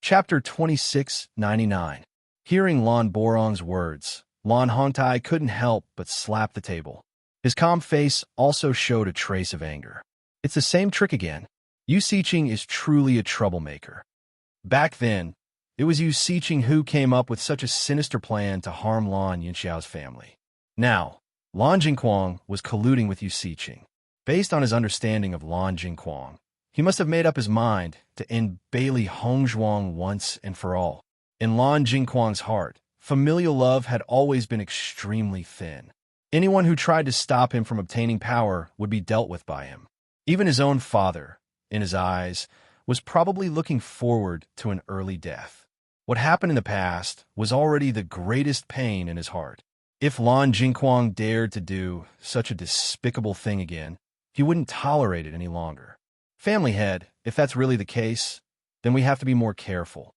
Chapter 2699. Hearing Lan Borong's words, Lan Hongtai couldn't help but slap the table. His calm face also showed a trace of anger. It's the same trick again. Yu Siqing is truly a troublemaker. Back then, it was Yu Siqing who came up with such a sinister plan to harm Lan Yinxiao's family. Now, Lan Jingquang was colluding with Yu Siqing. Based on his understanding of Lan Jingquang, he must have made up his mind to end Bailey Hongzhuang once and for all. In Lan Jingquang's heart, familial love had always been extremely thin. Anyone who tried to stop him from obtaining power would be dealt with by him. Even his own father, in his eyes, was probably looking forward to an early death. What happened in the past was already the greatest pain in his heart. If Lan Jingquang dared to do such a despicable thing again, he wouldn't tolerate it any longer. Family head, if that's really the case, then we have to be more careful.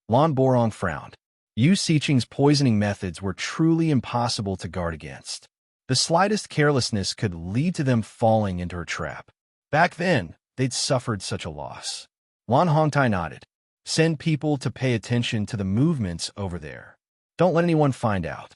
Lan Borong frowned. Yu Siqing's poisoning methods were truly impossible to guard against. The slightest carelessness could lead to them falling into her trap. Back then, they'd suffered such a loss. Lan Hongtai nodded. Send people to pay attention to the movements over there. Don't let anyone find out.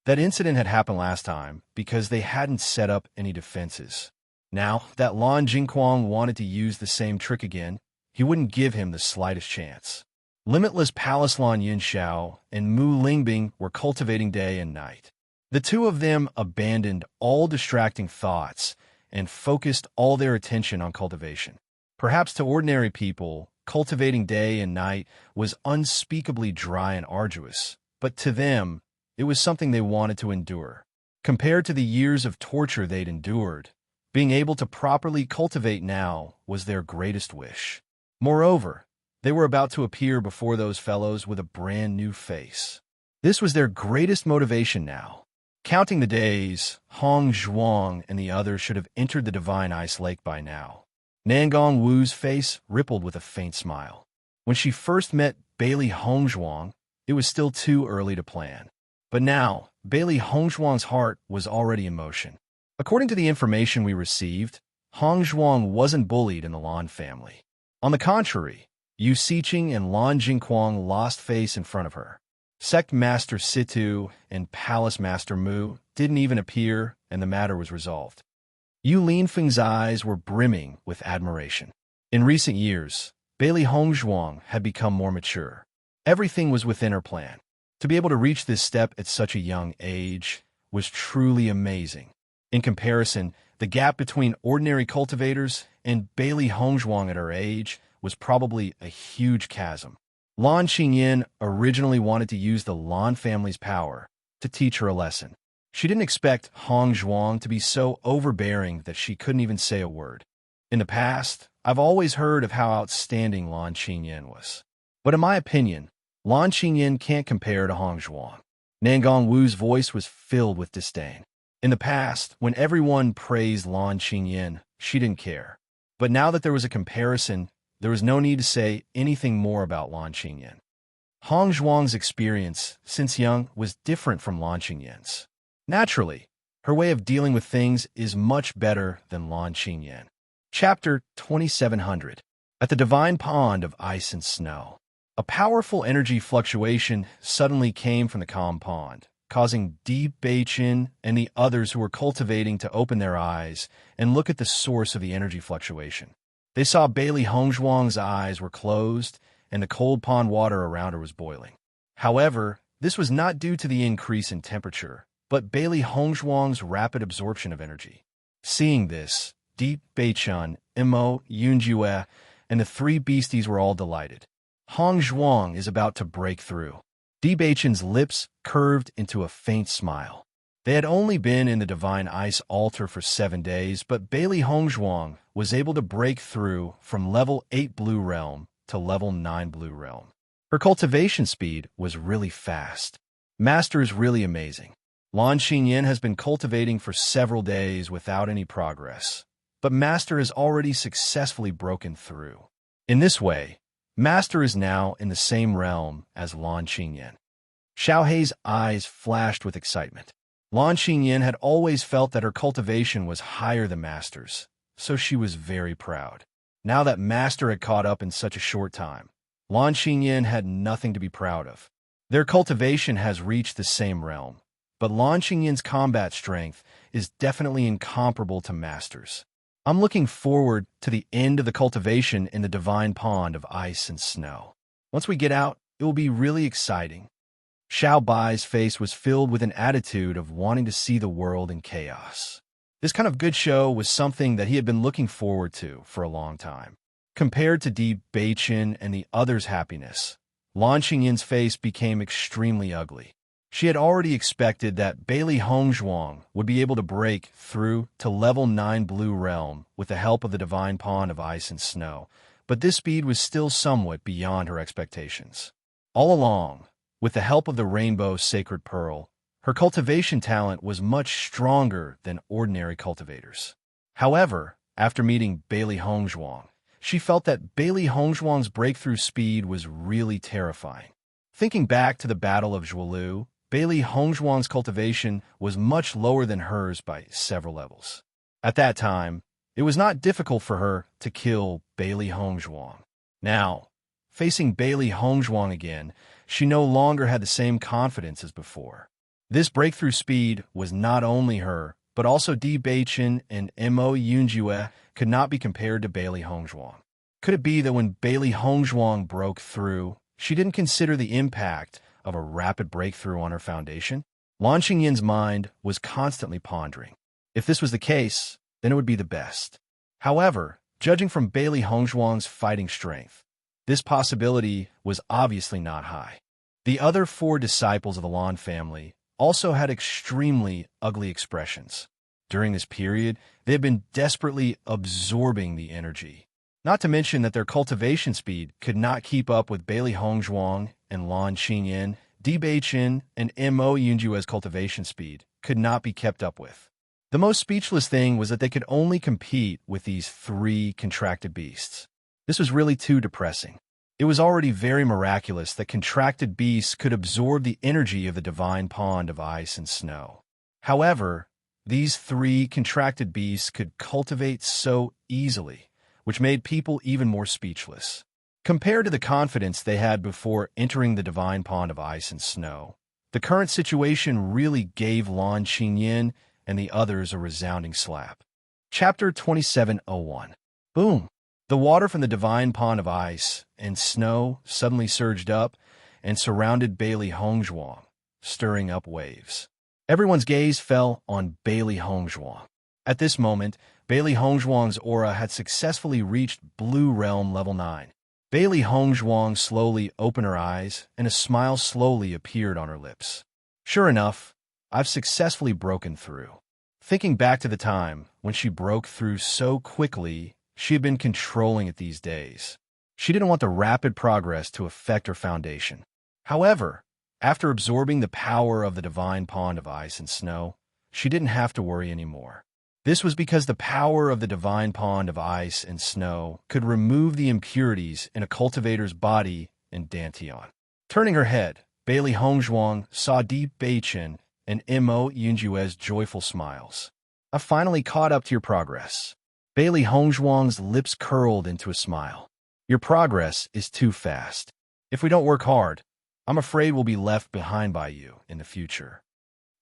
That incident had happened last time because they hadn't set up any defenses. Now that Lan Jingquang wanted to use the same trick again, he wouldn't give him the slightest chance. Limitless Palace Lan Yinxiao and Mu Lingbing were cultivating day and night. The two of them abandoned all distracting thoughts and focused all their attention on cultivation. Perhaps to ordinary people, cultivating day and night was unspeakably dry and arduous, but to them, it was something they wanted to endure. Compared to the years of torture they'd endured, being able to properly cultivate now was their greatest wish. Moreover, they were about to appear before those fellows with a brand new face. This was their greatest motivation now. Counting the days, Hong Zhuang and the others should have entered the Divine Ice Lake by now. Nangong Wu's face rippled with a faint smile. When she first met Bailey Hongzhuang, it was still too early to plan. But now, Bailey Hongzhuang's heart was already in motion. According to the information we received, Hongzhuang wasn't bullied in the Lan family. On the contrary, Yu Siqing and Lan Jingquang lost face in front of her. Sect Master Situ and Palace Master Mu didn't even appear, and the matter was resolved. Yu Linfeng's eyes were brimming with admiration. In recent years, Bailey Hongzhuang had become more mature. Everything was within her plan. To be able to reach this step at such a young age was truly amazing. In comparison, the gap between ordinary cultivators and Bailey Hongzhuang at her age was probably a huge chasm. Lan Qingyan originally wanted to use the Lan family's power to teach her a lesson. She didn't expect Hongzhuang to be so overbearing that she couldn't even say a word. In the past, I've always heard of how outstanding Lan Qingyan was. But in my opinion, Lan Qingyan can't compare to Hongzhuang. Nangong Wu's voice was filled with disdain. In the past, when everyone praised Lan Qingyan, she didn't care. But now that there was a comparison, there was no need to say anything more about Lan Qingyan. Hongzhuang's experience, since young, was different from Lan Qingyan's. Naturally, her way of dealing with things is much better than Lan Qingyan. Chapter 2700. At the Divine Pond of Ice and Snow. A powerful energy fluctuation suddenly came from the calm pond, causing Di Beichin and the others who were cultivating to open their eyes and look at the source of the energy fluctuation. They saw Bailey Hongzhuang's eyes were closed and the cold pond water around her was boiling. However, this was not due to the increase in temperature, but Bailey Hongzhuang's rapid absorption of energy. Seeing this, Di Beichin, Imo, Yunjue, and the three beasties were all delighted. Hongzhuang is about to break through. Di Beichin's lips curved into a faint smile. They had only been in the Divine Ice Altar for 7 days, but Bailey Hongzhuang was able to break through from level 8 Blue Realm to level 9 Blue Realm. Her cultivation speed was really fast. Master is really amazing. Lan Qingyan has been cultivating for several days without any progress, but Master has already successfully broken through. In this way, Master is now in the same realm as Lan Qingyan. Xiaohei's eyes flashed with excitement. Lan Qingyan had always felt that her cultivation was higher than Master's, so she was very proud. Now that Master had caught up in such a short time, Lan Xingyin had nothing to be proud of. Their cultivation has reached the same realm, but Lan Xingyin's combat strength is definitely incomparable to Master's. I'm looking forward to the end of the cultivation in the divine pond of ice and snow. Once we get out, it will be really exciting. Xiao Bai's face was filled with an attitude of wanting to see the world in chaos. This kind of good show was something that he had been looking forward to for a long time. Compared to Di Beichen and the others' happiness, Lan Xingyin's face became extremely ugly. She had already expected that Bailey Hongzhuang would be able to break through to level 9 Blue Realm with the help of the Divine Pond of Ice and Snow, but this speed was still somewhat beyond her expectations. All along, with the help of the Rainbow Sacred Pearl, her cultivation talent was much stronger than ordinary cultivators. However, after meeting Bailey Hongzhuang, she felt that Bailey Hongzhuang's breakthrough speed was really terrifying. Thinking back to the Battle of Zhuolu, Bailey Hongzhuang's cultivation was much lower than hers by several levels. At that time, it was not difficult for her to kill Bailey Hongzhuang. Now, facing Bailey Hongzhuang again, she no longer had the same confidence as before. This breakthrough speed was not only her, but also Di Beichen and Mo Yunjue could not be compared to Bailey Hongzhuang. Could it be that when Bailey Hongzhuang broke through, she didn't consider the impact of a rapid breakthrough on her foundation? Lan Xingyin's mind was constantly pondering. If this was the case, then it would be the best. However, judging from Bailey Hongzhuang's fighting strength, this possibility was obviously not high. The other 4 disciples of the Lan family also had extremely ugly expressions. During this period, they had been desperately absorbing the energy. Not to mention that their cultivation speed could not keep up with Bailey Hongzhuang and Lan Xingyin. Di Beichen and Mo Yunjue's cultivation speed could not be kept up with. The most speechless thing was that they could only compete with these 3 contracted beasts. This was really too depressing. It was already very miraculous that contracted beasts could absorb the energy of the divine pond of ice and snow. However, these 3 contracted beasts could cultivate so easily, which made people even more speechless. Compared to the confidence they had before entering the divine pond of ice and snow, the current situation really gave Lan Xingyin and the others a resounding slap. Chapter 2701. Boom! The water from the divine pond of ice and snow suddenly surged up and surrounded Bailey Hongzhuang, stirring up waves. Everyone's gaze fell on Bailey Hongzhuang. At this moment, Bailey Hongzhuang's aura had successfully reached Blue Realm Level 9. Bailey Hongzhuang slowly opened her eyes, and a smile slowly appeared on her lips. Sure enough, I've successfully broken through. Thinking back to the time when she broke through so quickly, she had been controlling it these days. She didn't want the rapid progress to affect her foundation. However, after absorbing the power of the divine pond of ice and snow, she didn't have to worry anymore. This was because the power of the divine pond of ice and snow could remove the impurities in a cultivator's body in Dantian. Turning her head, Bailey Hongzhuang saw Di Beichen and Mo Yunjue's joyful smiles. "I've finally caught up to your progress." Bailey Hongzhuang's lips curled into a smile. "Your progress is too fast. If we don't work hard, I'm afraid we'll be left behind by you in the future."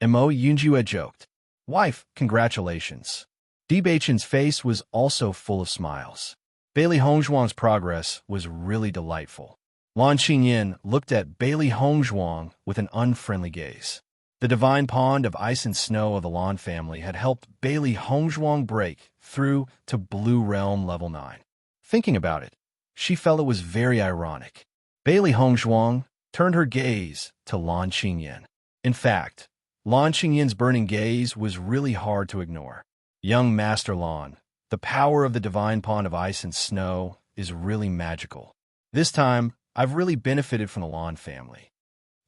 Mo Yunjue joked. "Wife, congratulations." Di Beichen's face was also full of smiles. Bailey Hongzhuang's progress was really delightful. Lan Xingyin looked at Bailey Hongzhuang with an unfriendly gaze. The divine pond of ice and snow of the Lan family had helped Bailey Hongzhuang break through to Blue Realm Level 9. Thinking about it, she felt it was very ironic. Bailey Hongzhuang turned her gaze to Lan Xingyin. In fact, Lan Xingyin's burning gaze was really hard to ignore. "Young Master Lan, the power of the divine pond of ice and snow is really magical. This time, I've really benefited from the Lan family."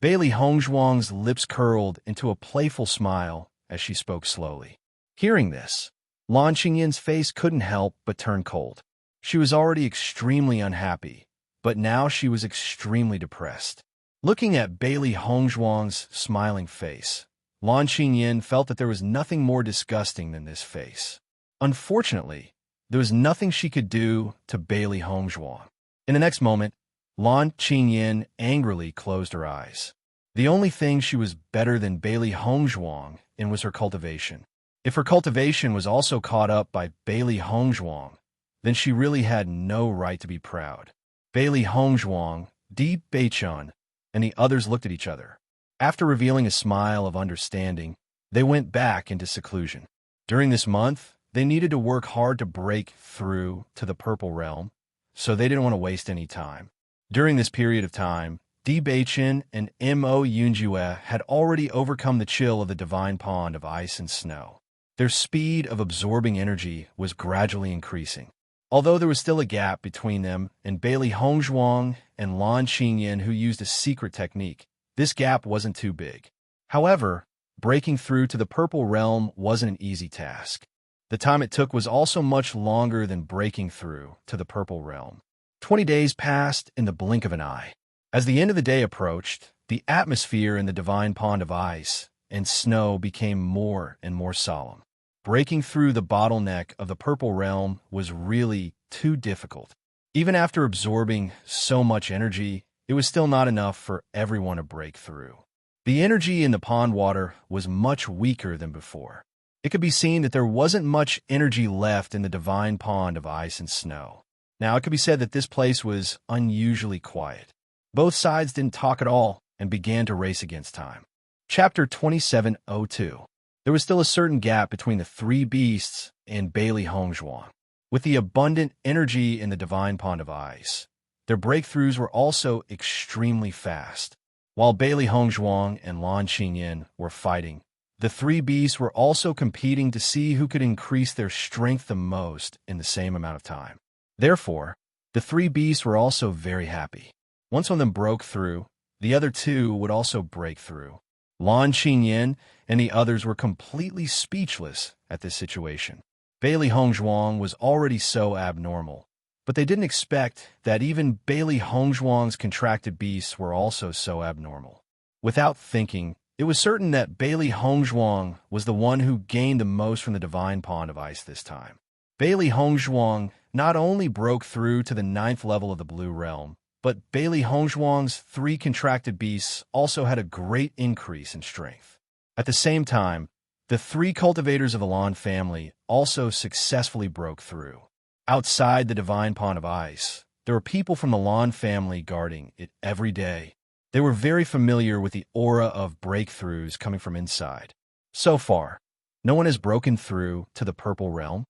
Bailey Hongzhuang's lips curled into a playful smile as she spoke slowly. Hearing this, Lan Xingyin's face couldn't help but turn cold. She was already extremely unhappy, but now she was extremely depressed. Looking at Bailey Hongzhuang's smiling face, Lan Xingyin felt that there was nothing more disgusting than this face. Unfortunately, there was nothing she could do to Bailey Hongzhuang. In the next moment, Lan Qingyin angrily closed her eyes. The only thing she was better than Bailey Hongzhuang in was her cultivation. If her cultivation was also caught up by Bailey Hongzhuang, then she really had no right to be proud. Bailey Hongzhuang, Di Beichun, and the others looked at each other. After revealing a smile of understanding, they went back into seclusion. During this month, they needed to work hard to break through to the Purple Realm, so they didn't want to waste any time. During this period of time, Di Beichen and Mo Yunjue had already overcome the chill of the divine pond of ice and snow. Their speed of absorbing energy was gradually increasing. Although there was still a gap between them and Bailey Hongzhuang and Lan Qingyin, who used a secret technique, this gap wasn't too big. However, breaking through to the Purple Realm wasn't an easy task. The time it took was also much longer than breaking through to the Purple Realm. 20 days passed in the blink of an eye. As the end of the day approached, the atmosphere in the divine pond of ice and snow became more and more solemn. Breaking through the bottleneck of the Purple Realm was really too difficult. Even after absorbing so much energy, it was still not enough for everyone to break through. The energy in the pond water was much weaker than before. It could be seen that there wasn't much energy left in the divine pond of ice and snow. Now, it could be said that this place was unusually quiet. Both sides didn't talk at all and began to race against time. Chapter 2702. There was still a certain gap between the three beasts and Bailey Hongzhuang. With the abundant energy in the divine pond of ice, their breakthroughs were also extremely fast. While Bailey Hongzhuang and Lan Qingyin were fighting, the three beasts were also competing to see who could increase their strength the most in the same amount of time. Therefore, the three beasts were also very happy. Once one of them broke through, the other two would also break through. Lan Qingyin and the others were completely speechless at this situation. Bailey Hongzhuang was already so abnormal, but they didn't expect that even Bailey Hongzhuang's contracted beasts were also so abnormal. Without thinking, it was certain that Bailey Hongzhuang was the one who gained the most from the divine pond of ice this time. Bailey Hongzhuang not only broke through to the 9th level of the Blue Realm, but Bailey Hongzhuang's 3 contracted beasts also had a great increase in strength. At the same time, the 3 cultivators of the Lan family also successfully broke through. Outside the divine pond of ice, there were people from the Lan family guarding it every day. They were very familiar with the aura of breakthroughs coming from inside. So far, no one has broken through to the Purple Realm.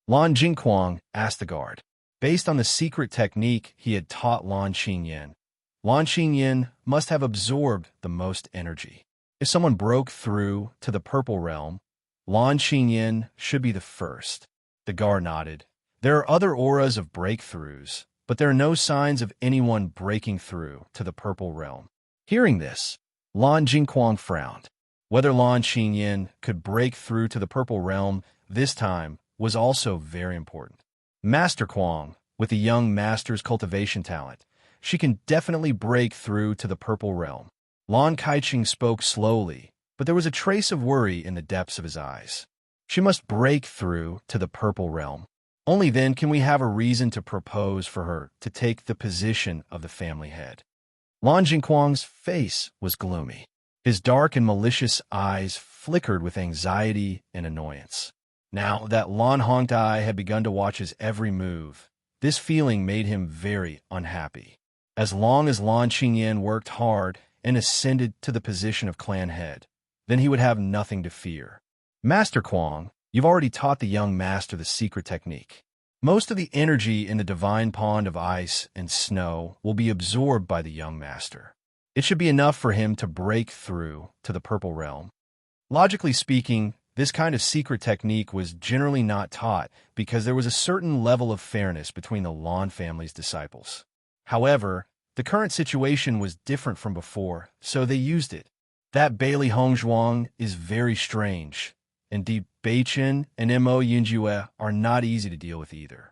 Lan Jingquang asked the guard. Based on the secret technique he had taught Lan Qingyin must have absorbed the most energy. If someone broke through to the Purple Realm, Lan Qingyin should be the first. The guard nodded. There are other auras of breakthroughs, but there are no signs of anyone breaking through to the Purple Realm. Hearing this, Lan Jingquang frowned. Whether Lan Qingyin could break through to the Purple Realm this time was also very important. Master Quang, with the young master's cultivation talent, she can definitely break through to the Purple Realm. Lan Kaiqing spoke slowly, but there was a trace of worry in the depths of his eyes. She must break through to the Purple Realm. Only then can we have a reason to propose for her to take the position of the family head. Lan Jingquang's face was gloomy. His dark and malicious eyes flickered with anxiety and annoyance. Now that Lan Hongdai had begun to watch his every move, this feeling made him very unhappy. As long as Lan Qingyin worked hard and ascended to the position of clan head, then he would have nothing to fear. Master Quang, you've already taught the young master the secret technique. Most of the energy in the divine pond of ice and snow will be absorbed by the young master. It should be enough for him to break through to the Purple Realm. Logically speaking, this kind of secret technique was generally not taught because there was a certain level of fairness between the Lan family's disciples. However, the current situation was different from before, so they used it. That Bailey Hongzhuang is very strange, and Di Beichen and Mo Yunjue are not easy to deal with either.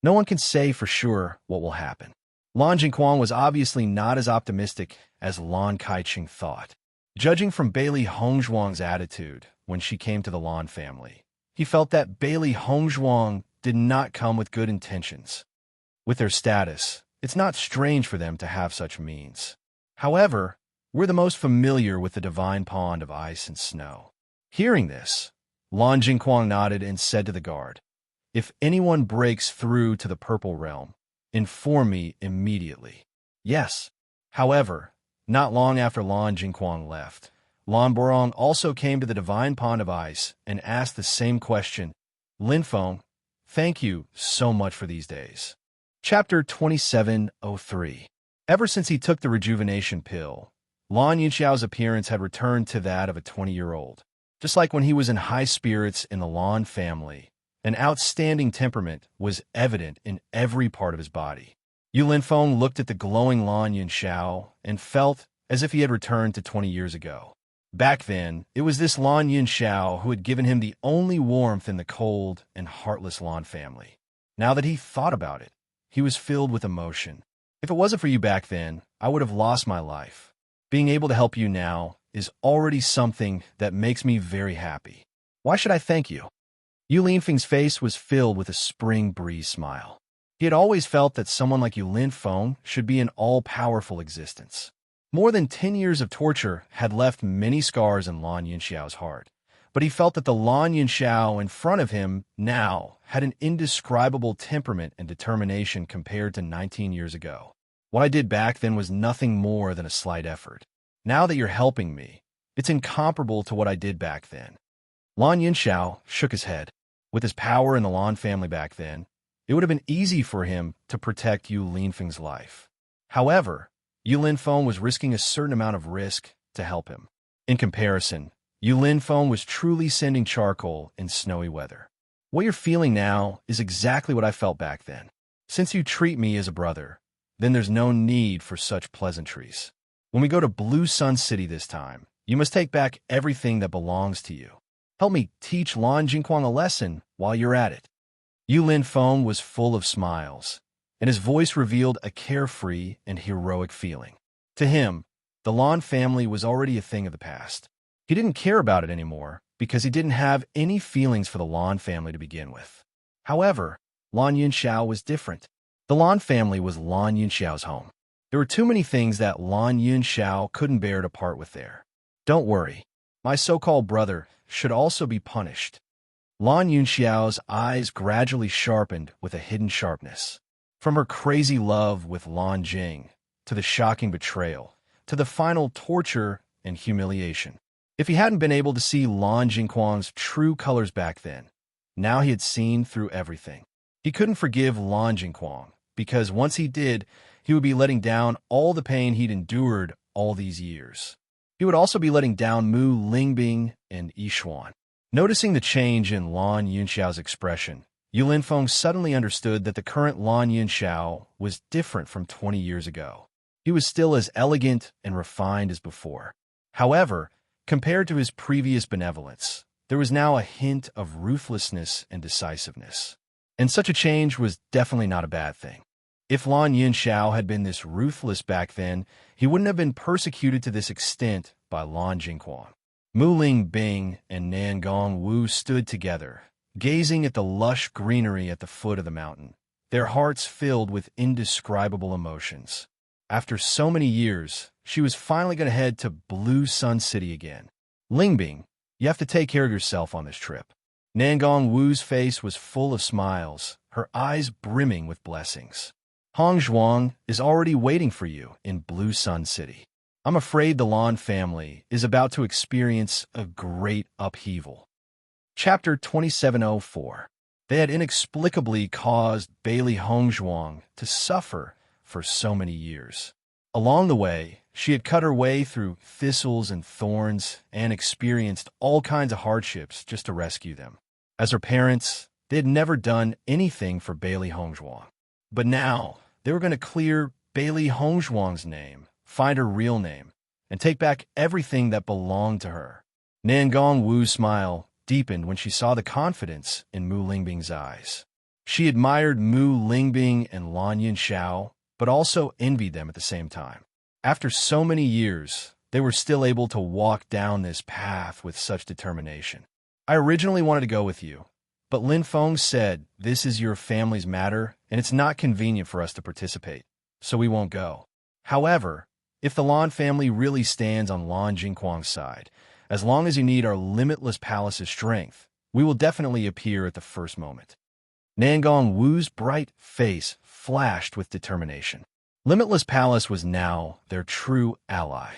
No one can say for sure what will happen. Lan Jingquang was obviously not as optimistic as Lan Kaiqing thought. Judging from Bailey Hongzhuang's attitude when she came to the Lan family, he felt that Bailey Hongzhuang did not come with good intentions. With their status, it's not strange for them to have such means. However, we're the most familiar with the divine pond of ice and snow. Hearing this, Lan Jingquang nodded and said to the guard, "If anyone breaks through to the purple realm, inform me immediately." Yes. However, not long after Lan Jingquang left, Lan Borong also came to the divine pond of ice and asked the same question. Lin Feng, thank you so much for these days. Chapter 2703. Ever since he took the rejuvenation pill, Lan Yunxiao's appearance had returned to that of a 20-year-old. Just like when he was in high spirits in the Lan family, an outstanding temperament was evident in every part of his body. Yu Linfeng looked at the glowing Lan Yunxiao and felt as if he had returned to 20 years ago. Back then, it was this Lan Yunxiao who had given him the only warmth in the cold and heartless Lan family. Now that he thought about it, he was filled with emotion. If it wasn't for you back then, I would have lost my life. Being able to help you now is already something that makes me very happy. Why should I thank you? Yu Linfeng's face was filled with a spring breeze smile. He had always felt that someone like Yu Linfeng should be an all-powerful existence. More than 10 years of torture had left many scars in Lan Yunxiao's heart, but he felt that the Lan Yunxiao in front of him now had an indescribable temperament and determination compared to 19 years ago. What I did back then was nothing more than a slight effort. Now that you're helping me, it's incomparable to what I did back then. Lan Yunxiao shook his head. With his power in the Lan family back then, it would have been easy for him to protect Yu Linfeng's life. However, Yu Linfeng was risking a certain amount of risk to help him. In comparison, Yu Linfeng was truly sending charcoal in snowy weather. What you're feeling now is exactly what I felt back then. Since you treat me as a brother, then there's no need for such pleasantries. When we go to Blue Sun City this time, you must take back everything that belongs to you. Help me teach Lan Jingquang a lesson while you're at it. Yu Linfeng was full of smiles, and his voice revealed a carefree and heroic feeling. To him, the Lan family was already a thing of the past. He didn't care about it anymore because he didn't have any feelings for the Lan family to begin with. However, Lan Yunxiao was different. The Lan family was Lan Yunxiao's home. There were too many things that Lan Yunxiao couldn't bear to part with there. Don't worry, my so-called brother should also be punished. Lan Yunxiao's eyes gradually sharpened with a hidden sharpness. From her crazy love with Lan Jing, to the shocking betrayal, to the final torture and humiliation. If he hadn't been able to see Lan Jingquang's true colors back then, now he had seen through everything. He couldn't forgive Lan Jingquang, because once he did, he would be letting down all the pain he'd endured all these years. He would also be letting down Mu Lingbing and Yishuan. Noticing the change in Lan Yunxiao's expression, Yu Linfeng suddenly understood that the current Lan Yunxiao was different from 20 years ago. He was still as elegant and refined as before. However, compared to his previous benevolence, there was now a hint of ruthlessness and decisiveness. And such a change was definitely not a bad thing. If Lan Yunxiao had been this ruthless back then, he wouldn't have been persecuted to this extent by Lan Jingquang. Mu Lingbing and Nangong Wu stood together, gazing at the lush greenery at the foot of the mountain, their hearts filled with indescribable emotions. After so many years, she was finally going to head to Blue Sun City again. Lingbing, you have to take care of yourself on this trip. Nangong Wu's face was full of smiles, her eyes brimming with blessings. Hong Zhuang is already waiting for you in Blue Sun City. I'm afraid the Lan family is about to experience a great upheaval. Chapter 2704. They had inexplicably caused Bailey Hongzhuang to suffer for so many years. Along the way, she had cut her way through thistles and thorns and experienced all kinds of hardships just to rescue them. As her parents, they had never done anything for Bailey Hongzhuang. But now, they were going to clear Bailey Hongzhuang's name, find her real name, and take back everything that belonged to her. Nangong Wu's smile deepened when she saw the confidence in Mu Lingbing's eyes. She admired Mu Lingbing and Lan Yunxiao, but also envied them at the same time. After so many years, they were still able to walk down this path with such determination. I originally wanted to go with you, but Lin Feng said this is your family's matter and it's not convenient for us to participate. so we won't go. However, if the Lan family really stands on Lan Jingquang's side, as long as you need our limitless palace's strength, we will definitely appear at the first moment. Nangong Wu's bright face flashed with determination. Limitless Palace was now their true ally.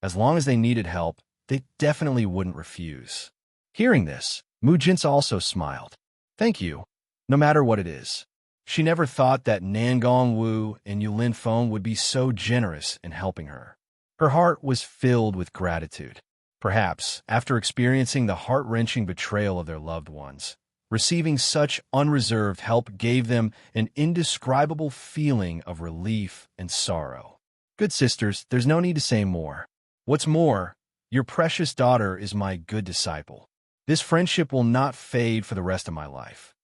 As long as they needed help, they definitely wouldn't refuse. Hearing this, Mu Jin's also smiled. Thank you, no matter what it is. She never thought that Nangong Wu and Yulin Feng would be so generous in helping her. Her heart was filled with gratitude. Perhaps, after experiencing the heart-wrenching betrayal of their loved ones, receiving such unreserved help gave them an indescribable feeling of relief and sorrow. Good sisters, there's no need to say more. What's more, your precious daughter is my good disciple. This friendship will not fade for the rest of my life.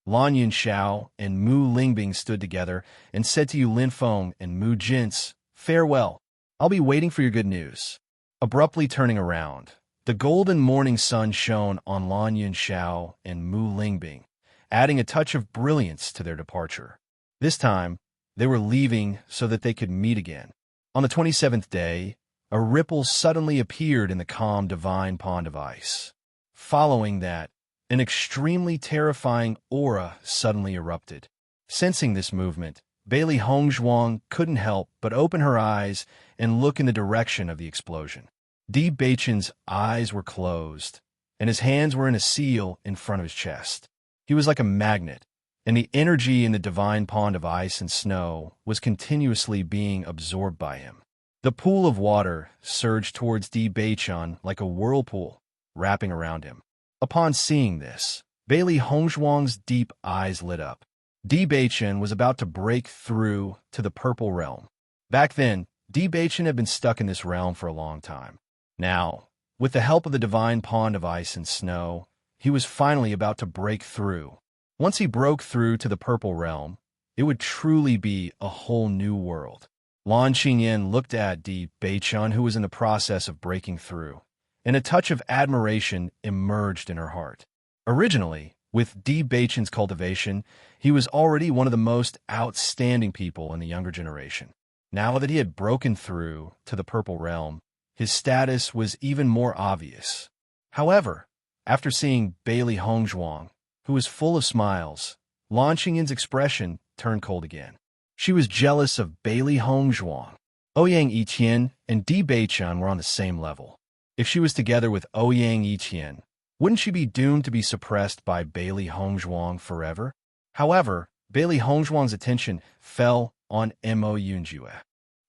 Lan Yunxiao and Mu Lingbing stood together and said to Yulin Feng and Mu Jin's, "Farewell. I'll be waiting for your good news." Abruptly turning around, the golden morning sun shone on Lan Yunxiao and Mu Lingbing, adding a touch of brilliance to their departure. This time, they were leaving so that they could meet again. On the 27th day, a ripple suddenly appeared in the calm divine pond of ice. Following that, an extremely terrifying aura suddenly erupted. Sensing this movement, Bailey Hongzhuang couldn't help but open her eyes and look in the direction of the explosion. Di Beichen's eyes were closed, and his hands were in a seal in front of his chest. He was like a magnet, and the energy in the divine pond of ice and snow was continuously being absorbed by him. The pool of water surged towards Di Beichen like a whirlpool, wrapping around him. Upon seeing this, Bailey Hongzhuang's deep eyes lit up. Di Beichen was about to break through to the purple realm. Back then, Di Beichen had been stuck in this realm for a long time. Now, with the help of the divine pond of ice and snow, he was finally about to break through. Once he broke through to the purple realm, it would truly be a whole new world. Lan Xinyan looked at Di Beichen, who was in the process of breaking through, and a touch of admiration emerged in her heart. Originally, with Di Beichen's cultivation, he was already one of the most outstanding people in the younger generation. Now that he had broken through to the purple realm, his status was even more obvious. However, after seeing Bailey Hongzhuang, who was full of smiles, Lan Xingyan's expression turned cold again. She was jealous of Bailey Hongzhuang. Ouyang Yiqian and Di Beichen were on the same level. If she was together with Ouyang Yiqian, wouldn't she be doomed to be suppressed by Bailey Hongzhuang forever? However, Bailey Hongzhuang's attention fell on Mo Yunjue.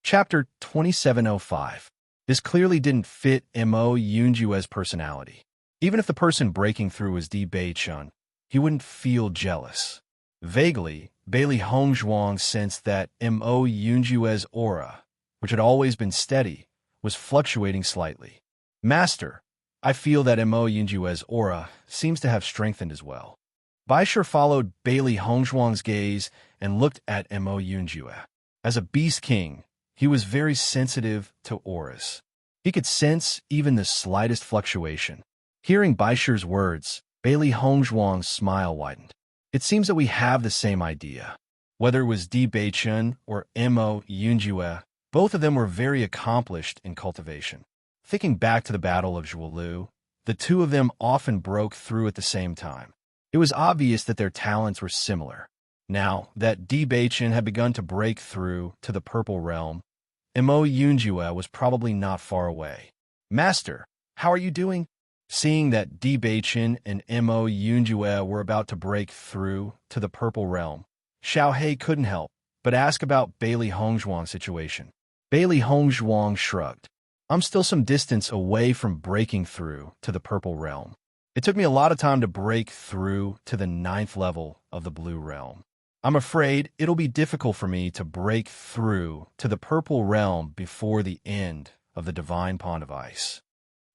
Chapter 2705. This clearly didn't fit Mo Yunjue's personality. Even if the person breaking through was Di Beichen, he wouldn't feel jealous. Vaguely, Bailey Hongzhuang sensed that Mo Yunjue's aura, which had always been steady, was fluctuating slightly. Master, I feel that Mo Yunjue's aura seems to have strengthened as well. Baisher followed Bailey Hongzhuang's gaze and looked at Mo Yunjue. As a beast king, he was very sensitive to auras. He could sense even the slightest fluctuation. Hearing Baisher's words, Bailey Hongzhuang's smile widened. It seems that we have the same idea. Whether it was Di Beichen or Mo Yunjue, both of them were very accomplished in cultivation. Thinking back to the Battle of Zhuolu, the two of them often broke through at the same time. It was obvious that their talents were similar. Now that Di Beichen had begun to break through to the purple realm, Mo Yunjue was probably not far away. Master, how are you doing? Seeing that Di Beichen and Mo Yunjue were about to break through to the purple realm, Xiao He couldn't help but ask about Bailey Hongzhuang's situation. Bailey Hongzhuang shrugged. I'm still some distance away from breaking through to the purple realm. It took me a lot of time to break through to the 9th level of the blue realm. I'm afraid it'll be difficult for me to break through to the purple realm before the end of the divine pond of ice.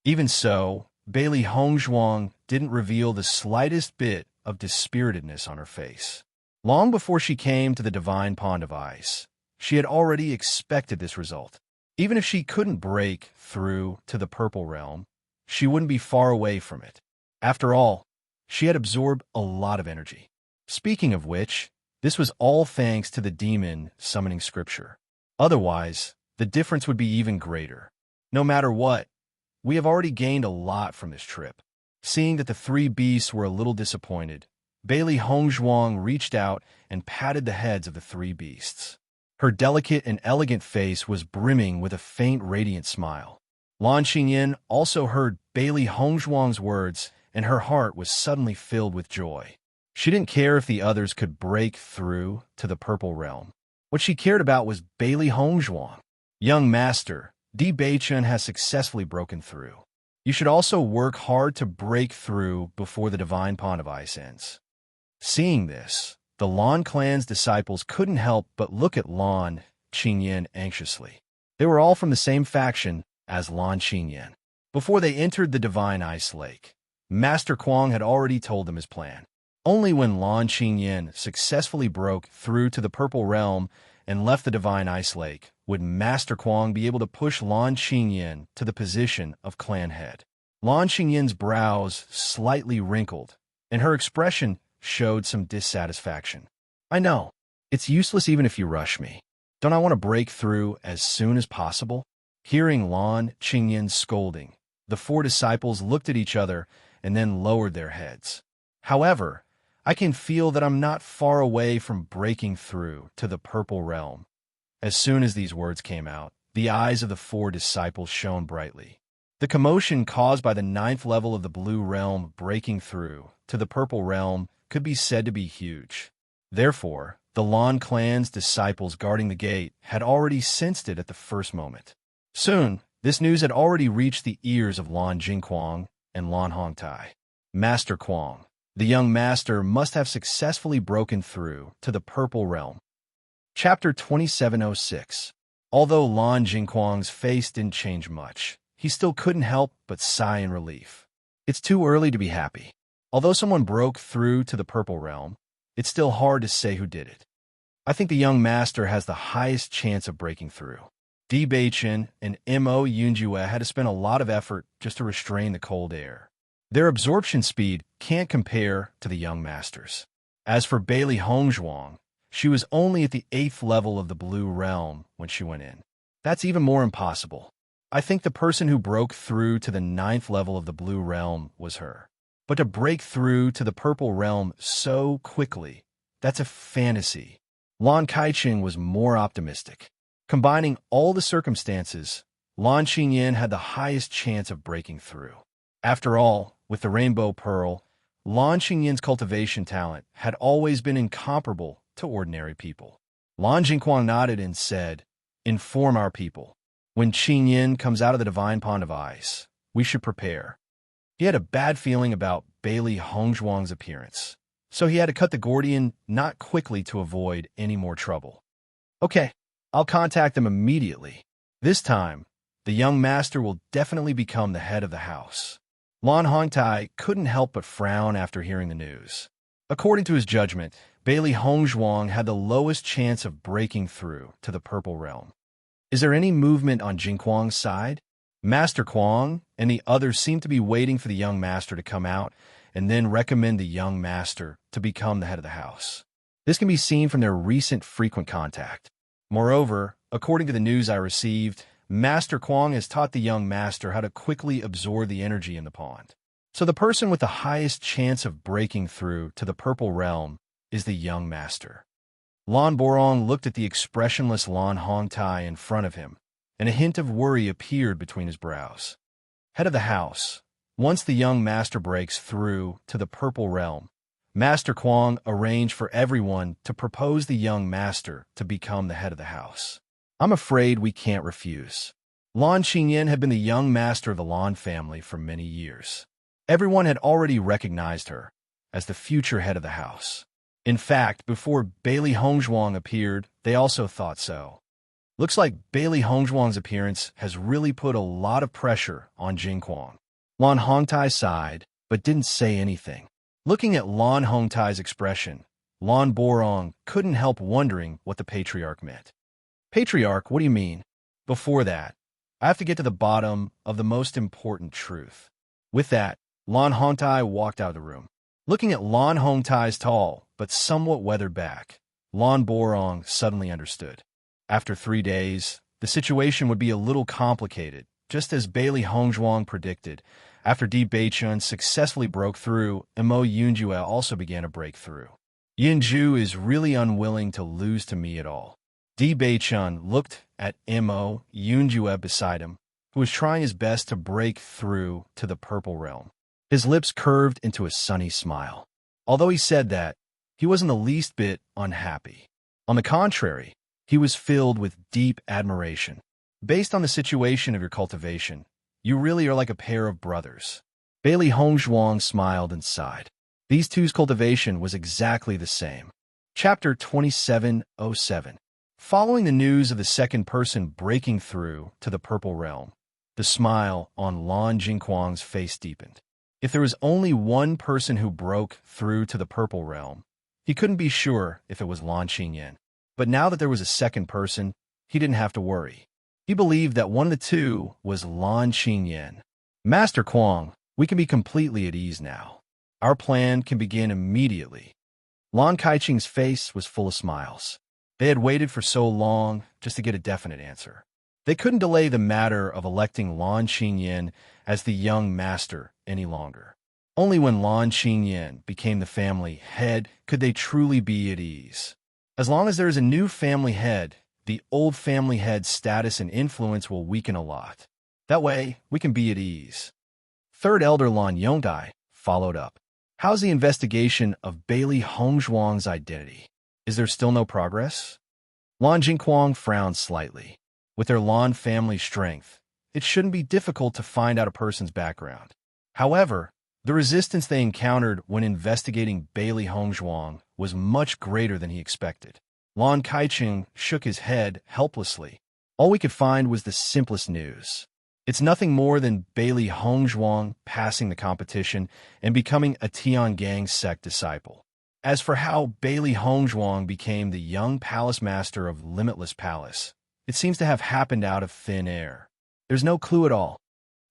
Even so, Bailey Hongzhuang didn't reveal the slightest bit of dispiritedness on her face. Long before she came to the divine pond of ice, she had already expected this result. Even if she couldn't break through to the purple realm, she wouldn't be far away from it. After all, she had absorbed a lot of energy. Speaking of which, This was all thanks to the demon summoning scripture. Otherwise, the difference would be even greater. No matter what, we have already gained a lot from this trip. Seeing that the three beasts were a little disappointed, Bailey Hongzhuang reached out and patted the heads of the three beasts. Her delicate and elegant face was brimming with a faint radiant smile. Lan Xingyin also heard Bailey Hongzhuang's words, and her heart was suddenly filled with joy. She didn't care if the others could break through to the purple realm. What she cared about was Bailey Hongzhuang. Young master, Di Beichen has successfully broken through. You should also work hard to break through before the divine pond of ice ends. Seeing this, the Lan clan's disciples couldn't help but look at Lan Xingyin anxiously. They were all from the same faction as Lan Xingyin. Before they entered the divine ice lake, Master Kuang had already told them his plan. Only when Lan Xingyin successfully broke through to the purple realm and left the divine ice lake would Master Kuang be able to push Lan Xingyin to the position of clan head. Lan Xingyin's brows slightly wrinkled, and her expression showed some dissatisfaction. I know. It's useless even if you rush me. Don't I want to break through as soon as possible? Hearing Lan Xingyin's scolding, the four disciples looked at each other and then lowered their heads. However, I can feel that I'm not far away from breaking through to the purple realm. As soon as these words came out, the eyes of the four disciples shone brightly. The commotion caused by the 9th level of the blue realm breaking through to the purple realm could be said to be huge. Therefore, the Lan clan's disciples guarding the gate had already sensed it at the first moment. Soon, this news had already reached the ears of Lan Jingquang and Lan Hongtai. Master Kuang, the young master, must have successfully broken through to the purple realm. Chapter 2706. Although Lan Jingquang's face didn't change much, he still couldn't help but sigh in relief. It's too early to be happy. Although someone broke through to the purple realm, it's still hard to say who did it. I think the young master has the highest chance of breaking through. Di Beichen and Mo Yunjue had to spend a lot of effort just to restrain the cold air. Their absorption speed can't compare to the young master's. As for Bailey Hongzhuang, she was only at the 8th level of the blue realm when she went in. That's even more impossible. I think the person who broke through to the 9th level of the blue realm was her. But to break through to the purple realm so quickly, that's a fantasy. Lan Kaiqing was more optimistic. Combining all the circumstances, Lan Xingyin had the highest chance of breaking through. After all, with the rainbow pearl, Lan Xingyin's cultivation talent had always been incomparable to ordinary people. Lan Jingquang nodded and said, "Inform our people. When Xingyin comes out of the divine pond of ice, we should prepare." He had a bad feeling about Bailey Hongzhuang's appearance, so he had to cut the Gordian knot quickly to avoid any more trouble. Okay, I'll contact them immediately. This time, the young master will definitely become the head of the house. Lan Hongtai couldn't help but frown after hearing the news. According to his judgment, Bailey Hongzhuang had the lowest chance of breaking through to the purple realm. Is there any movement on Jingquang's side? Master Kuang and the others seemed to be waiting for the young master to come out and then recommend the young master to become the head of the house. This can be seen from their recent frequent contact. Moreover, according to the news I received, Master Kuang has taught the young master how to quickly absorb the energy in the pond. So the person with the highest chance of breaking through to the purple realm is the young master. Lan Borong looked at the expressionless Lan Hongtai in front of him, and a hint of worry appeared between his brows. Head of the house, once the young master breaks through to the purple realm, Master Kuang arranged for everyone to propose the young master to become the head of the house. I'm afraid we can't refuse. Lan Xingyin had been the young master of the Lan family for many years. Everyone had already recognized her as the future head of the house. In fact, before Bailey Hongzhuang appeared, they also thought so. Looks like Bailey Hongzhuang's appearance has really put a lot of pressure on Jingquang. Lan Hongtai sighed, but didn't say anything. Looking at Lan Hongtai's expression, Lan Borong couldn't help wondering what the patriarch meant. Patriarch, what do you mean? Before that, I have to get to the bottom of the most important truth. With that, Lan Hongtai walked out of the room. Looking at Lan Hongtai's tall but somewhat weathered back, Lan Borong suddenly understood. After 3 days, the situation would be a little complicated, just as Bailey Hongzhuang predicted. After Di Beichun successfully broke through, Mo Yunjue also began to break through. Yinju is really unwilling to lose to me at all. Di Beichun looked at Mo Yunjue beside him, who was trying his best to break through to the purple realm. His lips curved into a sunny smile. Although he said that, he wasn't the least bit unhappy. On the contrary, he was filled with deep admiration. Based on the situation of your cultivation, you really are like a pair of brothers. Bailey Hongzhuang smiled and sighed. These two's cultivation was exactly the same. Chapter 2707. Following the news of the second person breaking through to the purple realm, the smile on Lan Jingquang's face deepened. If there was only one person who broke through to the purple realm, he couldn't be sure if it was Lan Qingyan. But now that there was a second person, he didn't have to worry. He believed that one of the two was Lan Qingyan. Master Kuang, we can be completely at ease now. Our plan can begin immediately. Lan Kaiqing's face was full of smiles. They had waited for so long just to get a definite answer. They couldn't delay the matter of electing Lan Qingyan as the young master any longer. Only when Lan Qingyan became the family head could they truly be at ease. As long as there is a new family head, the old family head's status and influence will weaken a lot. That way, we can be at ease. Third Elder Lan Yongdai followed up. How's the investigation of Bailey Hongzhuang's identity? Is there still no progress? Lan Jingquang frowned slightly. With their Lan family strength, it shouldn't be difficult to find out a person's background. However, the resistance they encountered when investigating Bailey Hongzhuang was much greater than he expected. Lan Kaiqing shook his head helplessly. All we could find was the simplest news. It's nothing more than Bailey Hongzhuang passing the competition and becoming a Tiangang sect disciple. As for how Bailey Hongzhuang became the young palace master of Limitless Palace, it seems to have happened out of thin air. There's no clue at all.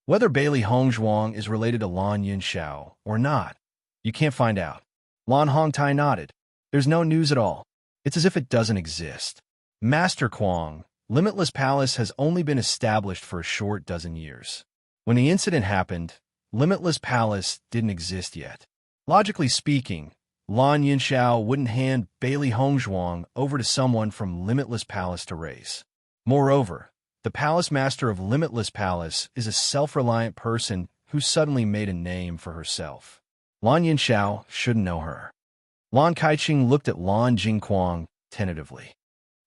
Whether Bailey Hongzhuang is related to Lan Yunxiao or not, you can't find out. Lan Hongtai nodded. There's no news at all. It's as if it doesn't exist. Master Kuang, Limitless Palace has only been established for a short dozen years. When the incident happened, Limitless Palace didn't exist yet. Logically speaking, Lan Yunxiao wouldn't hand Bailey Hongzhuang over to someone from Limitless Palace to raise. Moreover, the Palace Master of Limitless Palace is a self-reliant person who suddenly made a name for herself. Lan Yunxiao shouldn't know her. Lan Kaiqing looked at Lan Jingquang tentatively.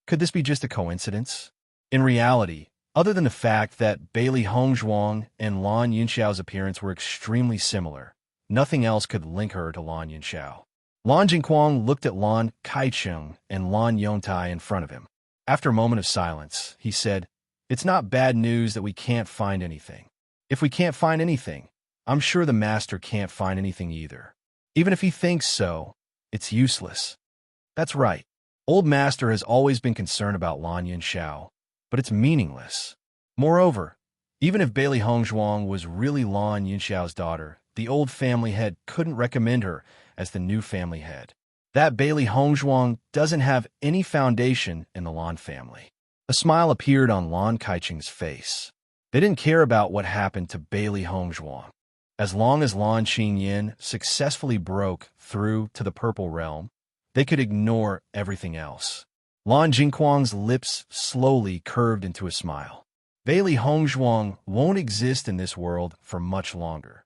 Could this be just a coincidence? In reality, other than the fact that Bailey Hongzhuang and Lan Yunxiao's appearance were extremely similar, nothing else could link her to Lan Yunxiao. Lan Jingquang looked at Lan Kaiqing and Lan Yongtai in front of him. After a moment of silence, he said, "It's not bad news that we can't find anything. If we can't find anything, I'm sure the master can't find anything either. Even if he thinks so, it's useless." That's right. Old Master has always been concerned about Lan Yunxiao, but it's meaningless. Moreover, even if Bailey Hongzhuang was really Lan Yunxiao's daughter, the old family head couldn't recommend her as the new family head. That Bailey Hongzhuang doesn't have any foundation in the Lan family. A smile appeared on Lan Kaiqing's face. They didn't care about what happened to Bailey Hongzhuang. As long as Lan Qingyan successfully broke through to the purple realm, they could ignore everything else. Lan Jingquang's lips slowly curved into a smile. Bailey Hongzhuang won't exist in this world for much longer.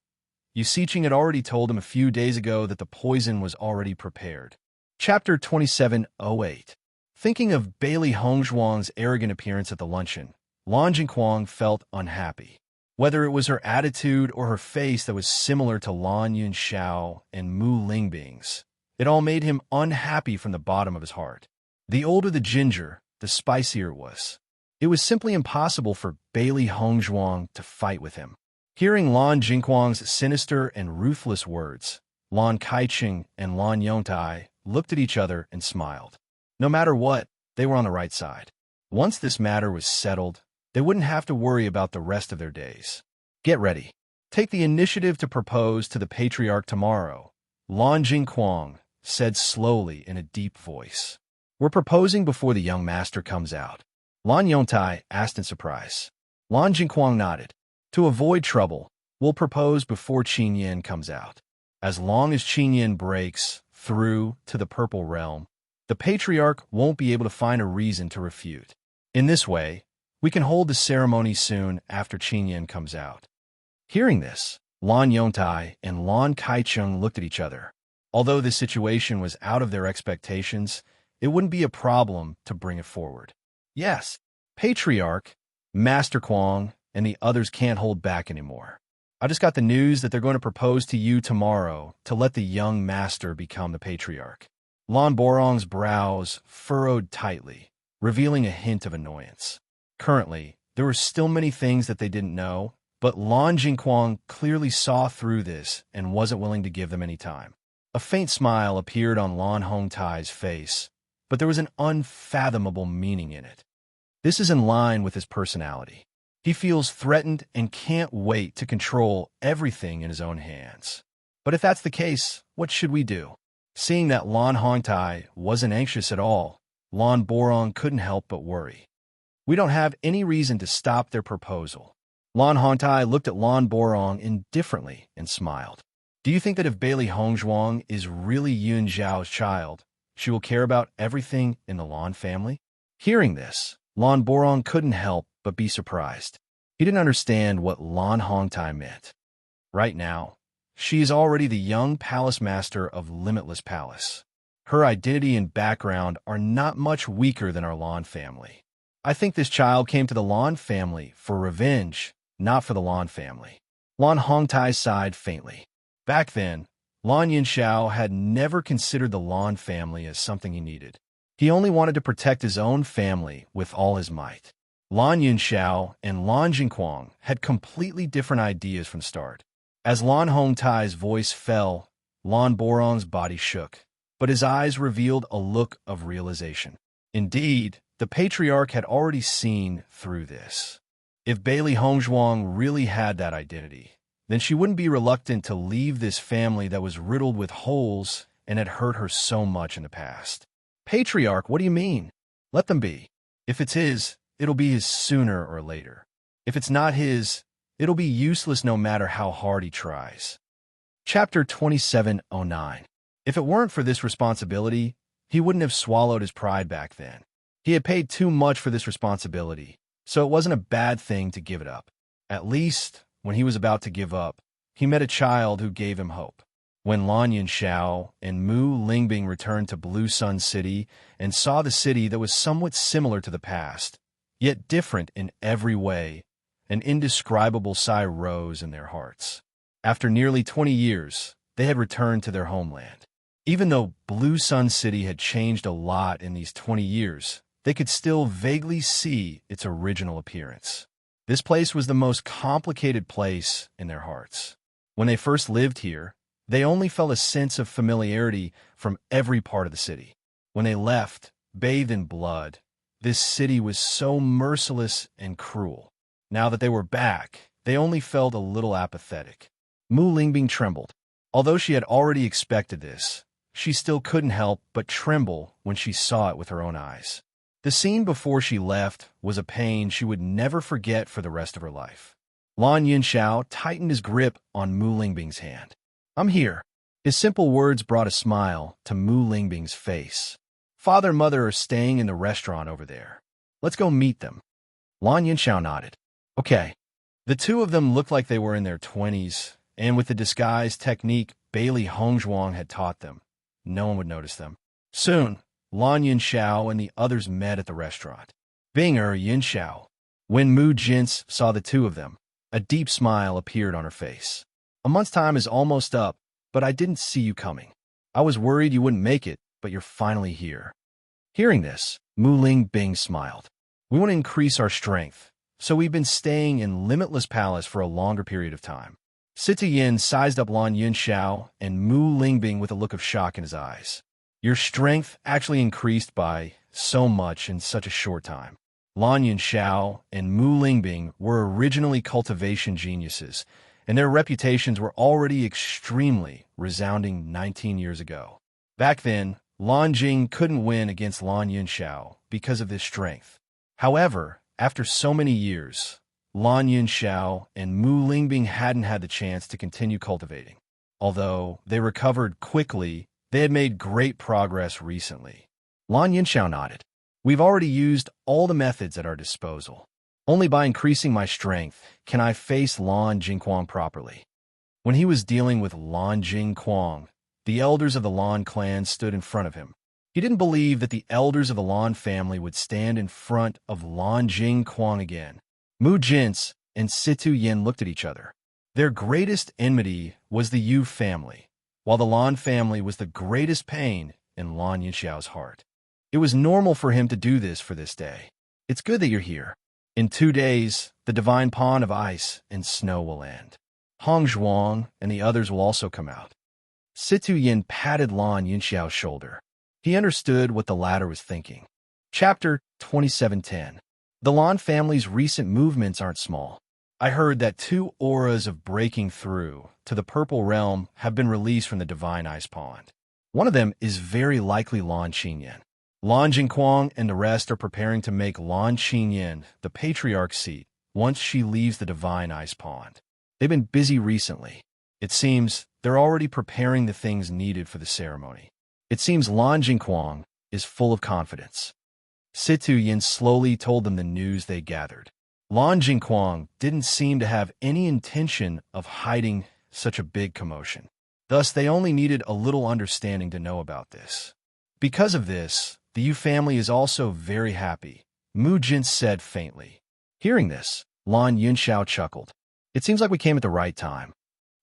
Yu Siqing had already told him a few days ago that the poison was already prepared. Chapter 2708. Thinking of Bailey Hongzhuang's arrogant appearance at the luncheon, Lan Jingquang felt unhappy. Whether it was her attitude or her face that was similar to Lan Yunxiao and Mu Lingbing's, it all made him unhappy from the bottom of his heart. The older the ginger, the spicier it was. It was simply impossible for Bailey Hongzhuang to fight with him. Hearing Lan Jingquang's sinister and ruthless words, Lan Kaiqing and Lan Yongtai looked at each other and smiled. No matter what, they were on the right side. Once this matter was settled, they wouldn't have to worry about the rest of their days. Get ready. Take the initiative to propose to the patriarch tomorrow, Lan Jingquang said slowly in a deep voice. We're proposing before the young master comes out. Lan Yongtai asked in surprise. Lan Jingquang nodded. To avoid trouble, we'll propose before Qin Yin comes out. As long as Qin Yin breaks through to the purple realm, the patriarch won't be able to find a reason to refute. In this way, we can hold the ceremony soon after Qin Yin comes out. Hearing this, Lan Yongtai and Lan Kaicheng looked at each other. Although this situation was out of their expectations, it wouldn't be a problem to bring it forward. Yes, Patriarch, Master Kuang, and the others can't hold back anymore. I just got the news that they're going to propose to you tomorrow to let the young master become the Patriarch. Lan Borong's brows furrowed tightly, revealing a hint of annoyance. Currently, there were still many things that they didn't know, but Lan Jingquang clearly saw through this and wasn't willing to give them any time. A faint smile appeared on Lan Hongtai's face, but there was an unfathomable meaning in it. This is in line with his personality. He feels threatened and can't wait to control everything in his own hands. But if that's the case, what should we do? Seeing that Lan Hongtai wasn't anxious at all, Lan Borong couldn't help but worry. We don't have any reason to stop their proposal. Lan Hongtai looked at Lan Borong indifferently and smiled. Do you think that if Bailey Hongzhuang is really Yun Zhao's child, she will care about everything in the Lan family? Hearing this, Lan Borong couldn't help but be surprised. He didn't understand what Lan Hongtai meant. Right now, she is already the young palace master of Limitless Palace. Her identity and background are not much weaker than our Lan family. I think this child came to the Lan family for revenge, not for the Lan family. Lan Hongtai sighed faintly. Back then, Lan Yinxiao had never considered the Lan family as something he needed. He only wanted to protect his own family with all his might. Lan Yinxiao and Lan Jingquang had completely different ideas from the start. As Lan Hongtai's voice fell, Lan Borong's body shook, but his eyes revealed a look of realization. Indeed, the patriarch had already seen through this. If Bailey Hongzhuang really had that identity, then she wouldn't be reluctant to leave this family that was riddled with holes and had hurt her so much in the past. Patriarch, what do you mean? Let them be. If it's his, it'll be his sooner or later. If it's not his, it'll be useless no matter how hard he tries. Chapter 2709. If it weren't for this responsibility, he wouldn't have swallowed his pride back then. He had paid too much for this responsibility, so it wasn't a bad thing to give it up. At least, when he was about to give up, he met a child who gave him hope. When Lan Yinxiao and Mu Lingbing returned to Blue Sun City and saw the city that was somewhat similar to the past, yet different in every way, an indescribable sigh rose in their hearts. After nearly 20 years, they had returned to their homeland. Even though Blue Sun City had changed a lot in these 20 years, they could still vaguely see its original appearance. This place was the most complicated place in their hearts. When they first lived here, they only felt a sense of familiarity from every part of the city. When they left, bathed in blood, this city was so merciless and cruel. Now that they were back, they only felt a little apathetic. Mu Lingbing trembled. Although she had already expected this, she still couldn't help but tremble when she saw it with her own eyes. The scene before she left was a pain she would never forget for the rest of her life. Lan Yinxiao tightened his grip on Mu Lingbing's hand. I'm here. His simple words brought a smile to Mu Lingbing's face. Father and mother are staying in the restaurant over there. Let's go meet them. Lan Yinxiao nodded. Okay. The two of them looked like they were in their 20s, and with the disguise technique Bailey Hongzhuang had taught them, no one would notice them. Soon, Lan Yinxiao and the others met at the restaurant. Binger Yinxiao. When Mu Jince saw the two of them, a deep smile appeared on her face. A month's time is almost up, but I didn't see you coming. I was worried you wouldn't make it, but you're finally here. Hearing this, Mu Lingbing smiled. We want to increase our strength, so we've been staying in Limitless Palace for a longer period of time. Sita Yin sized up Lan Yinxiao and Mu Lingbing with a look of shock in his eyes. Your strength actually increased by so much in such a short time. Lan Yinxiao and Mu Lingbing were originally cultivation geniuses, and their reputations were already extremely resounding 19 years ago. Back then, Lan Jing couldn't win against Lan Yunxiao because of this strength. However, after so many years, Lan Yunxiao and Mu Lingbing hadn't had the chance to continue cultivating. Although they recovered quickly, they had made great progress recently. Lan Yunxiao nodded. We've already used all the methods at our disposal. Only by increasing my strength can I face Lan Jingquang properly. When he was dealing with Lan Jingquang, the elders of the Lan clan stood in front of him. He didn't believe that the elders of the Lan family would stand in front of Lan Jingquang again. Mu Jin's and Situ Yin looked at each other. Their greatest enmity was the Yu family, while the Lan family was the greatest pain in Lan Yunxiao's heart. It was normal for him to do this for this day. It's good that you're here. In 2 days, the divine pond of ice and snow will end. Hong Zhuang and the others will also come out. Situ Yin patted Lan Yunxiao's shoulder. He understood what the latter was thinking. Chapter 2710. The Lan family's recent movements aren't small. I heard that 2 auras of breaking through to the purple realm have been released from the divine ice pond. One of them is very likely Lan Qinyan. Lan Jingquang and the rest are preparing to make Lan Qinyan the patriarch seat once she leaves the divine ice pond. They've been busy recently. It seems they're already preparing the things needed for the ceremony. It seems Lan Jingquang is full of confidence. Situ Yin slowly told them the news they gathered. Lan Jingquang didn't seem to have any intention of hiding such a big commotion. Thus, they only needed a little understanding to know about this. Because of this, the Yu family is also very happy, Mu Jin said faintly. Hearing this, Lan Yunxiao chuckled. It seems like we came at the right time.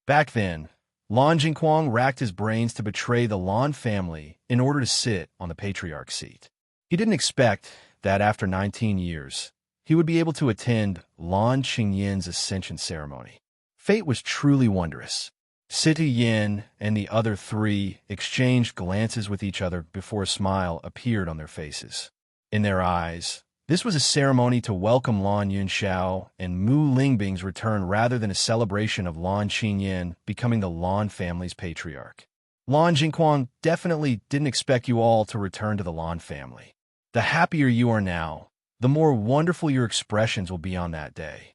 Back then, Lan Jingquang racked his brains to betray the Lan family in order to sit on the patriarch seat. He didn't expect that after 19 years, he would be able to attend Lan Qingyan's ascension ceremony. Fate was truly wondrous. Situ Yin and the other 3 exchanged glances with each other before a smile appeared on their faces. In their eyes, this was a ceremony to welcome Lan Yunxiao and Mu Lingbing's return rather than a celebration of Lan Qinyan becoming the Lan family's patriarch. Lan Jingquang definitely didn't expect you all to return to the Lan family. The happier you are now, the more wonderful your expressions will be on that day.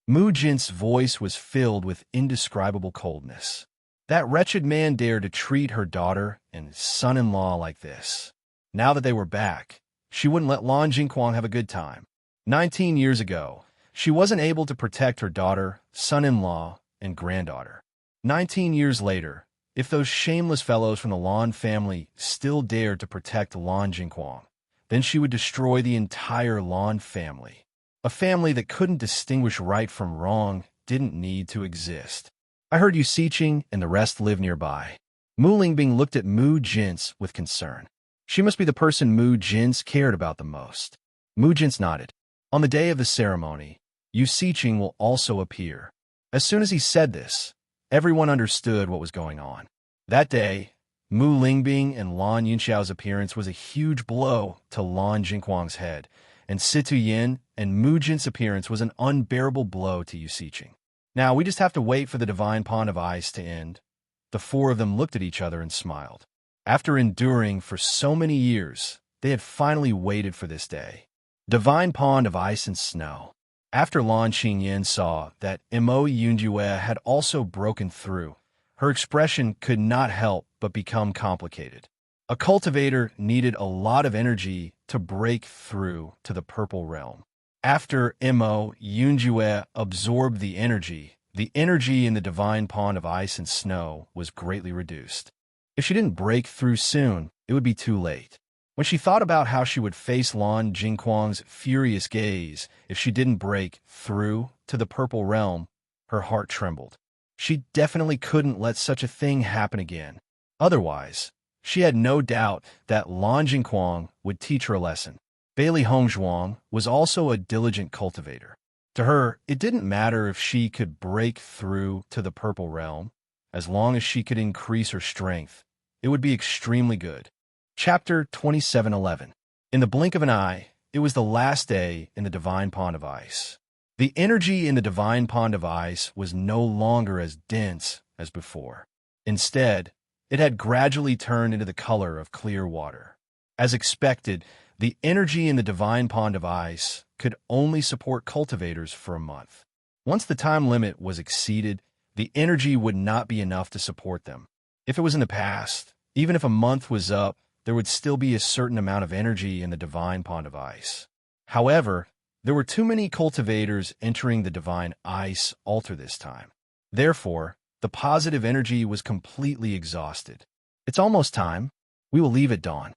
Mu Jin's voice was filled with indescribable coldness. That wretched man dared to treat her daughter and son-in-law like this. Now that they were back, she wouldn't let Lan Jingquang have a good time. 19 years ago, she wasn't able to protect her daughter, son-in-law, and granddaughter. 19 years later, if those shameless fellows from the Lan family still dared to protect Lan Jingquang, then she would destroy the entire Lan family. A family that couldn't distinguish right from wrong didn't need to exist. I heard you Siqing and the rest live nearby. Mu Lingbing looked at Mu Jin's with concern. She must be the person Mu Jin's cared about the most. Mu Jin's nodded. On the day of the ceremony, Yu Siqing will also appear. As soon as he said this, everyone understood what was going on. That day, Mu Lingbing and Lan Yunxiao's appearance was a huge blow to Lan Jingquang's head, and Situ Yin and Mu Jin's appearance was an unbearable blow to Yu Siqing. Now, we just have to wait for the divine pond of ice to end. The 4 of them looked at each other and smiled. After enduring for so many years, they had finally waited for this day. Divine pond of ice and snow. After Lan Qingyan saw that Mo Yunjue had also broken through, her expression could not help but become complicated. A cultivator needed a lot of energy to break through to the purple realm. After Mo Yunjue absorbed the energy in the divine pond of ice and snow was greatly reduced. If she didn't break through soon, it would be too late. When she thought about how she would face Lan Jingquang's furious gaze if she didn't break through to the purple realm, her heart trembled. She definitely couldn't let such a thing happen again. Otherwise, she had no doubt that Lan Jingquang would teach her a lesson. Bailey Hongzhuang was also a diligent cultivator. To her, it didn't matter if she could break through to the purple realm. As long as she could increase her strength, it would be extremely good. Chapter 2711. In the blink of an eye, it was the last day in the divine pond of ice. The energy in the divine pond of ice was no longer as dense as before. Instead, It had gradually turned into the color of clear water. As expected, the energy in the divine pond of ice could only support cultivators for a month. Once the time limit was exceeded, the energy would not be enough to support them. If it was in the past, even if a month was up, there would still be a certain amount of energy in the divine pond of ice. However, there were too many cultivators entering the divine ice altar this time. Therefore, the positive energy was completely exhausted. It's almost time. We will leave at dawn.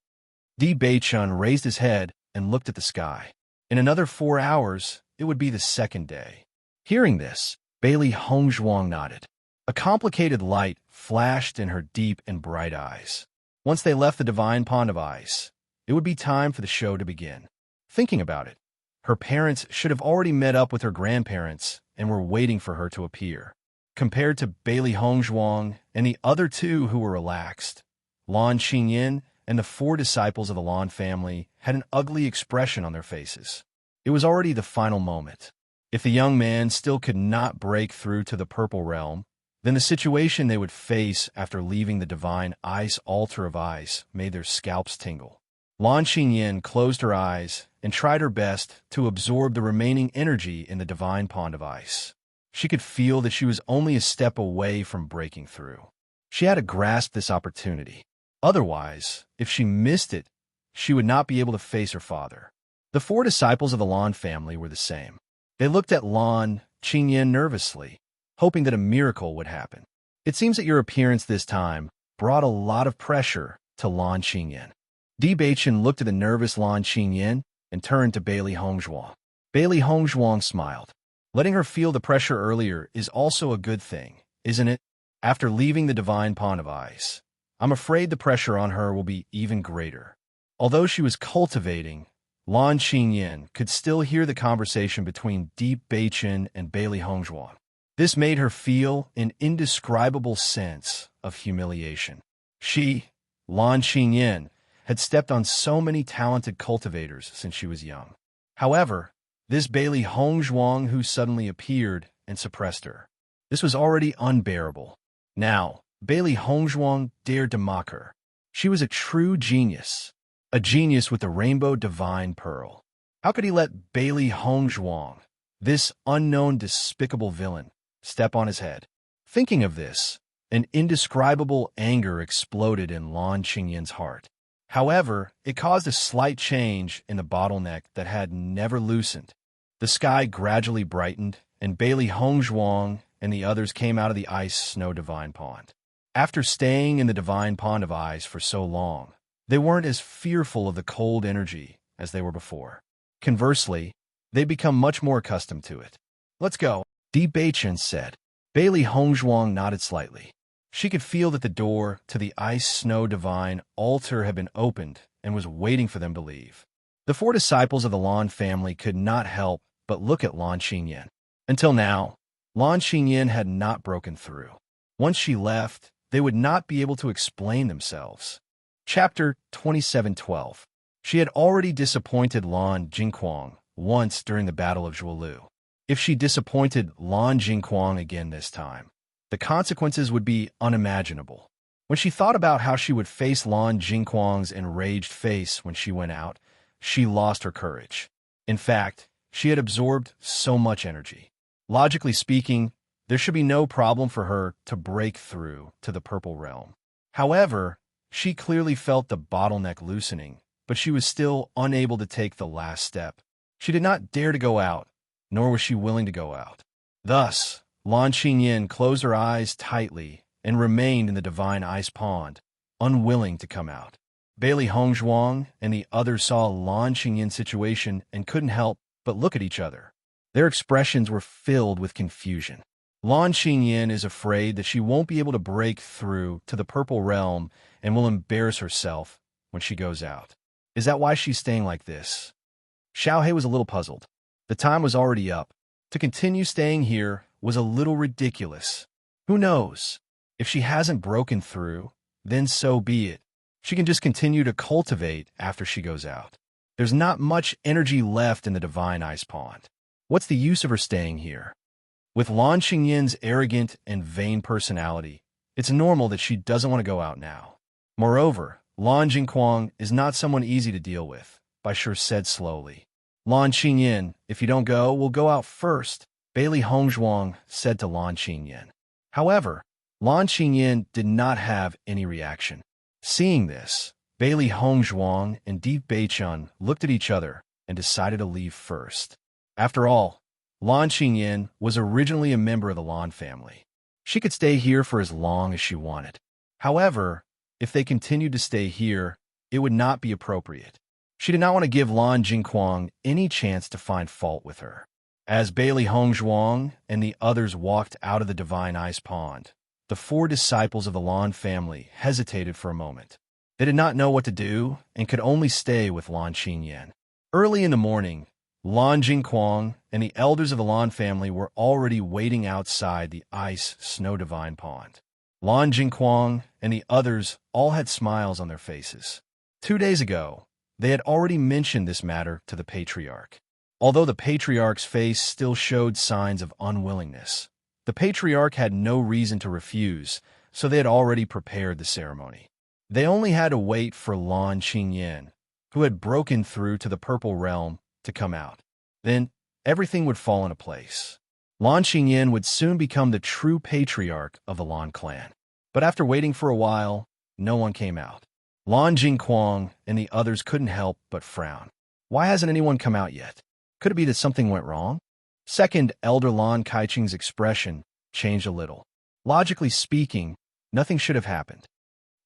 Di Beichun raised his head and looked at the sky. In another 4 hours, it would be the second day. Hearing this, Bailey Hongzhuang nodded. A complicated light flashed in her deep and bright eyes. Once they left the divine pond of ice, it would be time for the show to begin. Thinking about it, her parents should have already met up with her grandparents and were waiting for her to appear. Compared to Bailey Hongzhuang and the other two who were relaxed, Lan Qingyin and the 4 disciples of the Lan family had an ugly expression on their faces. It was already the final moment. If the young man still could not break through to the purple realm, then the situation they would face after leaving the divine ice altar of ice made their scalps tingle. Lan Qingyin closed her eyes and tried her best to absorb the remaining energy in the divine pond of ice. She could feel that she was only a step away from breaking through. She had to grasp this opportunity. Otherwise, if she missed it, she would not be able to face her father. The 4 disciples of the Lan family were the same. They looked at Lan Qingyin nervously, hoping that a miracle would happen. It seems that your appearance this time brought a lot of pressure to Lan Qingyin. Di Beichun looked at the nervous Lan Qingyin and turned to Bailey Hongzhuang. Bailey Hongzhuang smiled. Letting her feel the pressure earlier is also a good thing, isn't it? After leaving the divine pond of ice, I'm afraid the pressure on her will be even greater. Although she was cultivating, Lan Qingyin could still hear the conversation between Di Beichun and Bailey Hongzhuang. This made her feel an indescribable sense of humiliation. She, Lan Qingyin, had stepped on so many talented cultivators since she was young. However, this Bailey Hongzhuang who suddenly appeared and suppressed her. This was already unbearable. Now, Bailey Hongzhuang dared to mock her. She was a true genius. A genius with the rainbow divine pearl. How could he let Bailey Hongzhuang, this unknown despicable villain, step on his head? Thinking of this, an indescribable anger exploded in Lan Qingyin's heart. However, it caused a slight change in the bottleneck that had never loosened. The sky gradually brightened, and Bailey Hongzhuang and the others came out of the ice snow divine pond. After staying in the divine pond of ice for so long, they weren't as fearful of the cold energy as they were before. Conversely, they'd become much more accustomed to it. Let's go, Di Beichun said. Bailey Hongzhuang nodded slightly. She could feel that the door to the ice-snow divine altar had been opened and was waiting for them to leave. The 4 disciples of the Lan family could not help but look at Lan Qingyin. Until now, Lan Qingyin had not broken through. Once she left, they would not be able to explain themselves. Chapter 27:12. She had already disappointed Lan Jingquang once during the Battle of Zhuolu. If she disappointed Lan Jingquang again this time, the consequences would be unimaginable. When she thought about how she would face Lan Jingquang's enraged face when she went out, she lost her courage. In fact, she had absorbed so much energy. Logically speaking, there should be no problem for her to break through to the purple realm. However, she clearly felt the bottleneck loosening, but she was still unable to take the last step. She did not dare to go out, nor was she willing to go out. Thus, Lan Qingyin closed her eyes tightly and remained in the divine ice pond, unwilling to come out. Bailey Hongzhuang and the others saw Lan Qingyin's situation and couldn't help but look at each other. Their expressions were filled with confusion. Lan Qingyin is afraid that she won't be able to break through to the purple realm and will embarrass herself when she goes out. Is that why she's staying like this? Xiaohe was a little puzzled. The time was already up. To continue staying here was a little ridiculous. Who knows? If she hasn't broken through, then so be it. She can just continue to cultivate after she goes out. There's not much energy left in the divine ice pond. What's the use of her staying here? With Lan Qingyin's arrogant and vain personality, It's normal that she doesn't want to go out now. Moreover, Lan Jingquang is not someone easy to deal with, Bai Shi said slowly. Lan Qingyan, if you don't go, we'll go out first, Bailey Hongzhuang said to Lan Qingyan. However, Lan Qingyan did not have any reaction. Seeing this, Bailey Hongzhuang and Deep Beichun looked at each other and decided to leave first. After all, Lan Qingyan was originally a member of the Lan family. She could stay here for as long as she wanted. However, if they continued to stay here, it would not be appropriate. She did not want to give Lan Jingquang any chance to find fault with her. As Bailey Hongzhuang and the others walked out of the Divine Ice Pond, the 4 disciples of the Lan family hesitated for a moment. They did not know what to do and could only stay with Lan Qingyan. Early in the morning, Lan Jingquang and the elders of the Lan family were already waiting outside the ice snow divine pond. Lan Jingquang and the others all had smiles on their faces. 2 days ago, they had already mentioned this matter to the patriarch. Although the patriarch's face still showed signs of unwillingness, the patriarch had no reason to refuse, so they had already prepared the ceremony. They only had to wait for Lan Qingyan, who had broken through to the Purple Realm, to come out. Then everything would fall into place. Lan Qingyan would soon become the true patriarch of the Lan clan. But after waiting for a while, no one came out. Lan Jingquang and the others couldn't help but frown. Why hasn't anyone come out yet? Could it be that something went wrong? Second Elder Lan Kaiching's expression changed a little. Logically speaking, nothing should have happened.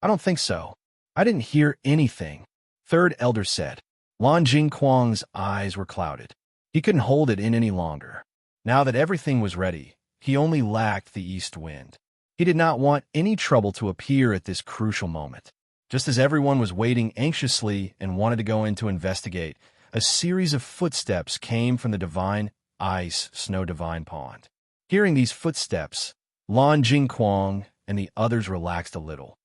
I don't think so. I didn't hear anything. Third Elder said. Lan Jingquang's eyes were clouded. He couldn't hold it in any longer. Now that everything was ready, he only lacked the east wind. He did not want any trouble to appear at this crucial moment. Just as everyone was waiting anxiously and wanted to go in to investigate, a series of footsteps came from the divine ice snow divine pond. Hearing these footsteps, Lan Jingquang and the others relaxed a little.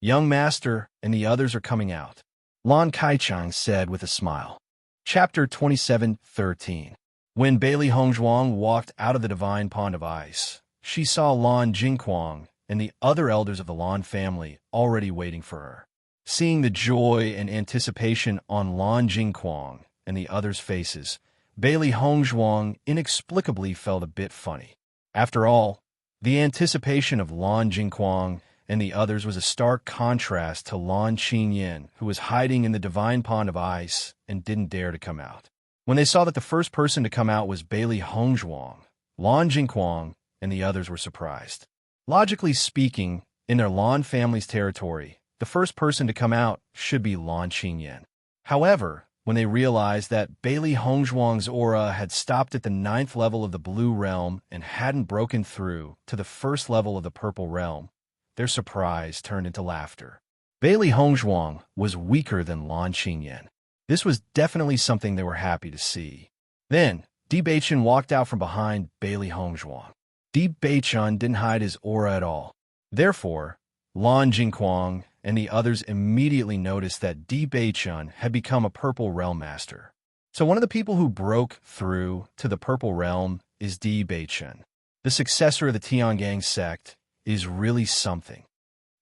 Young Master and the others are coming out, Lan Kaichang said with a smile. Chapter 27:13. When Bailey Hongzhuang walked out of the divine pond of ice, she saw Lan Jingquang and the other elders of the Lan family already waiting for her. Seeing the joy and anticipation on Lan Jingquang and the others' faces, Bailey Hongzhuang inexplicably felt a bit funny. After all, the anticipation of Lan Jingquang and the others was a stark contrast to Lan Qingyan, who was hiding in the divine pond of ice and didn't dare to come out. When they saw that the first person to come out was Bailey Hongzhuang, Lan Jingquang and the others were surprised. Logically speaking, in their Lan family's territory, the first person to come out should be Lan Qingyan. However, when they realized that Bailey Hongzhuang's aura had stopped at the 9th level of the Blue Realm and hadn't broken through to the 1st level of the Purple Realm, their surprise turned into laughter. Bailey Hongzhuang was weaker than Lan Qingyan. This was definitely something they were happy to see. Then, Di Beichun walked out from behind Bailey Hongzhuang. Di Beichun didn't hide his aura at all. Therefore, Lan Jingquang and the others immediately noticed that Di Beichun had become a Purple Realm Master. So one of the people who broke through to the Purple Realm is Di Beichun. The successor of the Tiangang sect is really something.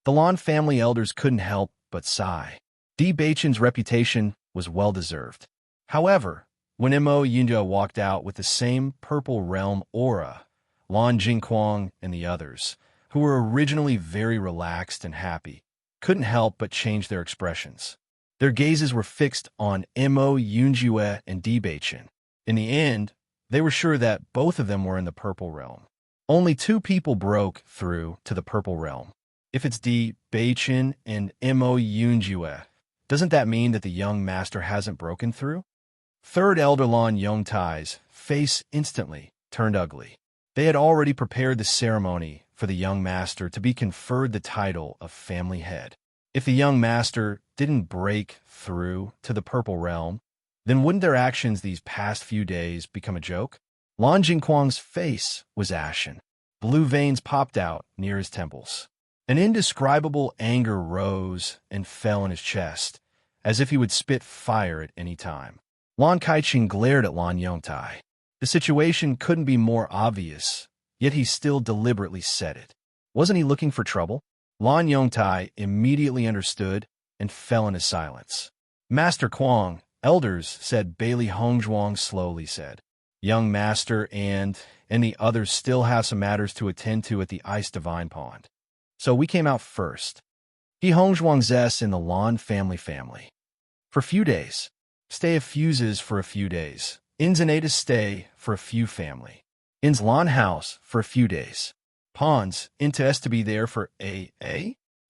The Lan family elders couldn't help but sigh. Di Beichun's reputation was well-deserved. However, when Mo Yunja walked out with the same Purple Realm aura, Lan Jingquang and the others, who were originally very relaxed and happy, couldn't help but change their expressions. Their gazes were fixed on Mo Yunjue and Di Beichun. In the end, they were sure that both of them were in the Purple Realm. Only 2 people broke through to the Purple Realm. If it's Di Beichun and Mo Yunjue, doesn't that mean that the young master hasn't broken through? Third Elder Lan Yongtai's face instantly turned ugly. They had already prepared the ceremony for the young master to be conferred the title of family head. If the young master didn't break through to the Purple Realm, then wouldn't their actions these past few days become a joke? Lan Jingquang's face was ashen. Blue veins popped out near his temples. An indescribable anger rose and fell in his chest, as if he would spit fire at any time. Lan Kaiching glared at Lan Yongtai. The situation couldn't be more obvious, yet he still deliberately said it. Wasn't he looking for trouble? Lan Yongtai immediately understood and fell into silence. Master Kuang, elders, said Bailey Hongzhuang slowly said. Young master and the others still have some matters to attend to at the Ice Divine Pond. So we came out first. He Hongzhuang's in the Lan family. For a few days. Stay of fuses for a few days. In's Anata stay for a few family. In's Lan house for a few days. Pons into S to be there for a.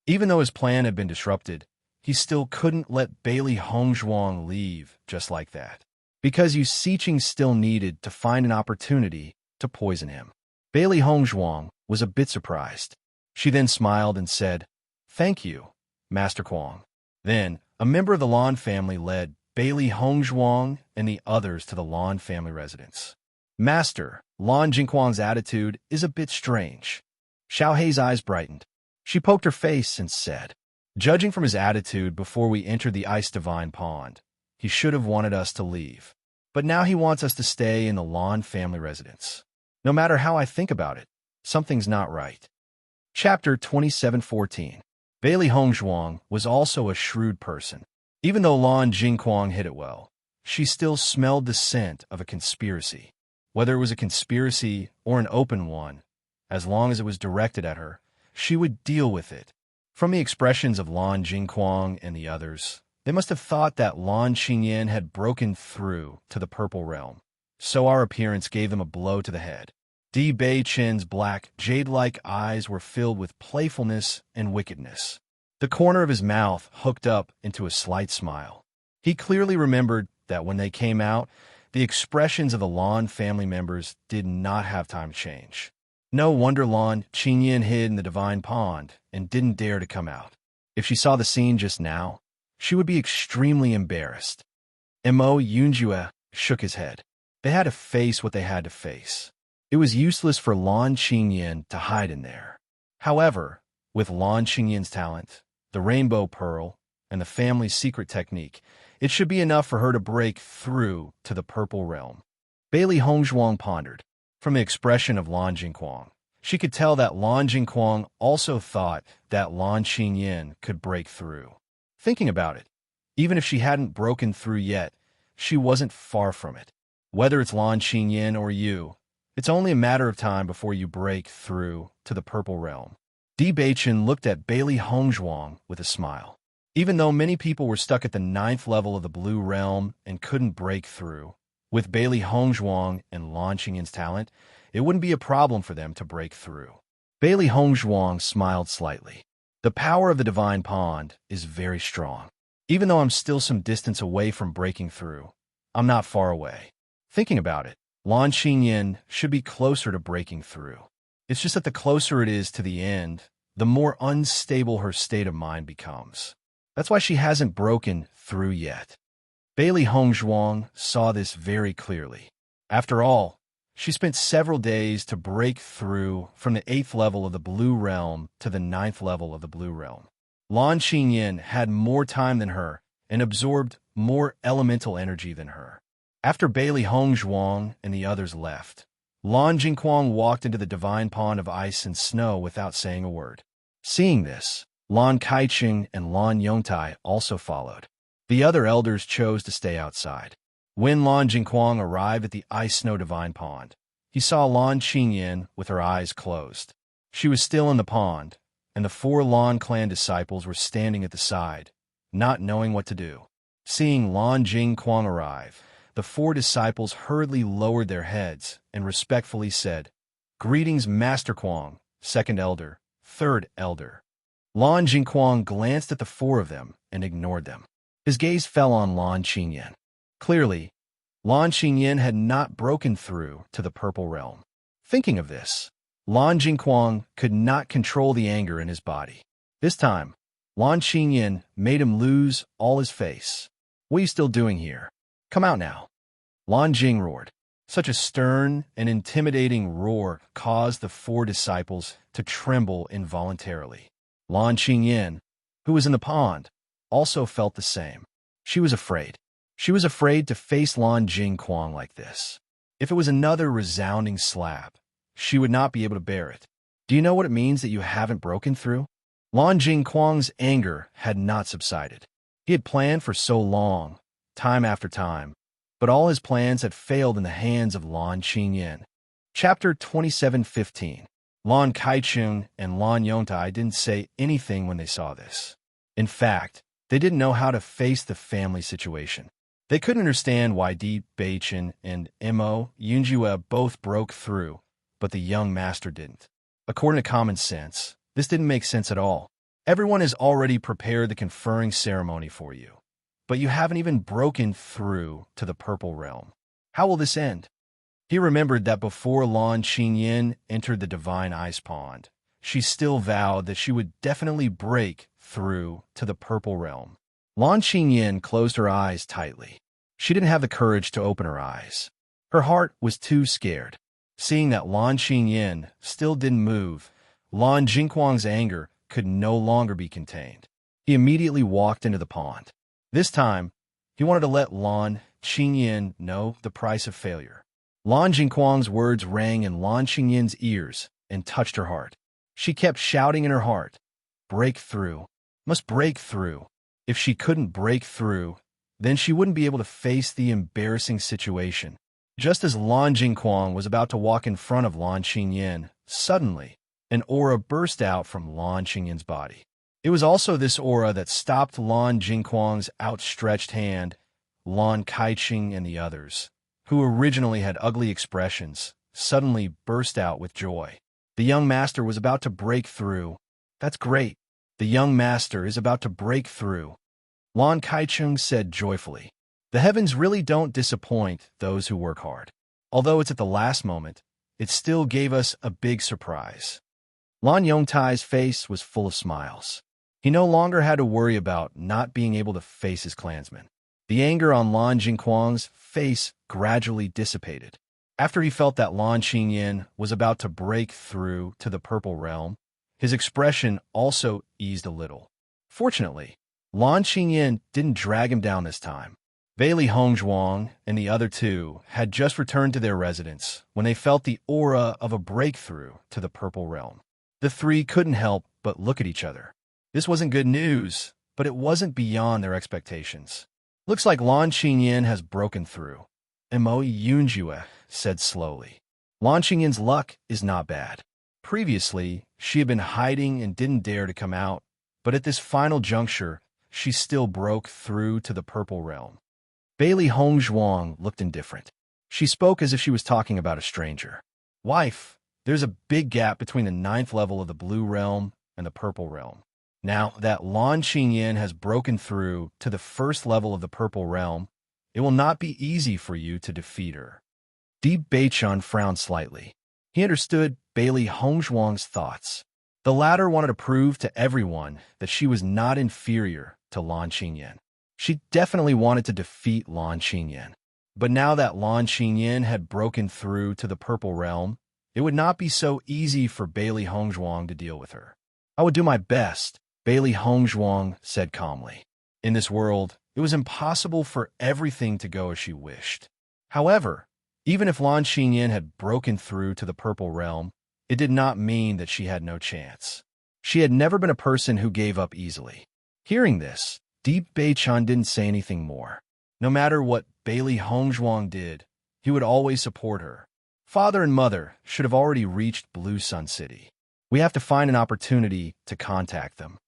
Even though his plan had been disrupted, he still couldn't let Bailey Hongzhuang leave just like that. Because Yu Siqing still needed to find an opportunity to poison him. Bailey Hongzhuang was a bit surprised. She then smiled and said, "Thank you, Master Kuang." Then, a member of the Lan family led Bailey Hongzhuang and the others to the Lan family residence. Master, Lan Jingquang's attitude is a bit strange. Xiao Hei's eyes brightened. She poked her face and said, "Judging from his attitude before we entered the Ice Divine Pond, he should have wanted us to leave. But now he wants us to stay in the Lan family residence. No matter how I think about it, something's not right." Chapter 27:14. Bailey Hongzhuang was also a shrewd person. Even though Lan Jingquang hid it well, she still smelled the scent of a conspiracy. Whether it was a conspiracy or an open one, as long as it was directed at her, she would deal with it. From the expressions of Lan Jingquang and the others, they must have thought that Lan Qingyan had broken through to the Purple Realm, so our appearance gave them a blow to the head. Di Bei Chen's black, jade-like eyes were filled with playfulness and wickedness. The corner of his mouth hooked up into a slight smile. He clearly remembered that when they came out, the expressions of the Lan family members did not have time to change. No wonder Lan Qingyan hid in the Divine Pond and didn't dare to come out. If she saw the scene just now, she would be extremely embarrassed. Mo Yunjue shook his head. They had to face what they had to face. It was useless for Lan Qingyan to hide in there. However, with Lan Qingyan's talent, the Rainbow Pearl, and the family's secret technique, it should be enough for her to break through to the Purple Realm. Bailey Hongzhuang pondered. From the expression of Lan Jingquang, she could tell that Lan Jingquang also thought that Lan Qingyan could break through. Thinking about it, even if she hadn't broken through yet, she wasn't far from it. Whether it's Lan Qingyan or you, it's only a matter of time before you break through to the Purple Realm. Di Beichen looked at Bailey Hongzhuang with a smile. Even though many people were stuck at the 9th level of the Blue Realm and couldn't break through, with Bailey Hongzhuang and Lan Qingyan's talent, it wouldn't be a problem for them to break through. Bailey Hongzhuang smiled slightly. The power of the Divine Pond is very strong. Even though I'm still some distance away from breaking through, I'm not far away. Thinking about it, Lan Qingyan should be closer to breaking through. It's just that the closer it is to the end, the more unstable her state of mind becomes. That's why she hasn't broken through yet. Bailey Hongzhuang saw this very clearly. After all, she spent several days to break through from the 8th level of the Blue Realm to the 9th level of the Blue Realm. Lan Qingyan had more time than her and absorbed more elemental energy than her. After Bailey Hongzhuang and the others left, Lan Jingquang walked into the Divine Pond of ice and snow without saying a word. Seeing this, Lan Kaiqing and Lan Yongtai also followed. The other elders chose to stay outside. When Lan Jingquang arrived at the ice-snow Divine Pond, he saw Lan Qingyan with her eyes closed. She was still in the pond, and the 4 Lan clan disciples were standing at the side, not knowing what to do. Seeing Lan Jingquang arrive, the 4 disciples hurriedly lowered their heads and respectfully said, "Greetings, Master Kuang, 2nd elder, 3rd elder." Lan Jingquang glanced at the 4 of them and ignored them. His gaze fell on Lan Qingyan. Clearly, Lan Qingyan had not broken through to the Purple Realm. Thinking of this, Lan Jingquang could not control the anger in his body. This time, Lan Qingyan made him lose all his face. "What are you still doing here? Come out now." Lan Jing roared. Such a stern and intimidating roar caused the 4 disciples to tremble involuntarily. Lan Qingyan, who was in the pond, also felt the same. She was afraid. She was afraid to face Lan Jingquang like this. If it was another resounding slap, she would not be able to bear it. Do you know what it means that you haven't broken through? Lan Jingquang's anger had not subsided. He had planned for so long, time after time, but all his plans had failed in the hands of Lan Qingyan. Chapter 27:15. Lan Kaichun and Lan Yongtai didn't say anything when they saw this. In fact, they didn't know how to face the family situation. They couldn't understand why Di Beichen and Mo Yunjue both broke through, but the young master didn't. According to common sense, this didn't make sense at all. Everyone has already prepared the conferring ceremony for you, but you haven't even broken through to the purple realm. How will this end? He remembered that before Lan Qingyan entered the divine ice pond, she still vowed that she would definitely break through to the purple realm. Lan Qingyan closed her eyes tightly. She didn't have the courage to open her eyes. Her heart was too scared. Seeing that Lan Qingyan still didn't move, Lan Jingquang's anger could no longer be contained. He immediately walked into the pond. This time, he wanted to let Lan Qingyan know the price of failure. Lan Jingquang's words rang in Lan Qingyan's ears and touched her heart. She kept shouting in her heart, "Break through, must break through." If she couldn't break through, then she wouldn't be able to face the embarrassing situation. Just as Lan Jingquang was about to walk in front of Lan Qingyan, suddenly, an aura burst out from Lan Qingyan's body. It was also this aura that stopped Lan Jingquang's outstretched hand. Lan Kaiching and the others, who originally had ugly expressions, suddenly burst out with joy. The young master was about to break through. That's great. The young master is about to break through. Lan Kaichung said joyfully. The heavens really don't disappoint those who work hard. Although it's at the last moment, it still gave us a big surprise. Lan Yongtai's face was full of smiles. He no longer had to worry about not being able to face his clansmen. The anger on Lan Jingquang's face gradually dissipated. After he felt that Lan Qingyan was about to break through to the purple realm, his expression also eased a little. Fortunately, Lan Qingyan didn't drag him down this time. Bailey Hongzhuang and the other two had just returned to their residence when they felt the aura of a breakthrough to the purple realm. The three couldn't help but look at each other. This wasn't good news, but it wasn't beyond their expectations. Looks like Lan Qingyan has broken through, Mo Yunjue said slowly. Lan Qingyan's luck is not bad. Previously, she had been hiding and didn't dare to come out, but at this final juncture, she still broke through to the purple realm. Bailey Hongzhuang looked indifferent. She spoke as if she was talking about a stranger. Wife, there's a big gap between the 9th level of the blue realm and the purple realm. Now that Lan Qingyan has broken through to the 1st level of the purple realm, it will not be easy for you to defeat her. Di Beichun frowned slightly. He understood Bailey Hongzhuang's thoughts. The latter wanted to prove to everyone that she was not inferior to Lan Qingyan. She definitely wanted to defeat Lan Qingyan. But now that Lan Qingyan had broken through to the purple realm, it would not be so easy for Bailey Hongzhuang to deal with her. I would do my best, Bailey Hongzhuang said calmly. In this world, it was impossible for everything to go as she wished. However, even if Lan Qingyan had broken through to the purple realm, it did not mean that she had no chance. She had never been a person who gave up easily. Hearing this, Di Beichun didn't say anything more. No matter what Bailey Hongzhuang did, he would always support her. Father and mother should have already reached Blue Sun City. We have to find an opportunity to contact them.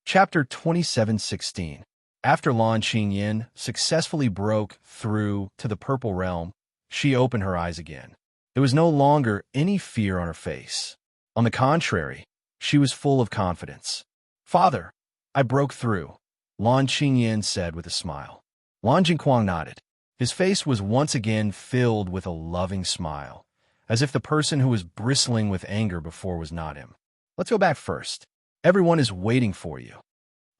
Chapter 27:16. After Lan Qingyan successfully broke through to the purple realm, she opened her eyes again. There was no longer any fear on her face. On the contrary, she was full of confidence. Father, I broke through, Lan Qingyan said with a smile. Lan Jingquang nodded. His face was once again filled with a loving smile, as if the person who was bristling with anger before was not him. Let's go back first. Everyone is waiting for you.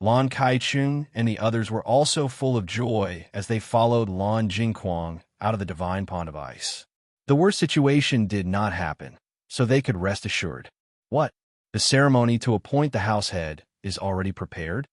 Lan Kaichun and the others were also full of joy as they followed Lan Jingquang out of the divine pond of ice. The worst situation did not happen, so they could rest assured. What? The ceremony to appoint the house head is already prepared?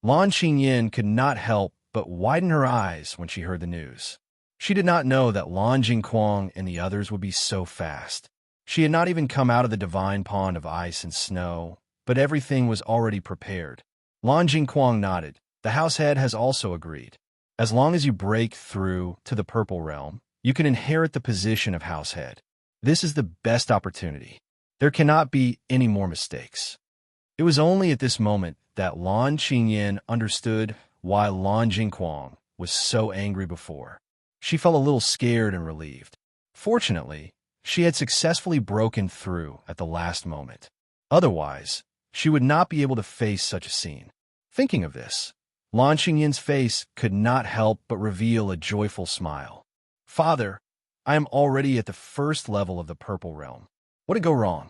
Lan Qingyan could not help but widen her eyes when she heard the news. She did not know that Lan Jingquang and the others would be so fast. She had not even come out of the divine pond of ice and snow, but everything was already prepared. Lan Jingquang nodded. The house head has also agreed. As long as you break through to the purple realm, you can inherit the position of house head. This is the best opportunity. There cannot be any more mistakes. It was only at this moment that Lan Qingyan understood why Lan Jingquang was so angry before. She felt a little scared and relieved. Fortunately, she had successfully broken through at the last moment. Otherwise, she would not be able to face such a scene. Thinking of this, Lan Qingyan's face could not help but reveal a joyful smile. Father, I am already at the first level of the purple realm. What did go wrong?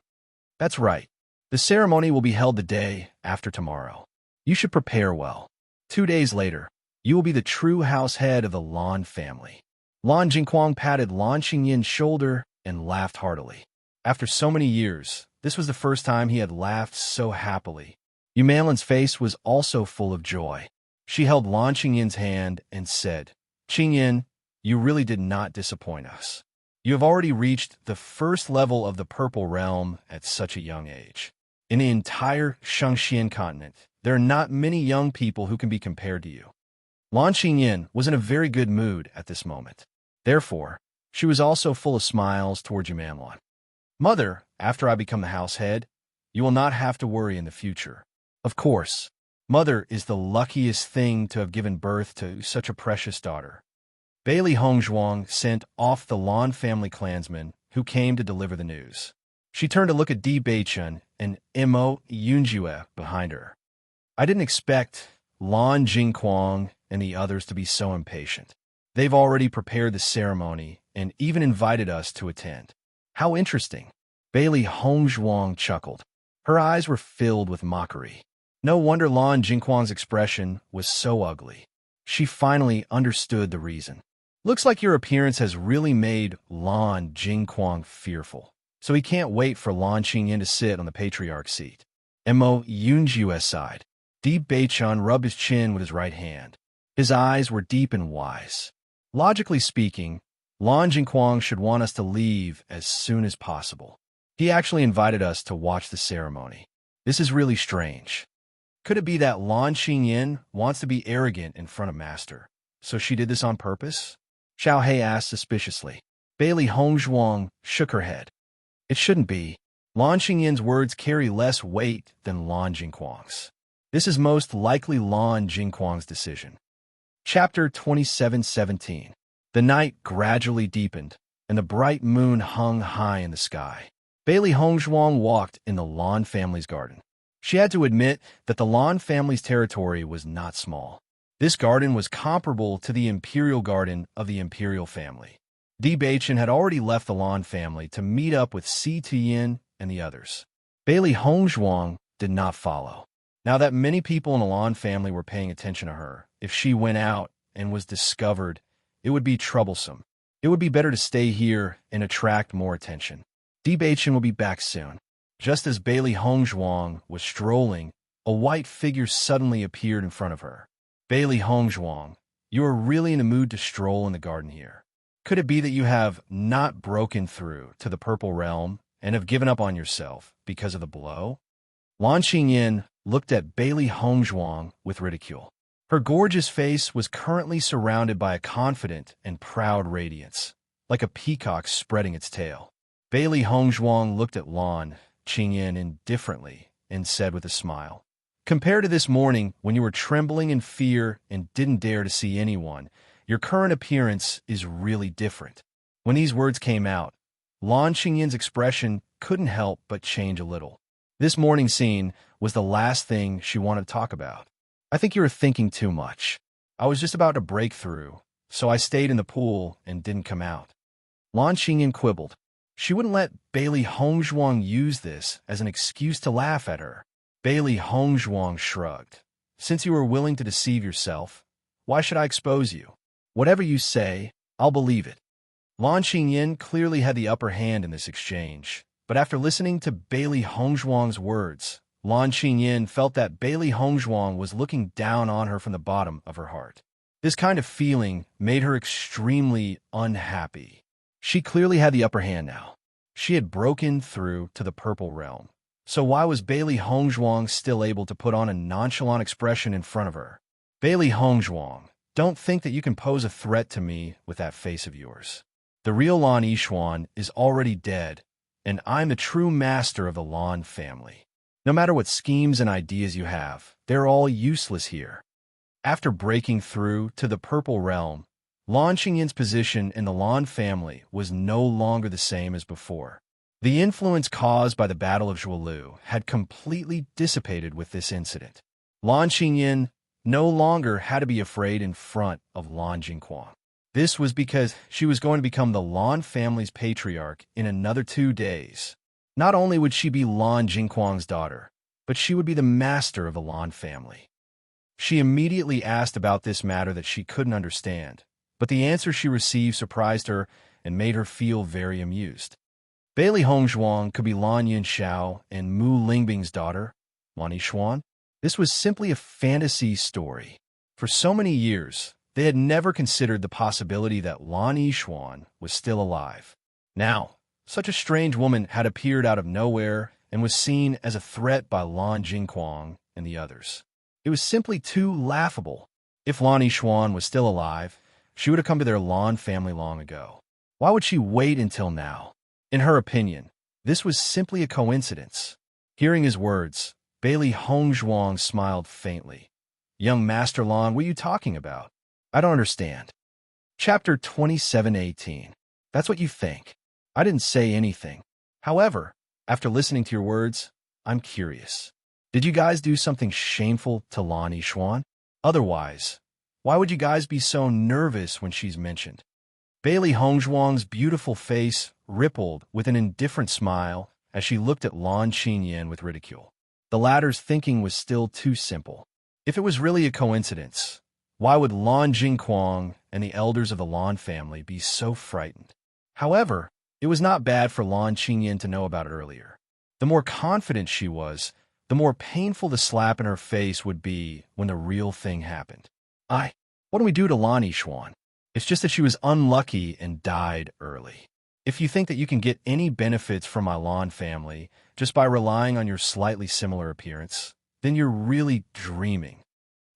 That's right. The ceremony will be held the day after tomorrow. You should prepare well. 2 days later, you will be the true house head of the Lan family. Lan Jingquang patted Lan Qingyan's shoulder and laughed heartily. After so many years, this was the first time he had laughed so happily. Yumanlin's face was also full of joy. She held Lan Qingyan's hand and said, Qingyan, you really did not disappoint us. You have already reached the first level of the purple realm at such a young age. In the entire Shangxian continent, there are not many young people who can be compared to you. Lan Qingyan was in a very good mood at this moment. Therefore, she was also full of smiles towards Yumanlin. Mother, after I become the house head, you will not have to worry in the future. Of course, Mother is the luckiest thing to have given birth to such a precious daughter. Bailey Hongzhuang sent off the Lan family clansmen who came to deliver the news. She turned to look at Di Beichun and Mo Yunjue behind her. I didn't expect Lan Jingquang and the others to be so impatient. They've already prepared the ceremony and even invited us to attend. How interesting. Bailey Hongzhuang chuckled. Her eyes were filled with mockery. No wonder Lan Jingquang's expression was so ugly. She finally understood the reason. Looks like your appearance has really made Lan Jingquang fearful, so he can't wait for Lan Qingyan to sit on the patriarch's seat. Mo Yunjue sighed. Di Beichun rubbed his chin with his right hand. His eyes were deep and wise. Logically speaking, Lan Jingquang should want us to leave as soon as possible. He actually invited us to watch the ceremony. This is really strange. Could it be that Lan Qingyan wants to be arrogant in front of Master, so she did this on purpose? Xiao He asked suspiciously. Bailey Hongzhuang shook her head. It shouldn't be. Lan Qingyan's words carry less weight than Lan Jingquang's. This is most likely Lan Jingquang's decision. Chapter 27:17. The night gradually deepened, and the bright moon hung high in the sky. Bailey Hongzhuang walked in the Lan family's garden. She had to admit that the Lan family's territory was not small. This garden was comparable to the imperial garden of the imperial family. Di Beichun had already left the Lan family to meet up with Si Tiyin and the others. Bailey Hongzhuang did not follow. Now that many people in the Lan family were paying attention to her, if she went out and was discovered, it would be troublesome. It would be better to stay here and attract more attention. Di Beichun will be back soon. Just as Bailey Hongzhuang was strolling, a white figure suddenly appeared in front of her. Bailey Hongzhuang, you are really in the mood to stroll in the garden here. Could it be that you have not broken through to the purple realm and have given up on yourself because of the blow? Lan Qingyan looked at Bailey Hongzhuang with ridicule. Her gorgeous face was currently surrounded by a confident and proud radiance, like a peacock spreading its tail. Bailey Hongzhuang looked at Lan Qingyan indifferently and said with a smile, compared to this morning when you were trembling in fear and didn't dare to see anyone, your current appearance is really different. When these words came out, Lan Qingyan's expression couldn't help but change a little. This morning scene was the last thing she wanted to talk about. I think you were thinking too much. I was just about to break through, so I stayed in the pool and didn't come out. Lan Qingyan quibbled. She wouldn't let Bailey Hongzhuang use this as an excuse to laugh at her. Bailey Hongzhuang shrugged. Since you were willing to deceive yourself, why should I expose you? Whatever you say, I'll believe it. Lan Qingyan clearly had the upper hand in this exchange, but after listening to Bailey Hongzhuang's words, Lan Qingyan felt that Bailey Hongzhuang was looking down on her from the bottom of her heart. This kind of feeling made her extremely unhappy. She clearly had the upper hand now. She had broken through to the purple realm. So why was Bailey Hongzhuang still able to put on a nonchalant expression in front of her? Bailey Hongzhuang, don't think that you can pose a threat to me with that face of yours. The real Lan Yixuan is already dead, and I'm the true master of the Lan family. No matter what schemes and ideas you have, they're all useless here. After breaking through to the purple realm, Lan Qingyin's position in the Lan family was no longer the same as before. The influence caused by the Battle of Zhuolu had completely dissipated with this incident. Lan Qingyin no longer had to be afraid in front of Lan Jingquang. This was because she was going to become the Lan family's patriarch in another 2 days. Not only would she be Lan Jingquang's daughter, but she would be the master of the Lan family. She immediately asked about this matter that she couldn't understand, but the answer she received surprised her and made her feel very amused. Bailey Hongzhuang could be Lan Yunxiao and Mu Lingbing's daughter, Lan Yixuan. This was simply a fantasy story. For so many years, they had never considered the possibility that Lan Yixuan was still alive. Now, such a strange woman had appeared out of nowhere and was seen as a threat by Lan Jingquang and the others. It was simply too laughable. If Lan Yixuan was still alive, she would have come to their Lan family long ago. Why would she wait until now? In her opinion, this was simply a coincidence. Hearing his words, Bailey Hongzhuang smiled faintly. Young Master Lan, what are you talking about? I don't understand. Chapter 27:18. That's what you think. I didn't say anything. However, after listening to your words, I'm curious. Did you guys do something shameful to Lan Yixuan? Otherwise, why would you guys be so nervous when she's mentioned? Bailey Hongzhuang's beautiful face rippled with an indifferent smile as she looked at Lan Qingyin with ridicule. The latter's thinking was still too simple. If it was really a coincidence, why would Lan Jingquang and the elders of the Lan family be so frightened? However, it was not bad for Lan Qingyin to know about it earlier. The more confident she was, the more painful the slap in her face would be when the real thing happened. What do we do to Lan Yixuan? It's just that she was unlucky and died early. If you think that you can get any benefits from my Lan family just by relying on your slightly similar appearance, then you're really dreaming.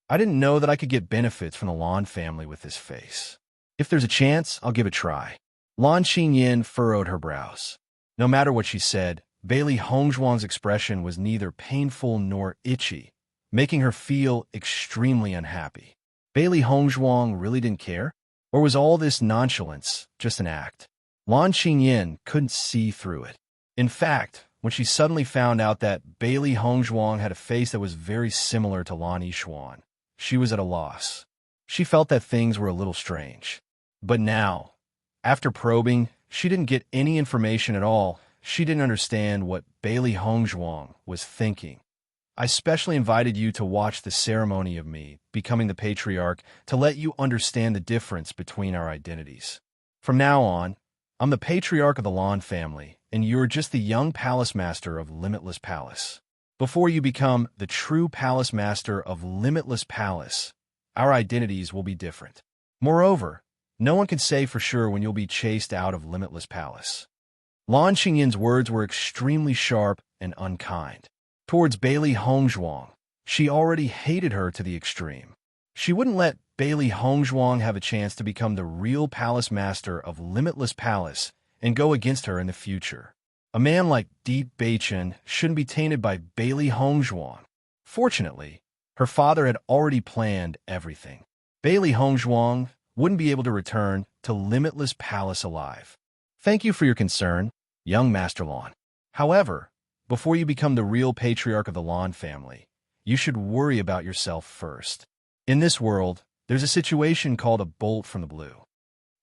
I didn't know that I could get benefits from the Lan family with this face. If there's a chance, I'll give it a try. Lan Qingyin furrowed her brows. No matter what she said, Bailey Hongzhuang's expression was neither painful nor itchy, making her feel extremely unhappy. Bailey Hongzhuang really didn't care? Or was all this nonchalance just an act? Lan Qingyin couldn't see through it. In fact, when she suddenly found out that Bailey Hongzhuang had a face that was very similar to Lan Yixuan, she was at a loss. She felt that things were a little strange. But now, after probing, she didn't get any information at all. She didn't understand what Bailey Hongzhuang was thinking. I specially invited you to watch the ceremony of me becoming the patriarch to let you understand the difference between our identities. From now on, I'm the patriarch of the Lan family, and you're just the young palace master of Limitless Palace. Before you become the true palace master of Limitless Palace, our identities will be different. Moreover, no one can say for sure when you'll be chased out of Limitless Palace. Lan Qingyin's words were extremely sharp and unkind. Towards Bailey Hongzhuang, she already hated her to the extreme. She wouldn't let Bailey Hongzhuang have a chance to become the real palace master of Limitless Palace and go against her in the future. A man like Deep Beichen shouldn't be tainted by Bailey Hongzhuang. Fortunately, her father had already planned everything. Bailey Hongzhuang wouldn't be able to return to Limitless Palace alive. Thank you for your concern, young Master Lan. However, before you become the real patriarch of the Lan family, you should worry about yourself first. In this world, there's a situation called a bolt from the blue.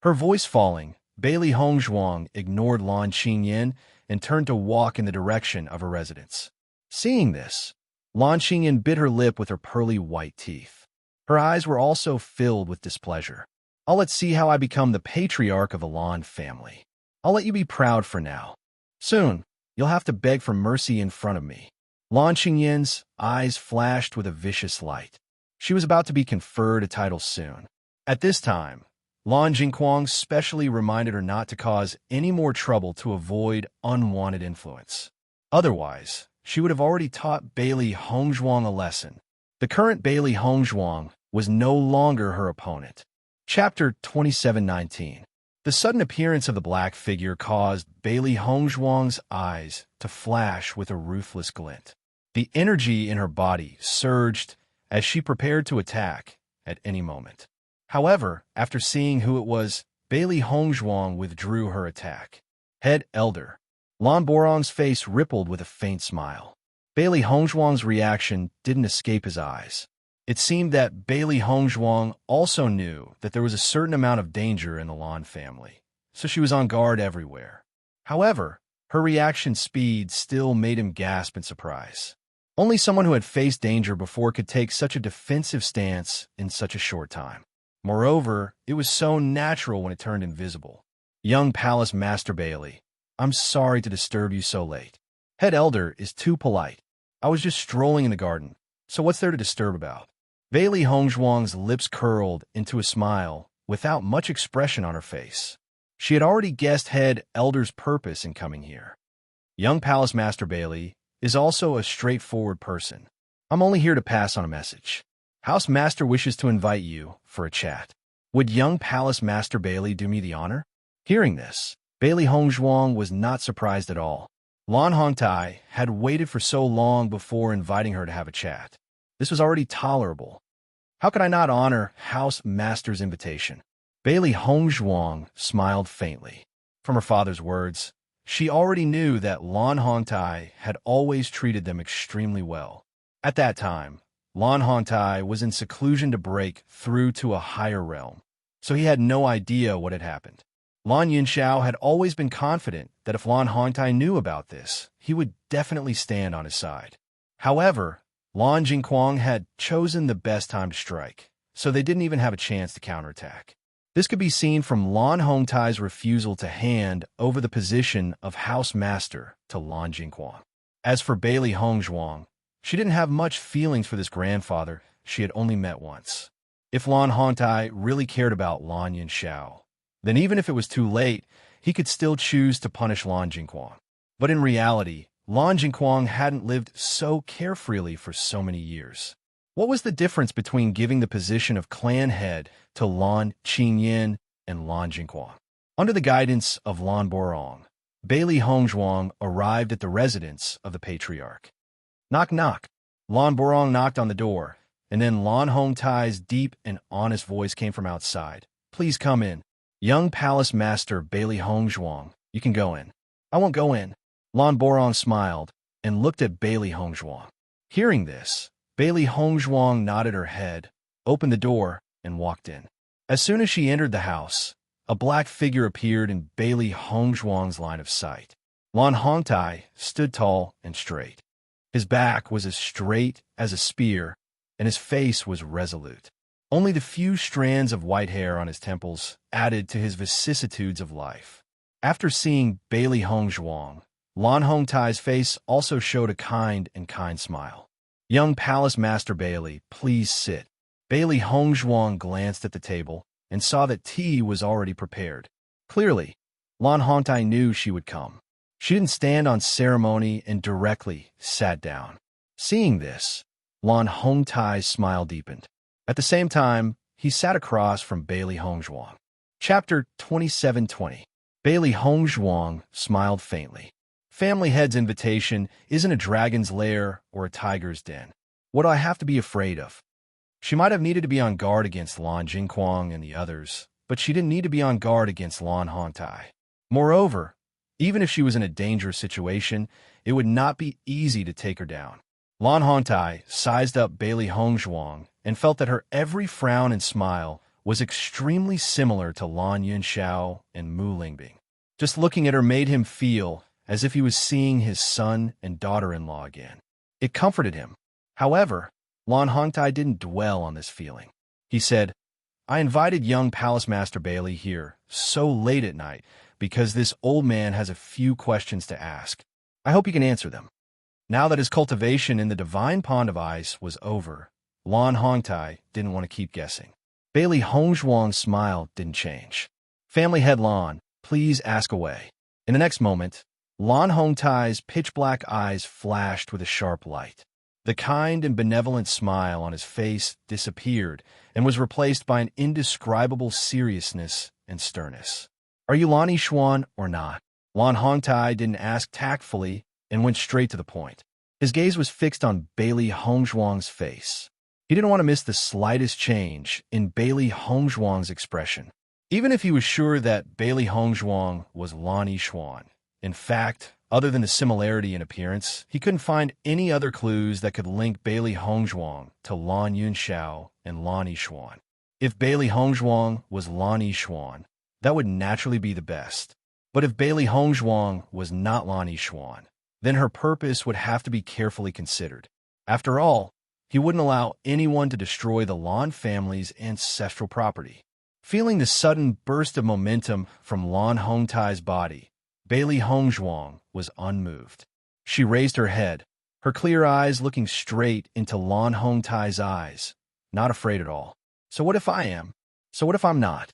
Her voice falling, Bailey Hongzhuang ignored Lan Qingyin and turned to walk in the direction of her residence. Seeing this, Lan Qingyin bit her lip with her pearly white teeth. Her eyes were also filled with displeasure. Let's see how I become the patriarch of the Lan family. I'll let you be proud for now. Soon, you'll have to beg for mercy in front of me. Lan Qingyin's eyes flashed with a vicious light. She was about to be conferred a title soon. At this time, Lan Jingquang specially reminded her not to cause any more trouble to avoid unwanted influence. Otherwise, she would have already taught Bailey Hongzhuang a lesson. The current Bailey Hongzhuang was no longer her opponent. Chapter 2719. The sudden appearance of the black figure caused Bailey Hongzhuang's eyes to flash with a ruthless glint. The energy in her body surged as she prepared to attack at any moment. However, after seeing who it was, Bailey Hongzhuang withdrew her attack. Head Elder. Lan Borong's face rippled with a faint smile. Bailey Hongzhuang's reaction didn't escape his eyes. It seemed that Bailey Hongzhuang also knew that there was a certain amount of danger in the Lan family, so she was on guard everywhere. However, her reaction speed still made him gasp in surprise. Only someone who had faced danger before could take such a defensive stance in such a short time. Moreover, it was so natural when it turned invisible. Young Palace Master Bailey, I'm sorry to disturb you so late. Head Elder is too polite. I was just strolling in the garden, so what's there to disturb about? Bailey Hongzhuang's lips curled into a smile without much expression on her face. She had already guessed Head Elder's purpose in coming here. Young Palace Master Bailey is also a straightforward person. I'm only here to pass on a message. House Master wishes to invite you for a chat. Would young Palace Master Bailey do me the honor? Hearing this, Bailey Hongzhuang was not surprised at all. Lan Hongtai had waited for so long before inviting her to have a chat. This was already tolerable. How could I not honor House Master's invitation? Bailey Hongzhuang smiled faintly. From her father's words, she already knew that Lan Hongtai had always treated them extremely well. At that time, Lan Hongtai was in seclusion to break through to a higher realm, so he had no idea what had happened. Lan Yunxiao had always been confident that if Lan Hongtai knew about this, he would definitely stand on his side. However, Lan Jingquang had chosen the best time to strike, so they didn't even have a chance to counterattack. This could be seen from Lan Hongtai's refusal to hand over the position of House Master to Lan Jingquang. As for Bailey Hongzhuang, she didn't have much feelings for this grandfather she had only met once. If Lan Hongtai really cared about Lan Yunxiao, then even if it was too late, he could still choose to punish Lan Jingquang. But in reality, Lan Jingquang hadn't lived so carefreely for so many years. What was the difference between giving the position of clan head to Lan Qingyan and Lan Jingquang? Under the guidance of Lan Borong, Bailey Hongzhuang arrived at the residence of the patriarch. Knock, knock. Lan Borong knocked on the door, and then Lan Hongtai's deep and honest voice came from outside. Please come in. Young Palace Master Bailey Hongzhuang, you can go in. I won't go in. Lan Borong smiled and looked at Bailey Hongzhuang. Hearing this, Bailey Hongzhuang nodded her head, opened the door, and walked in. As soon as she entered the house, a black figure appeared in Bailey Hongzhuang's line of sight. Lan Hongtai stood tall and straight. His back was as straight as a spear, and his face was resolute. Only the few strands of white hair on his temples added to his vicissitudes of life. After seeing Bailey Hongzhuang, Lan Hongtai's face also showed a kind smile. Young Palace Master Bailey, please sit. Bailey Hongzhuang glanced at the table and saw that tea was already prepared. Clearly, Lan Hongtai knew she would come. She didn't stand on ceremony and directly sat down. Seeing this, Lan Hongtai's smile deepened. At the same time, he sat across from Bailey Hongzhuang. Chapter 2720. Bailey Hongzhuang smiled faintly. Family Head's invitation isn't a dragon's lair or a tiger's den. What do I have to be afraid of? She might have needed to be on guard against Lan Jingquang and the others, but she didn't need to be on guard against Lan Hongtai. Moreover, even if she was in a dangerous situation, it would not be easy to take her down. Lan Hongtai sized up Bailey Hongzhuang and felt that her every frown and smile was extremely similar to Lan Yunxiao and Mu Lingbing. Just looking at her made him feel as if he was seeing his son and daughter-in-law again. It comforted him. However, Lan Hongtai didn't dwell on this feeling. He said, I invited young Palace Master Bailey here so late at night because this old man has a few questions to ask. I hope he can answer them. Now that his cultivation in the divine pond of ice was over, Lan Hongtai didn't want to keep guessing. Bailey Hongzhuang's smile didn't change. Family head Lan, please ask away. In the next moment, Lan Hongtai's pitch-black eyes flashed with a sharp light. The kind and benevolent smile on his face disappeared and was replaced by an indescribable seriousness and sternness. Are you Lan Yixuan or not? Lan Hongtai didn't ask tactfully and went straight to the point. His gaze was fixed on Bailey Hongzhuang's face. He didn't want to miss the slightest change in Bailey Hongzhuang's expression, even if he was sure that Bailey Hongzhuang was Lan Yixuan. In fact, other than the similarity in appearance, he couldn't find any other clues that could link Bailey Hongzhuang to Lan Yunxiao and Lan Yixuan. If Bailey Hongzhuang was Lan Yixuan, that would naturally be the best. But if Bailey Hongzhuang was not Lan Yixuan, then her purpose would have to be carefully considered. After all, he wouldn't allow anyone to destroy the Lan family's ancestral property. Feeling the sudden burst of momentum from Lan Hongtai's body, Bailey Hongzhuang was unmoved. She raised her head, her clear eyes looking straight into Lan Hongtai's eyes, not afraid at all. So what if I am? So what if I'm not?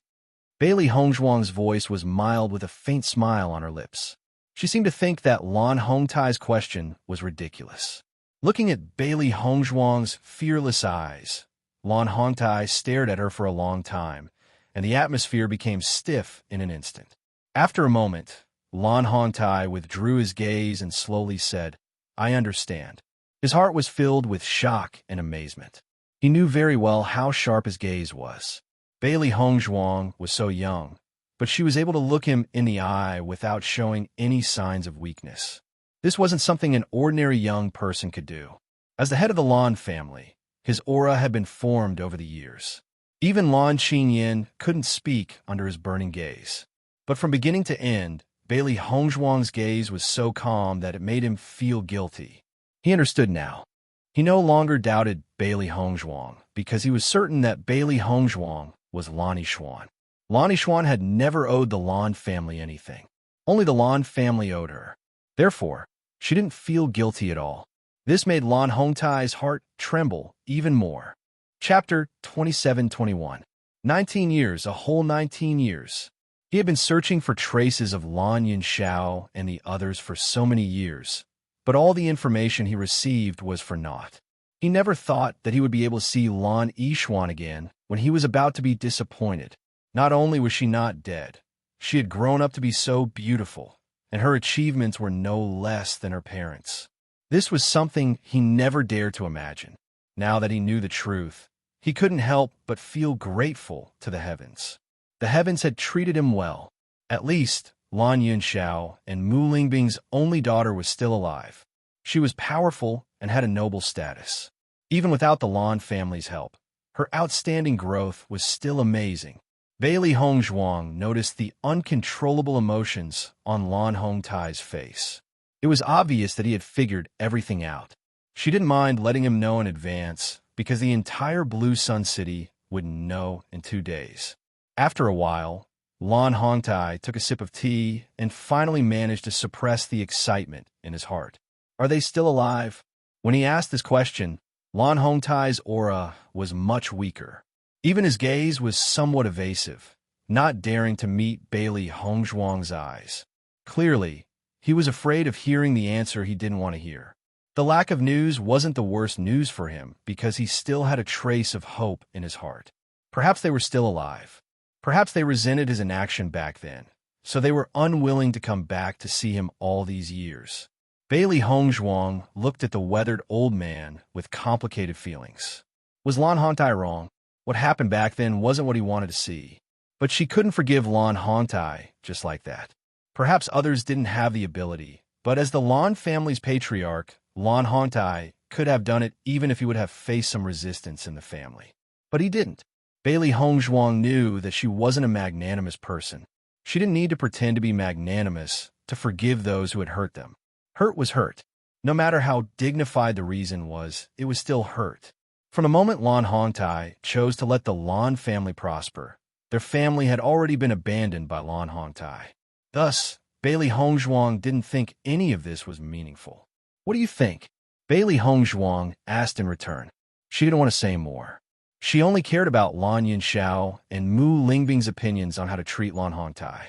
Bailey Hongzhuang's voice was mild with a faint smile on her lips. She seemed to think that Lan Hongtai's question was ridiculous. Looking at Bailey Hongzhuang's fearless eyes, Lan Hongtai stared at her for a long time, and the atmosphere became stiff in an instant. After a moment, Lan Hongtai withdrew his gaze and slowly said, I understand. His heart was filled with shock and amazement. He knew very well how sharp his gaze was. Bailey Hongzhuang was so young, but she was able to look him in the eye without showing any signs of weakness. This wasn't something an ordinary young person could do. As the head of the Lan family, his aura had been formed over the years. Even Lan Qingyan couldn't speak under his burning gaze. But from beginning to end, Bailey Hongzhuang's gaze was so calm that it made him feel guilty. He understood now. He no longer doubted Bailey Hongzhuang because he was certain that Bailey Hongzhuang was Lan Yixuan. Lan Yixuan had never owed the Lan family anything. Only the Lan family owed her. Therefore, she didn't feel guilty at all. This made Lan Hongtai's heart tremble even more. Chapter 27-21. 19 years, a whole 19 years. He had been searching for traces of Lan Yunxiao and the others for so many years, but all the information he received was for naught. He never thought that he would be able to see Lan Yixuan again when he was about to be disappointed. Not only was she not dead, she had grown up to be so beautiful, and her achievements were no less than her parents. This was something he never dared to imagine. Now that he knew the truth, he couldn't help but feel grateful to the heavens. The heavens had treated him well. At least, Lan Yunxiao and Mu Lingbing's only daughter was still alive. She was powerful and had a noble status. Even without the Lan family's help, her outstanding growth was still amazing. Bailey Hongzhuang noticed the uncontrollable emotions on Lan Hongtai's face. It was obvious that he had figured everything out. She didn't mind letting him know in advance because the entire Blue Sun City would know in 2 days. After a while, Lan Hongtai took a sip of tea and finally managed to suppress the excitement in his heart. Are they still alive? When he asked this question, Lan Hongtai's aura was much weaker. Even his gaze was somewhat evasive, not daring to meet Bailey Hongzhuang's eyes. Clearly, he was afraid of hearing the answer he didn't want to hear. The lack of news wasn't the worst news for him because he still had a trace of hope in his heart. Perhaps they were still alive. Perhaps they resented his inaction back then, so they were unwilling to come back to see him all these years. Bailey Hongzhuang looked at the weathered old man with complicated feelings. Was Lan Hongtai wrong? What happened back then wasn't what he wanted to see. But she couldn't forgive Lan Hongtai just like that. Perhaps others didn't have the ability, but as the Lan family's patriarch, Lan Hongtai could have done it even if he would have faced some resistance in the family. But he didn't. Bailey Hongzhuang knew that she wasn't a magnanimous person. She didn't need to pretend to be magnanimous to forgive those who had hurt them. Hurt was hurt. No matter how dignified the reason was, it was still hurt. From the moment Lan Hongtai chose to let the Lan family prosper, their family had already been abandoned by Lan Hongtai. Thus, Bailey Hongzhuang didn't think any of this was meaningful. What do you think? Bailey Hongzhuang asked in return. She didn't want to say more. She only cared about Lan Yunxiao and Mu Lingbing's opinions on how to treat Lan Hongtai.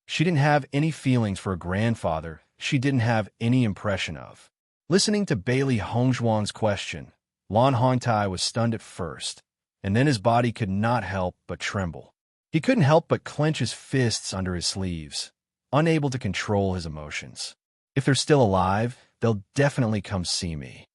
She didn't have any feelings for a grandfather she didn't have any impression of. Listening to Bailey Hongzhuang's question, Lan Hongtai was stunned at first, and then his body could not help but tremble. He couldn't help but clench his fists under his sleeves, unable to control his emotions. If they're still alive, they'll definitely come see me.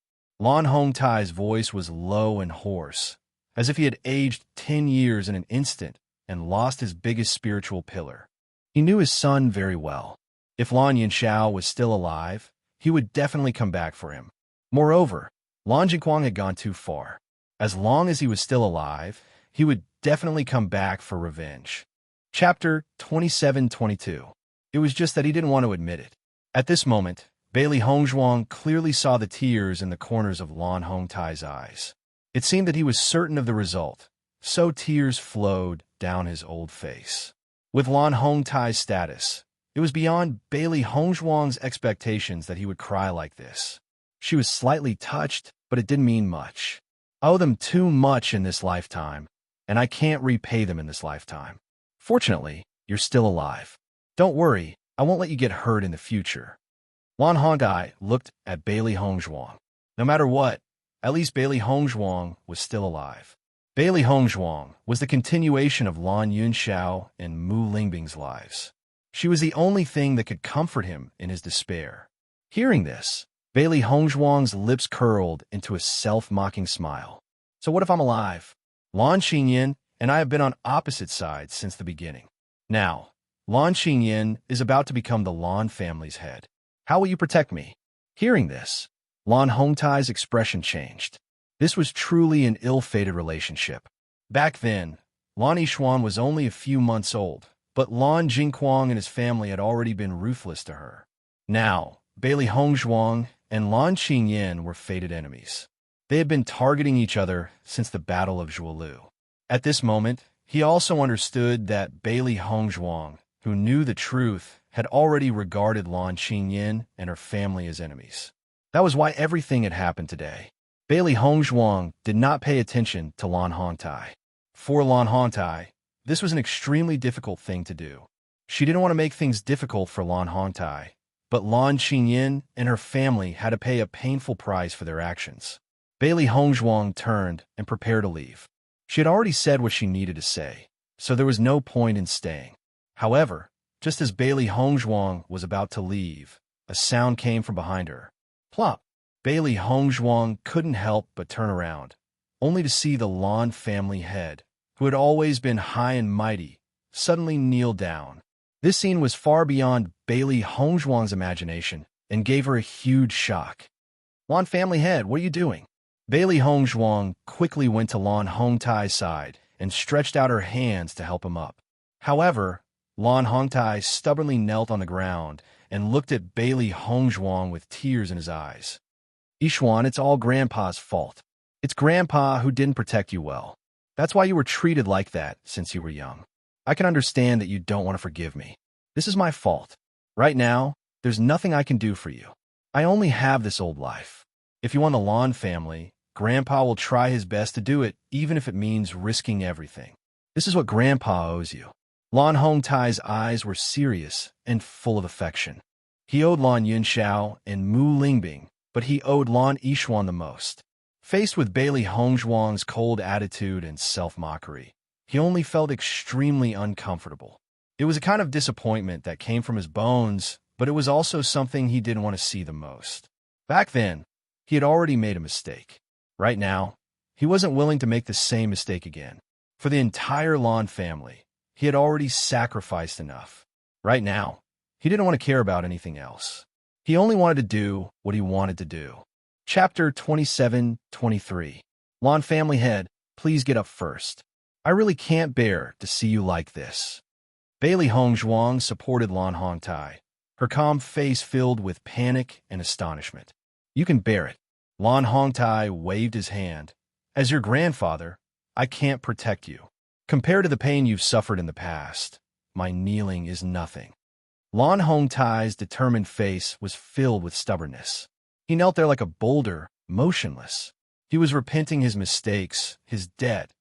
Lan Hongtai's voice was low and hoarse, as if he had aged 10 years in an instant and lost his biggest spiritual pillar. He knew his son very well. If Lan Yunxiao was still alive, he would definitely come back for him. Moreover, Lan Jingquang had gone too far. As long as he was still alive, he would definitely come back for revenge. Chapter 27-22. It was just that he didn't want to admit it. At this moment, Bailey Hongzhuang clearly saw the tears in the corners of Lan Hongtai's eyes. It seemed that he was certain of the result, so tears flowed down his old face. With Lan Hongtai's status, it was beyond Bailey Hongzhuang's expectations that he would cry like this. She was slightly touched, but it didn't mean much. I owe them too much in this lifetime, and I can't repay them in this lifetime. Fortunately, you're still alive. Don't worry, I won't let you get hurt in the future. Lan Hongtai looked at Bailey Hongzhuang. No matter what, at least Bailey Hongzhuang was still alive. Bailey Hongzhuang was the continuation of Lan Yunxiao and Mu Lingbing's lives. She was the only thing that could comfort him in his despair. Hearing this, Bailey Hongzhuang's lips curled into a self-mocking smile. So what if I'm alive? Lan Xingyin and I have been on opposite sides since the beginning. Now, Lan Xingyin is about to become the Lan family's head. How will you protect me? Hearing this, Lan Hongtai's expression changed. This was truly an ill-fated relationship. Back then, Lan Yixuan was only a few months old, but Lan Jingquang and his family had already been ruthless to her. Now, Bailey Hongzhuang and Lan Xingyin were fated enemies. They had been targeting each other since the Battle of Zhuolu. At this moment, he also understood that Bailey Hongzhuang, who knew the truth, had already regarded Lan Xingyin and her family as enemies. That was why everything had happened today. Bailey Hongzhuang did not pay attention to Lan Hongtai. For Lan Hongtai, this was an extremely difficult thing to do. She didn't want to make things difficult for Lan Hongtai, but Lan Xingyin and her family had to pay a painful price for their actions. Bailey Hongzhuang turned and prepared to leave. She had already said what she needed to say, so there was no point in staying. However, just as Bailey Hongzhuang was about to leave, a sound came from behind her. Plop! Bailey Hongzhuang couldn't help but turn around, only to see the Lan family head, who had always been high and mighty, suddenly kneel down. This scene was far beyond Bailey Hongzhuang's imagination and gave her a huge shock. Lan family head, what are you doing? Bailey Hongzhuang quickly went to Lan Hongtai's side and stretched out her hands to help him up. However, Lan Hongtai stubbornly knelt on the ground and looked at Bailey Hongzhuang with tears in his eyes. Yixuan, it's all Grandpa's fault. It's Grandpa who didn't protect you well. That's why you were treated like that since you were young. I can understand that you don't want to forgive me. This is my fault. Right now, there's nothing I can do for you. I only have this old life. If you want the Lan family, Grandpa will try his best to do it, even if it means risking everything. This is what Grandpa owes you. Lan Hongtai's eyes were serious and full of affection. He owed Lan Yunxiao and Mu Lingbing, but he owed Lan Yixuan the most. Faced with Bailey Hongzhuang's cold attitude and self-mockery, he only felt extremely uncomfortable. It was a kind of disappointment that came from his bones, but it was also something he didn't want to see the most. Back then, he had already made a mistake. Right now, he wasn't willing to make the same mistake again. For the entire Lan family, he had already sacrificed enough. Right now, he didn't want to care about anything else. He only wanted to do what he wanted to do. Chapter 27-23. Lan family head, please get up first. I really can't bear to see you like this. Bailey Hongzhuang supported Lan Hongtai, her calm face filled with panic and astonishment. You can bear it. Lan Hongtai waved his hand. As your grandfather, I can't protect you. Compared to the pain you've suffered in the past, my kneeling is nothing. Lan Hongtai's determined face was filled with stubbornness. He knelt there like a boulder, motionless. He was repenting his mistakes, his debt,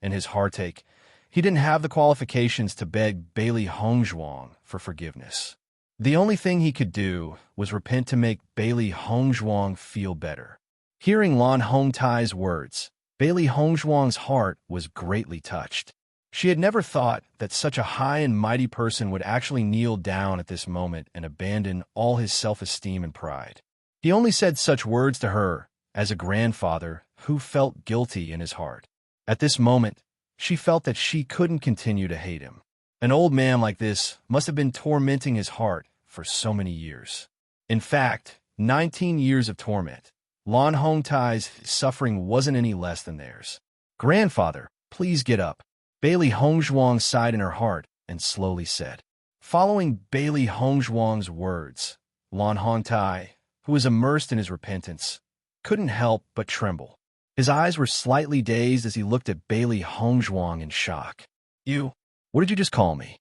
and his heartache, he didn't have the qualifications to beg Bailey Hongzhuang for forgiveness. The only thing he could do was repent to make Bailey Hongzhuang feel better. Hearing Lan Hongtai's words, Bailey Hongzhuang's heart was greatly touched. She had never thought that such a high and mighty person would actually kneel down at this moment and abandon all his self-esteem and pride. He only said such words to her as a grandfather who felt guilty in his heart. At this moment, she felt that she couldn't continue to hate him. An old man like this must have been tormenting his heart for so many years. In fact, 19 years of torment. Lan Hongtai's suffering wasn't any less than theirs. "Grandfather, please get up." Bailey Hongzhuang sighed in her heart and slowly said. Following Bailey Hongzhuang's words, Lan Hongtai, who was immersed in his repentance, couldn't help but tremble. His eyes were slightly dazed as he looked at Bailey Hongzhuang in shock. What did you just call me?"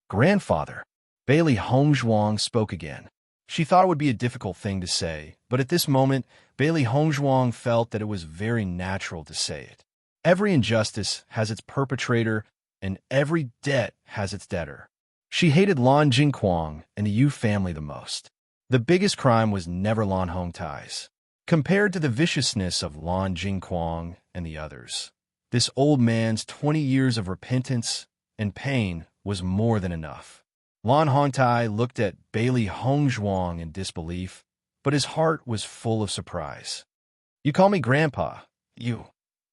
"Grandfather." Bailey Hongzhuang spoke again. She thought it would be a difficult thing to say, but at this moment, Bailey Hongzhuang felt that it was very natural to say it. Every injustice has its perpetrator, and every debt has its debtor. She hated Lan Jingquang and the Yu family the most. The biggest crime was never Lan Hongtai's. Compared to the viciousness of Lan Jingquang and the others, this old man's 20 years of repentance and pain was more than enough. Lan Hongtai looked at Bailey Hongzhuang in disbelief, but his heart was full of surprise. "You call me Grandpa. You're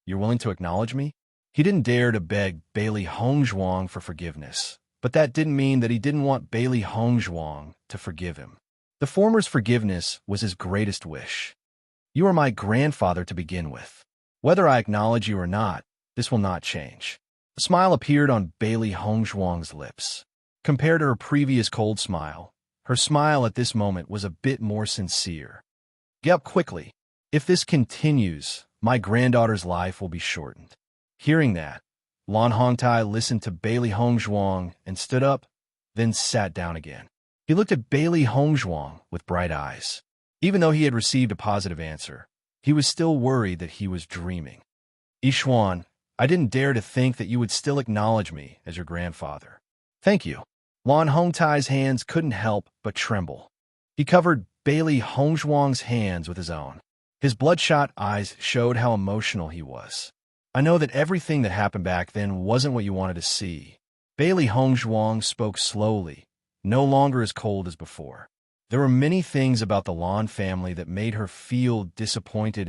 willing to acknowledge me?" He didn't dare to beg Bailey Hongzhuang for forgiveness, but that didn't mean that he didn't want Bailey Hongzhuang to forgive him. The former's forgiveness was his greatest wish. "You are my grandfather to begin with. Whether I acknowledge you or not, this will not change." A smile appeared on Bailey Hongzhuang's lips. Compared to her previous cold smile, her smile at this moment was a bit more sincere. "Get up quickly. If this continues, my granddaughter's life will be shortened." Hearing that, Lan Hongtai listened to Bailey Hongzhuang and stood up, then sat down again. He looked at Bailey Hongzhuang with bright eyes. Even though he had received a positive answer, he was still worried that he was dreaming. "Yishuan, I didn't dare to think that you would still acknowledge me as your grandfather." "Thank you." Lan Hongtai's hands couldn't help but tremble. He covered Bailey Hongzhuang's hands with his own. His bloodshot eyes showed how emotional he was. "I know that everything that happened back then wasn't what you wanted to see." Bailey Hongzhuang spoke slowly, no longer as cold as before. There were many things about the Lan family that made her feel disappointed,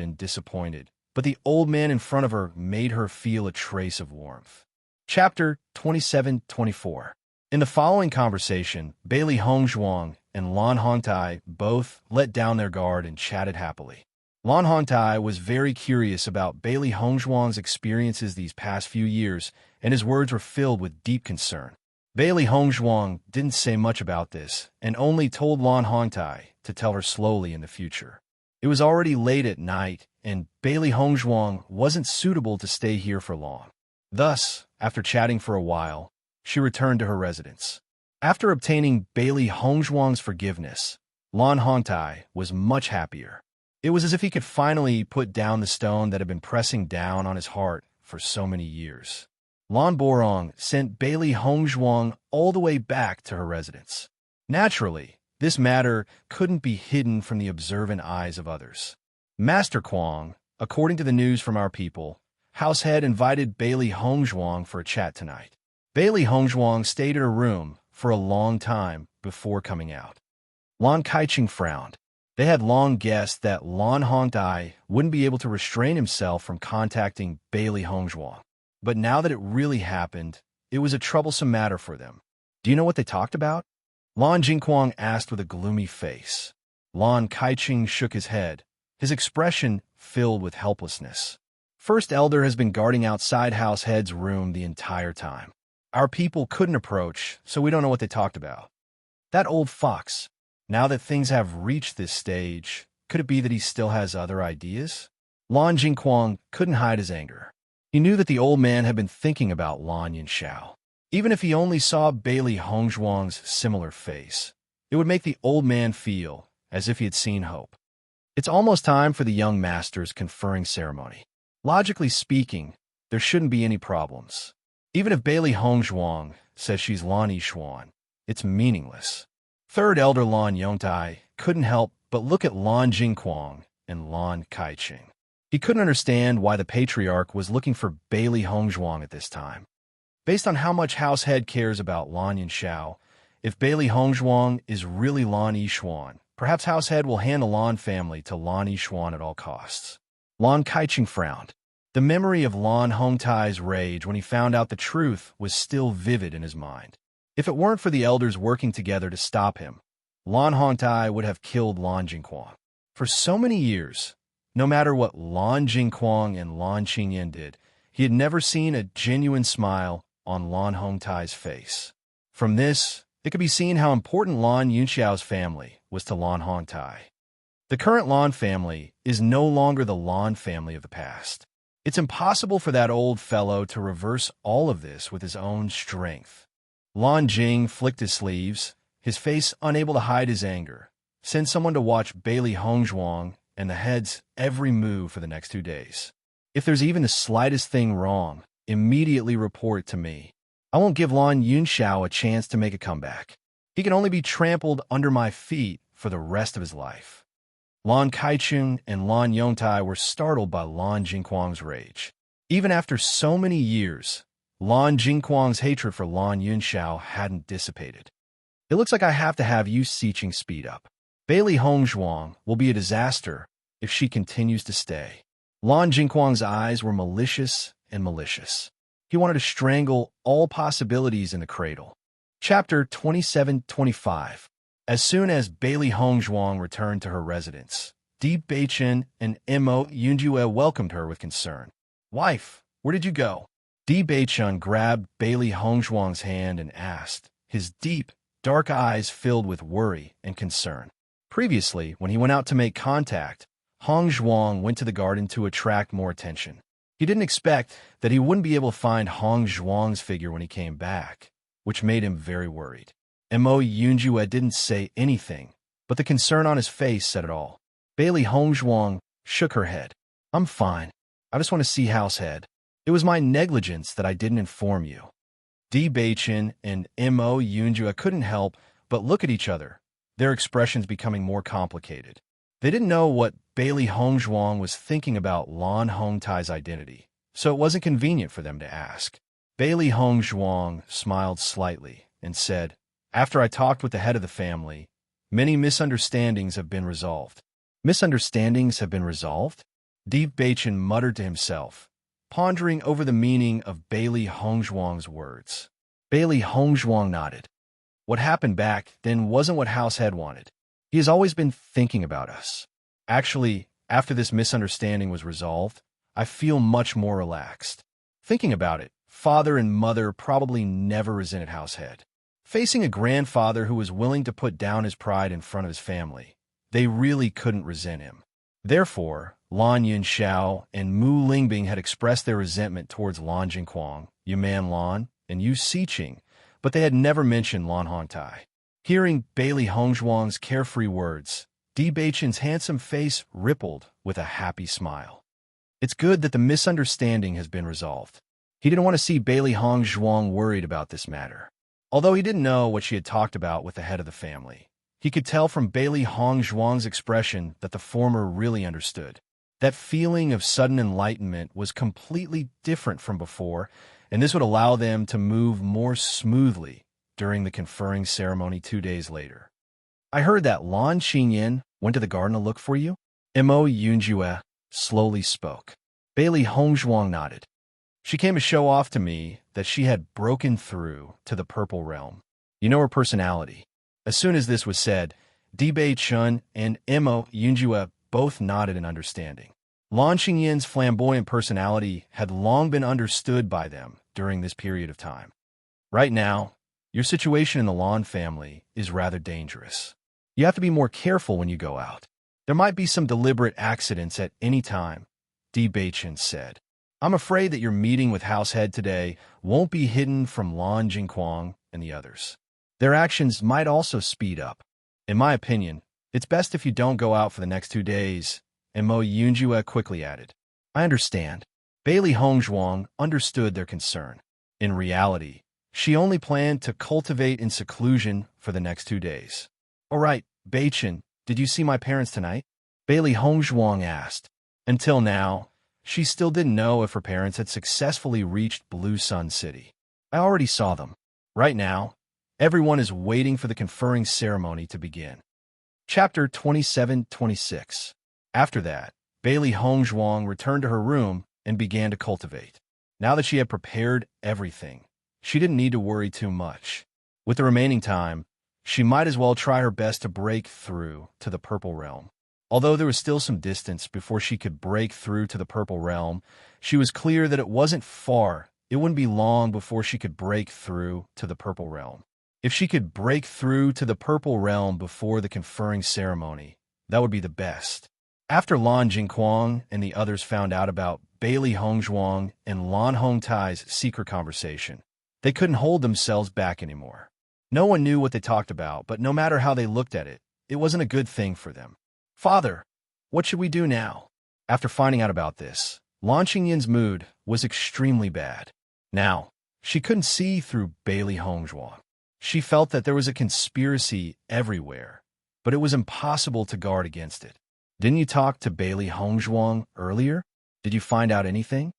but the old man in front of her made her feel a trace of warmth. Chapter 27-24. In the following conversation, Bailey Hongzhuang and Lan Hongtai both let down their guard and chatted happily. Lan Hongtai was very curious about Bailey Hongzhuang's experiences these past few years, and his words were filled with deep concern. Bailey Hongzhuang didn't say much about this, and only told Lan Hongtai to tell her slowly in the future. It was already late at night, and Bailey Hongzhuang wasn't suitable to stay here for long. Thus, after chatting for a while, she returned to her residence. After obtaining Bailey Hongzhuang's forgiveness, Lan Hongtai was much happier. It was as if he could finally put down the stone that had been pressing down on his heart for so many years. Lan Borong sent Bailey Hongzhuang all the way back to her residence. Naturally, this matter couldn't be hidden from the observant eyes of others. Master Kwong, according to the news from our people, Househead invited Bailey Hongzhuang for a chat tonight. Bailey Hongzhuang stayed at her room for a long time before coming out. Lan Kaiching frowned. They had long guessed that Lan Hongtai wouldn't be able to restrain himself from contacting Bailey Hongzhuang. But now that it really happened, it was a troublesome matter for them. "Do you know what they talked about?" Lan Jingquang asked with a gloomy face. Lan Kaiching shook his head, his expression filled with helplessness. "First Elder has been guarding outside Househead's room the entire time. Our people couldn't approach, so we don't know what they talked about. That old fox. Now that things have reached this stage, could it be that he still has other ideas?" Lan Jingquang couldn't hide his anger. He knew that the old man had been thinking about Lan Yinxiao. Even if he only saw Bailey Hongzhuang's similar face, it would make the old man feel as if he had seen hope. It's almost time for the young master's conferring ceremony. Logically speaking, there shouldn't be any problems. Even if Bailey Hongzhuang says she's Lan Yixuan, it's meaningless. Third elder Lan Yongtai couldn't help but look at Lan Jingquang and Lan Kaiqing. He couldn't understand why the patriarch was looking for Bailey Hongzhuang at this time. Based on how much House Head cares about Lan Yinxiao, if Bailey Hongzhuang is really Lan Yixuan, perhaps House Head will hand the Lan family to Lan Yixuan at all costs. Lan Kaiqing frowned. The memory of Lan Hongtai's rage when he found out the truth was still vivid in his mind. If it weren't for the elders working together to stop him, Lan Hongtai would have killed Lan Jingquang. For so many years, no matter what Lan Jingquang and Lan Qingyan did, he had never seen a genuine smile on Lan Hongtai's face. From this, it could be seen how important Lan Yunxiao's family was to Lan Hongtai. The current Lan family is no longer the Lan family of the past. It's impossible for that old fellow to reverse all of this with his own strength. Lan Jing flicked his sleeves, his face unable to hide his anger. Send someone to watch Bailey Hongzhuang and the head's every move for the next 2 days. If there's even the slightest thing wrong, immediately report it to me. I won't give Lan Yunxiao a chance to make a comeback. He can only be trampled under my feet for the rest of his life. Lan Kaiqing and Lan Yongtai were startled by Lan Jingquang's rage. Even after so many years, Lan Jingquang's hatred for Lan Yunxiao hadn't dissipated. It looks like I have to have Yu Siqing speed up. Bailey Hongzhuang will be a disaster if she continues to stay. Lan Jingquang's eyes were malicious and malicious. He wanted to strangle all possibilities in the cradle. Chapter 27-25. As soon as Bailey Hongzhuang returned to her residence, Di Beichen and Mo Yunjue welcomed her with concern. "Wife, where did you go?" Di Beichen grabbed Bailey Hongzhuang's hand and asked, his deep, dark eyes filled with worry and concern. Previously, when he went out to make contact, Hongzhuang went to the garden to attract more attention. He didn't expect that he wouldn't be able to find Hongzhuang's figure when he came back, which made him very worried. Mo Yunjue didn't say anything, but the concern on his face said it all. Bailey Hongzhuang shook her head. "I'm fine. I just want to see House Head. It was my negligence that I didn't inform you." Di Beichen and Mo Yunjue couldn't help but look at each other, their expressions becoming more complicated. They didn't know what Bailey Hongzhuang was thinking about Lan Hongtai's identity, so it wasn't convenient for them to ask. Bailey Hongzhuang smiled slightly and said, "After I talked with the head of the family, many misunderstandings have been resolved." "Misunderstandings have been resolved?" Di Beichen muttered to himself, pondering over the meaning of Bailey Hongzhuang's words. Bailey Hongzhuang nodded. "What happened back then wasn't what House Head wanted. He has always been thinking about us. Actually, after this misunderstanding was resolved, I feel much more relaxed. Thinking about it, father and mother probably never resented House Head. Facing a grandfather who was willing to put down his pride in front of his family, they really couldn't resent him. Therefore, Lan Yunxiao and Mu Lingbing had expressed their resentment towards Lan Jingquang, Yuman Lan, and Yu Siqing, but they had never mentioned Lan Hongtai. Hearing Bailey Hongzhuang's carefree words, Di Beichen's handsome face rippled with a happy smile. It's good that the misunderstanding has been resolved. He didn't want to see Bailey Hongzhuang worried about this matter. Although he didn't know what she had talked about with the head of the family, he could tell from Bailey Hongzhuang's expression that the former really understood. That feeling of sudden enlightenment was completely different from before, and this would allow them to move more smoothly during the conferring ceremony 2 days later. "I heard that Lan Qingyan went to the garden to look for you?" Mo Yunjue slowly spoke. Bailey Hongzhuang nodded. "She came to show off to me that she had broken through to the purple realm. You know her personality." As soon as this was said, Di Beichen and Mo Yunjue both nodded in understanding. Lan Qingyan's flamboyant personality had long been understood by them during this period of time. Right now, your situation in the Lan family is rather dangerous. You have to be more careful when you go out. There might be some deliberate accidents at any time, Di Beichen said. I'm afraid that your meeting with House Head today won't be hidden from Lan Jingquang and the others. Their actions might also speed up. In my opinion, it's best if you don't go out for the next 2 days, and Mo Yunjue quickly added. I understand. Bailey Hongzhuang understood their concern. In reality, she only planned to cultivate in seclusion for the next 2 days. "All right, Beichen, did you see my parents tonight?" Bailey Hongzhuang asked. Until now, she still didn't know if her parents had successfully reached Blue Sun City. "I already saw them. Right now, everyone is waiting for the conferring ceremony to begin." Chapter 27-26. After that, Bailey Hongzhuang returned to her room and began to cultivate. Now that she had prepared everything, she didn't need to worry too much. With the remaining time, she might as well try her best to break through to the Purple Realm. Although there was still some distance before she could break through to the Purple Realm, she was clear that it wasn't far. It wouldn't be long before she could break through to the Purple Realm. If she could break through to the Purple Realm before the conferring ceremony, that would be the best. After Lan Jingquang and the others found out about Bailey Hongzhuang and Lan Hongtai's secret conversation, they couldn't hold themselves back anymore. No one knew what they talked about, but no matter how they looked at it, it wasn't a good thing for them. "Father, what should we do now?" After finding out about this, Lan Qingyin's mood was extremely bad. Now, she couldn't see through Bailey Hongzhuang. She felt that there was a conspiracy everywhere, but it was impossible to guard against it. "Didn't you talk to Bailey Hongzhuang earlier? Did you find out anything?"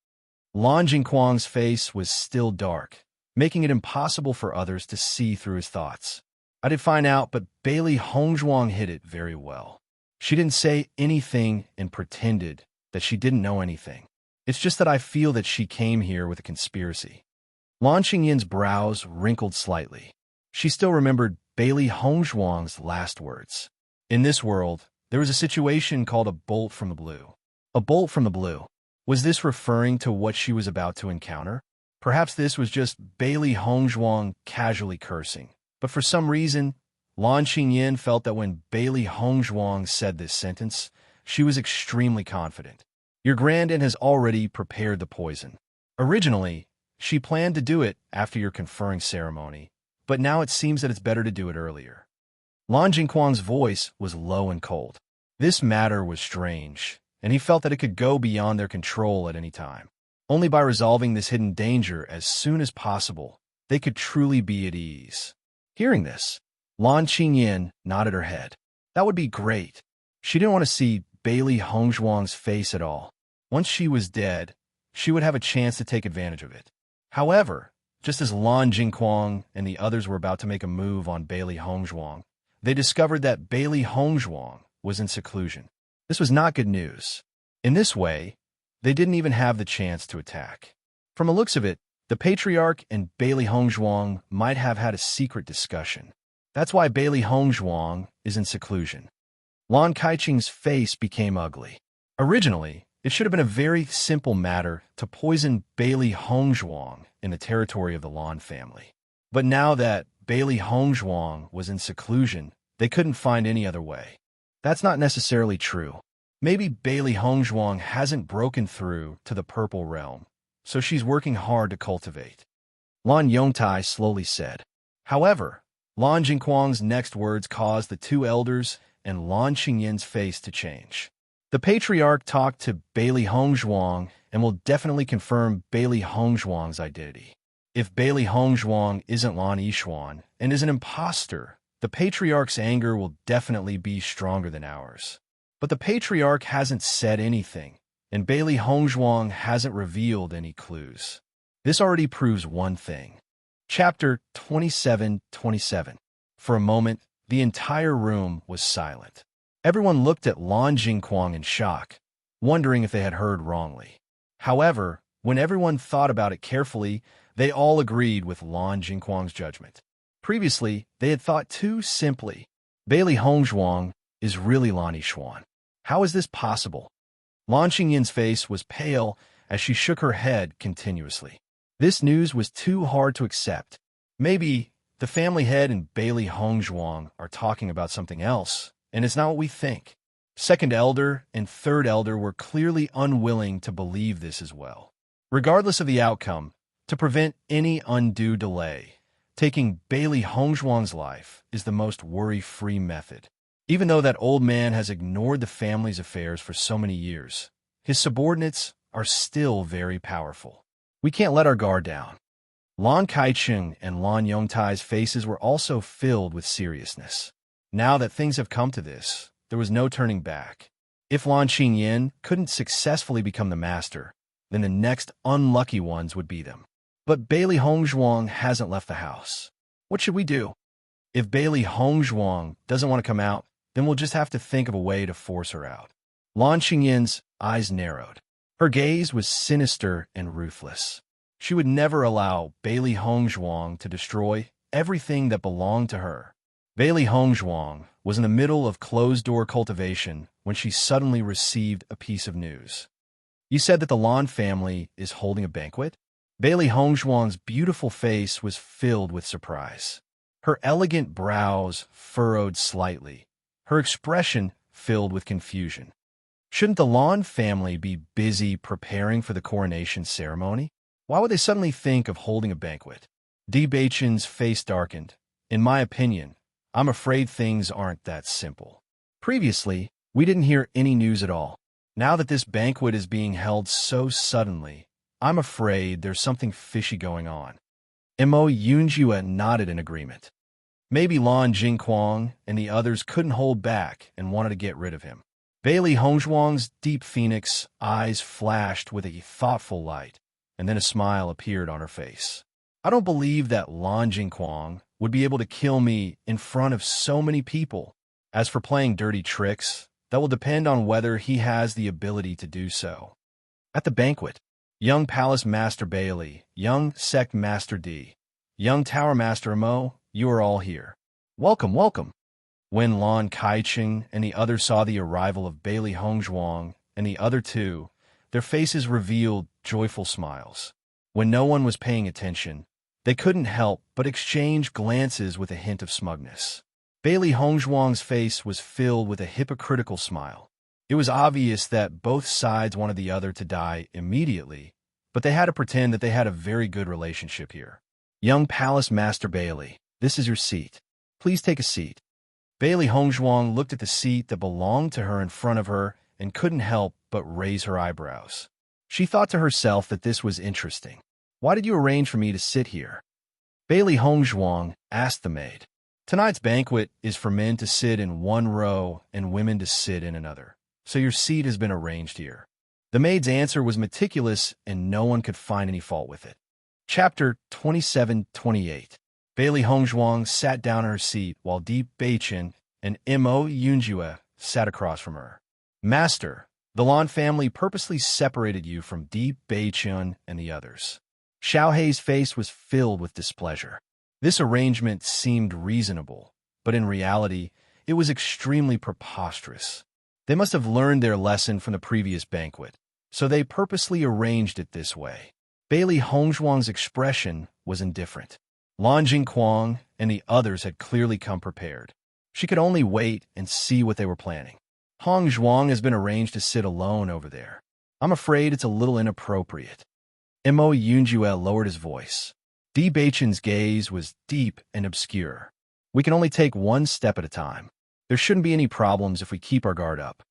Lan Jingquang's face was still dark, making it impossible for others to see through his thoughts. "I did find out, but Bailey Hongzhuang hid it very well. She didn't say anything and pretended that she didn't know anything. It's just that I feel that she came here with a conspiracy." Lan Qingyin's brows wrinkled slightly. She still remembered Bailey Hongzhuang's last words. In this world, there was a situation called a bolt from the blue. A bolt from the blue. Was this referring to what she was about to encounter? Perhaps this was just Bailey Hongzhuang casually cursing. But for some reason, Lan Qingyin felt that when Bailey Hongzhuang said this sentence, she was extremely confident. "Your grandaunt has already prepared the poison. Originally, she planned to do it after your conferring ceremony, but now it seems that it's better to do it earlier." Lan Jingquang's voice was low and cold. This matter was strange, and he felt that it could go beyond their control at any time. Only by resolving this hidden danger as soon as possible, they could truly be at ease. Hearing this, Lan Qingyin nodded her head. That would be great. She didn't want to see Bailey Hongzhuang's face at all. Once she was dead, she would have a chance to take advantage of it. However, just as Lan Jingquang and the others were about to make a move on Bailey Hongzhuang, they discovered that Bailey Hongzhuang was in seclusion. This was not good news. In this way, they didn't even have the chance to attack. From the looks of it, the Patriarch and Bailey Hongzhuang might have had a secret discussion. That's why Bailey Hongzhuang is in seclusion. Lan Kaiqing's face became ugly. Originally, it should have been a very simple matter to poison Bailey Hongzhuang in the territory of the Lan family. But now that Bailey Hongzhuang was in seclusion, they couldn't find any other way. That's not necessarily true. Maybe Bailey Hongzhuang hasn't broken through to the Purple Realm, so she's working hard to cultivate. Lan Yongtai slowly said. However, Lan Jingquang's next words caused the two elders and Lan Qingyin's face to change. The Patriarch talked to Bailey Hongzhuang and will definitely confirm Bailey Hongzhuang's identity. If Bailey Hongzhuang isn't Lan Yishuan and is an imposter, the Patriarch's anger will definitely be stronger than ours. But the Patriarch hasn't said anything, and Bailey Hongzhuang hasn't revealed any clues. This already proves one thing. Chapter 27-27. For a moment, the entire room was silent. Everyone looked at Lan Jingquang in shock, wondering if they had heard wrongly. However, when everyone thought about it carefully, they all agreed with Lan Jingquang's judgment. Previously, they had thought too simply. Bailey Hongzhuang is really Lan Yishuan. How is this possible? Lan Qingyin's face was pale as she shook her head continuously. This news was too hard to accept. Maybe the family head and Bailey Hongzhuang are talking about something else, and it's not what we think. Second elder and third elder were clearly unwilling to believe this as well. Regardless of the outcome, to prevent any undue delay, taking Bailey Hongzhuang's life is the most worry-free method. Even though that old man has ignored the family's affairs for so many years, his subordinates are still very powerful. We can't let our guard down. Lan Kaicheng and Lan Yongtai's faces were also filled with seriousness. Now that things have come to this, there was no turning back. If Lan Qingyin couldn't successfully become the master, then the next unlucky ones would be them. But Bailey Hongzhuang hasn't left the house. What should we do? If Bailey Hongzhuang doesn't want to come out, then we'll just have to think of a way to force her out. Lan Qingyin's eyes narrowed. Her gaze was sinister and ruthless. She would never allow Bailey Hongzhuang to destroy everything that belonged to her. Bailey Hongzhuang was in the middle of closed-door cultivation when she suddenly received a piece of news. You said that the Lan family is holding a banquet? Bailey Hongzhuang's beautiful face was filled with surprise. Her elegant brows furrowed slightly, her expression filled with confusion. Shouldn't the Lan family be busy preparing for the coronation ceremony? Why would they suddenly think of holding a banquet? Di Beichen's face darkened. In my opinion, I'm afraid things aren't that simple. Previously, we didn't hear any news at all. Now that this banquet is being held so suddenly, I'm afraid there's something fishy going on. Mo Yunjue nodded in agreement. Maybe Lan Jingquang and the others couldn't hold back and wanted to get rid of him. Bailey Hongzhuang's deep phoenix eyes flashed with a thoughtful light, and then a smile appeared on her face. I don't believe that Lan Jingquang would be able to kill me in front of so many people. As for playing dirty tricks, that will depend on whether he has the ability to do so. At the banquet, young Palace Master Bailey, young Sect Master D, young Tower Master Mo, you are all here. Welcome, welcome. When Lan Kaicheng and the others saw the arrival of Bailey Hongzhuang and the other two, their faces revealed joyful smiles. When no one was paying attention, they couldn't help but exchange glances with a hint of smugness. Bailey Hongzhuang's face was filled with a hypocritical smile. It was obvious that both sides wanted the other to die immediately, but they had to pretend that they had a very good relationship here. Young Palace Master Bailey, this is your seat. Please take a seat. Bailey Hongzhuang looked at the seat that belonged to her in front of her and couldn't help but raise her eyebrows. She thought to herself that this was interesting. Why did you arrange for me to sit here? Bailey Hongzhuang asked the maid. Tonight's banquet is for men to sit in one row and women to sit in another, so your seat has been arranged here. The maid's answer was meticulous and no one could find any fault with it. Chapter 27-28. Bailey Hongzhuang sat down in her seat while Di Beichen and Mo Yunjue sat across from her. Master, the Lan family purposely separated you from Di Beichen and the others. Xiaohei's face was filled with displeasure. This arrangement seemed reasonable, but in reality, it was extremely preposterous. They must have learned their lesson from the previous banquet, so they purposely arranged it this way. Bailey Hongzhuang's expression was indifferent. Lan Jingquang and the others had clearly come prepared. She could only wait and see what they were planning. Hongzhuang has been arranged to sit alone over there. I'm afraid it's a little inappropriate. Mo Yunjue lowered his voice. Di Beichen's gaze was deep and obscure. We can only take one step at a time. There shouldn't be any problems if we keep our guard up.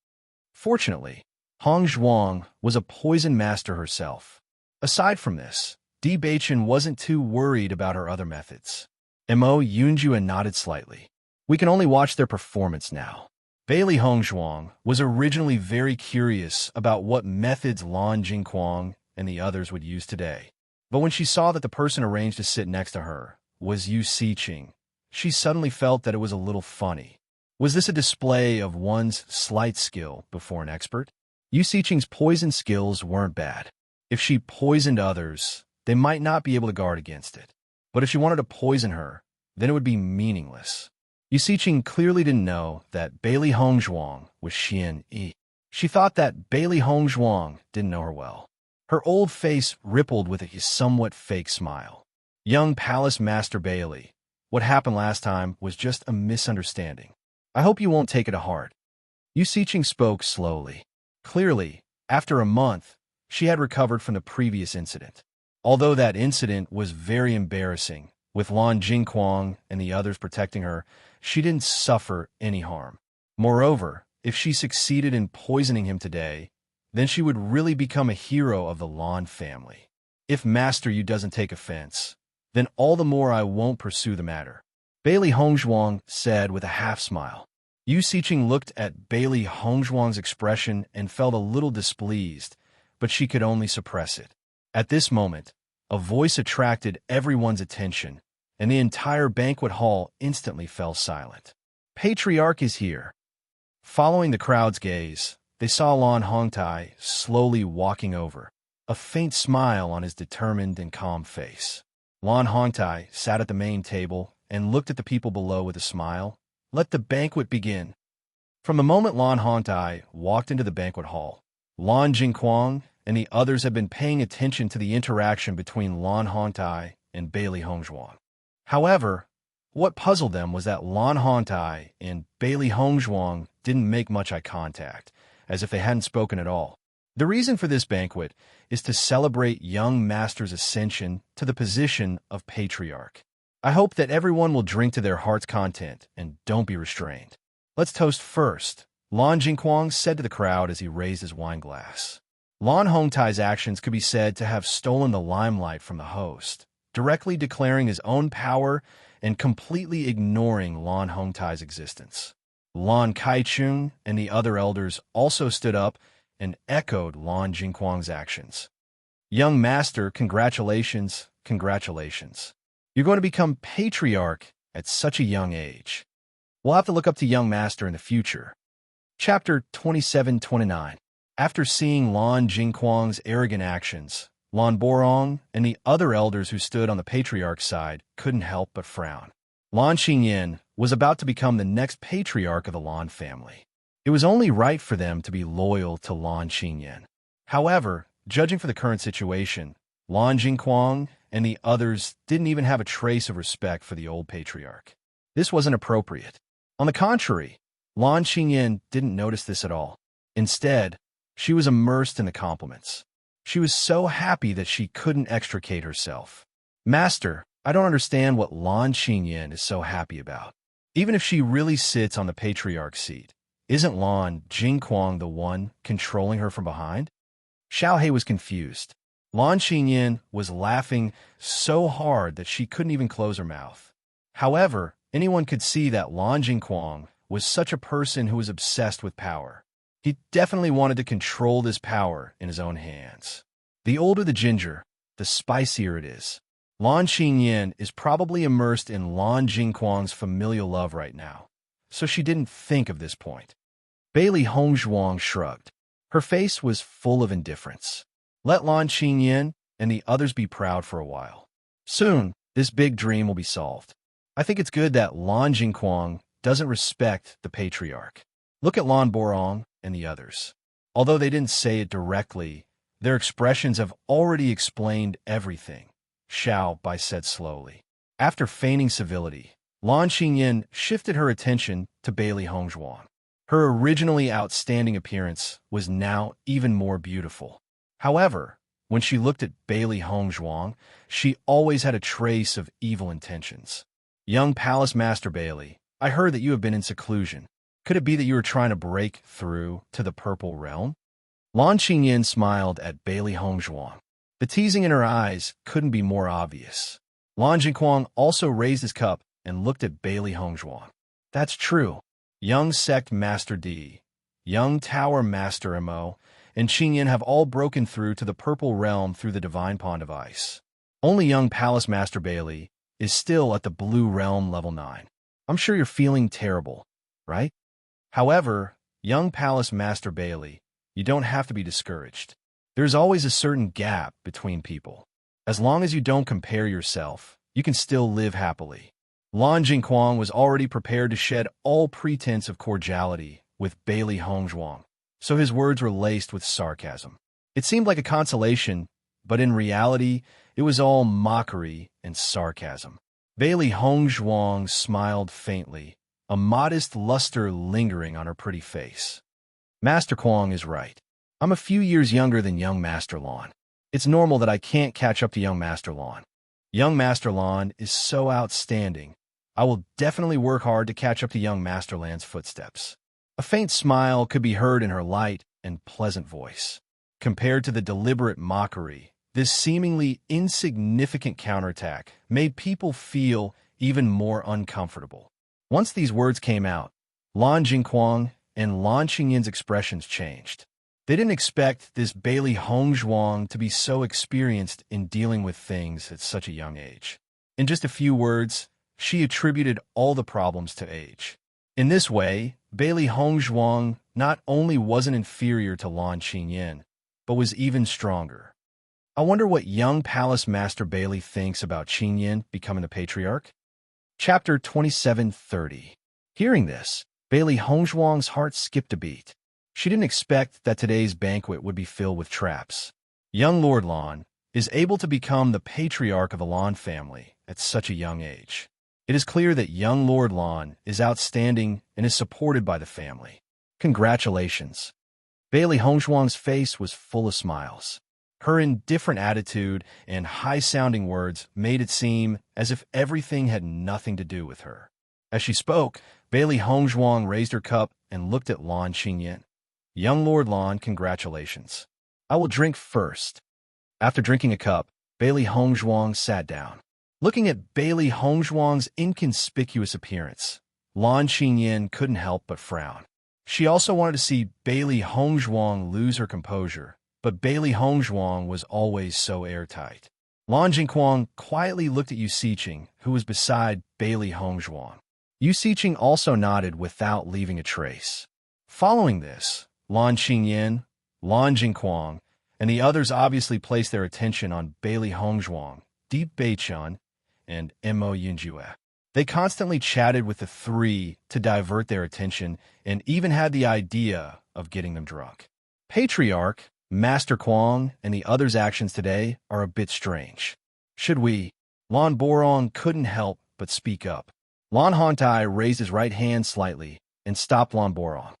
Fortunately, Hongzhuang was a poison master herself. Aside from this, Di Beichen wasn't too worried about her other methods. Mo Yunjue nodded slightly. We can only watch their performance now. Bailey Hongzhuang was originally very curious about what methods Lan Jingquang and the others would use today. But when she saw that the person arranged to sit next to her was Yu Siqing, she suddenly felt that it was a little funny. Was this a display of one's slight skill before an expert? Yu Siqing's poison skills weren't bad. If she poisoned others, they might not be able to guard against it. But if she wanted to poison her, then it would be meaningless. Yu Siqing clearly didn't know that Bailey Hongzhuang was Xian Yi. She thought that Bailey Hongzhuang didn't know her well. Her old face rippled with a somewhat fake smile. Young Palace Master Bailey, what happened last time was just a misunderstanding. I hope you won't take it to heart. Yu Siqing spoke slowly. Clearly, after a month, she had recovered from the previous incident. Although that incident was very embarrassing, with Lan Jingquang and the others protecting her, she didn't suffer any harm. Moreover, if she succeeded in poisoning him today, then she would really become a hero of the Lan family. If Master Yu doesn't take offense, then all the more I won't pursue the matter, Bailey Hongzhuang said with a half-smile. Yu Xiqing looked at Bailey Hongzhuang's expression and felt a little displeased, but she could only suppress it. At this moment, a voice attracted everyone's attention, and the entire banquet hall instantly fell silent. Patriarch is here. Following the crowd's gaze, they saw Lan Hongtai slowly walking over, a faint smile on his determined and calm face. Lan Hongtai sat at the main table and looked at the people below with a smile. Let the banquet begin. From the moment Lan Hongtai walked into the banquet hall, Lan Jingquang and the others had been paying attention to the interaction between Lan Hongtai and Bailey Hongzhuang. However, what puzzled them was that Lan Hongtai and Bailey Hongzhuang didn't make much eye contact, as if they hadn't spoken at all. The reason for this banquet is to celebrate young master's ascension to the position of patriarch. I hope that everyone will drink to their heart's content and don't be restrained. Let's toast first, Lan Jingquang said to the crowd as he raised his wine glass. Lan Hongtai's actions could be said to have stolen the limelight from the host, directly declaring his own power and completely ignoring Lan Hongtai's existence. Lan Kaichun and the other elders also stood up and echoed Lan Jingquang's actions. Young master, congratulations, congratulations. You're going to become patriarch at such a young age. We'll have to look up to young master in the future. Chapter 27-29. After seeing Lan Jingquang's arrogant actions, Lan Borong and the other elders who stood on the patriarch's side couldn't help but frown. Lan Xingyin was about to become the next patriarch of the Lan family. It was only right for them to be loyal to Lan Xingyin. However, judging for the current situation, Lan Jingquang and the others didn't even have a trace of respect for the old patriarch. This wasn't appropriate. On the contrary, Lan Xingyin didn't notice this at all. Instead, she was immersed in the compliments. She was so happy that she couldn't extricate herself. Master, I don't understand what Lan Xingyin is so happy about. Even if she really sits on the patriarch's seat, isn't Lan Jingquang the one controlling her from behind? Xiao He was confused. Lan Xingyin was laughing so hard that she couldn't even close her mouth. However, anyone could see that Lan Jingquang was such a person who was obsessed with power. He definitely wanted to control this power in his own hands. The older the ginger, the spicier it is. Lan Xingyin is probably immersed in Lan Jingquang's familial love right now, so she didn't think of this point. Bailey Hongzhuang shrugged. Her face was full of indifference. Let Lan Xingyin and the others be proud for a while. Soon, this big dream will be solved. I think it's good that Lan Jingquang doesn't respect the patriarch. Look at Lan Borong and the others. Although they didn't say it directly, their expressions have already explained everything, Xiao Bai said slowly. After feigning civility, Lan Xingyin shifted her attention to Bailey Hongzhuang. Her originally outstanding appearance was now even more beautiful. However, when she looked at Bailey Hongzhuang, she always had a trace of evil intentions. Young Palace Master Bailey, I heard that you have been in seclusion. Could it be that you were trying to break through to the Purple Realm? Lan Xingyin smiled at Bailey Hongzhuang. The teasing in her eyes couldn't be more obvious. Lan Jingquang also raised his cup and looked at Bailey Hongzhuang. That's true. Young Sect Master D, Young Tower Master Mo, and Xingyin have all broken through to the Purple Realm through the Divine Pond of Ice. Only young Palace Master Bailey is still at the Blue Realm level 9. I'm sure you're feeling terrible, right? However, young Palace Master Bailey, you don't have to be discouraged. There's always a certain gap between people. As long as you don't compare yourself, you can still live happily. Lan Jingquang was already prepared to shed all pretense of cordiality with Bailey Hongzhuang, so his words were laced with sarcasm. It seemed like a consolation, but in reality, it was all mockery and sarcasm. Bailey Hongzhuang smiled faintly, a modest luster lingering on her pretty face. Master Quang is right. I'm a few years younger than young Master Lan. It's normal that I can't catch up to young Master Lan. Young Master Lan is so outstanding. I will definitely work hard to catch up to young Master Lan's footsteps. A faint smile could be heard in her light and pleasant voice. Compared to the deliberate mockery, this seemingly insignificant counterattack made people feel even more uncomfortable. Once these words came out, Lan Jingquang and Lan Qingyin's expressions changed. They didn't expect this Bailey Hongzhuang to be so experienced in dealing with things at such a young age. In just a few words, she attributed all the problems to age. In this way, Bailey Hongzhuang not only wasn't inferior to Lan Qinyin, but was even stronger. I wonder what young Palace Master Bailey thinks about Qinyin becoming the patriarch? Chapter 27:30. Hearing this, Bailey Hongzhuang's heart skipped a beat. She didn't expect that today's banquet would be filled with traps. Young Lord Lan is able to become the patriarch of the Lan family at such a young age. It is clear that young Lord Lan is outstanding and is supported by the family. Congratulations. Bailey Hongzhuang's face was full of smiles. Her indifferent attitude and high-sounding words made it seem as if everything had nothing to do with her. As she spoke, Bailey Hongzhuang raised her cup and looked at Lan Qinyin. Young Lord Lan, congratulations. I will drink first. After drinking a cup, Bailey Hongzhuang sat down. Looking at Bailey Hongzhuang's inconspicuous appearance, Lan Qinyin couldn't help but frown. She also wanted to see Bailey Hongzhuang lose her composure, but Bailey Hongzhuang was always so airtight. Lan Jingquang quietly looked at Yu Siqing, who was beside Bailey Hongzhuang. Yu Siqing also nodded without leaving a trace. Following this, Lan Qinyin, Lan Jingquang, and the others obviously placed their attention on Bailey Hongzhuang, Deep Beichun, and Mo Yinjue. They constantly chatted with the three to divert their attention and even had the idea of getting them drunk. Patriarch, Master Quang, and the others' actions today are a bit strange. Should we? Lan Borong couldn't help but speak up. Lan Hontai raised his right hand slightly and stopped Lan Borong.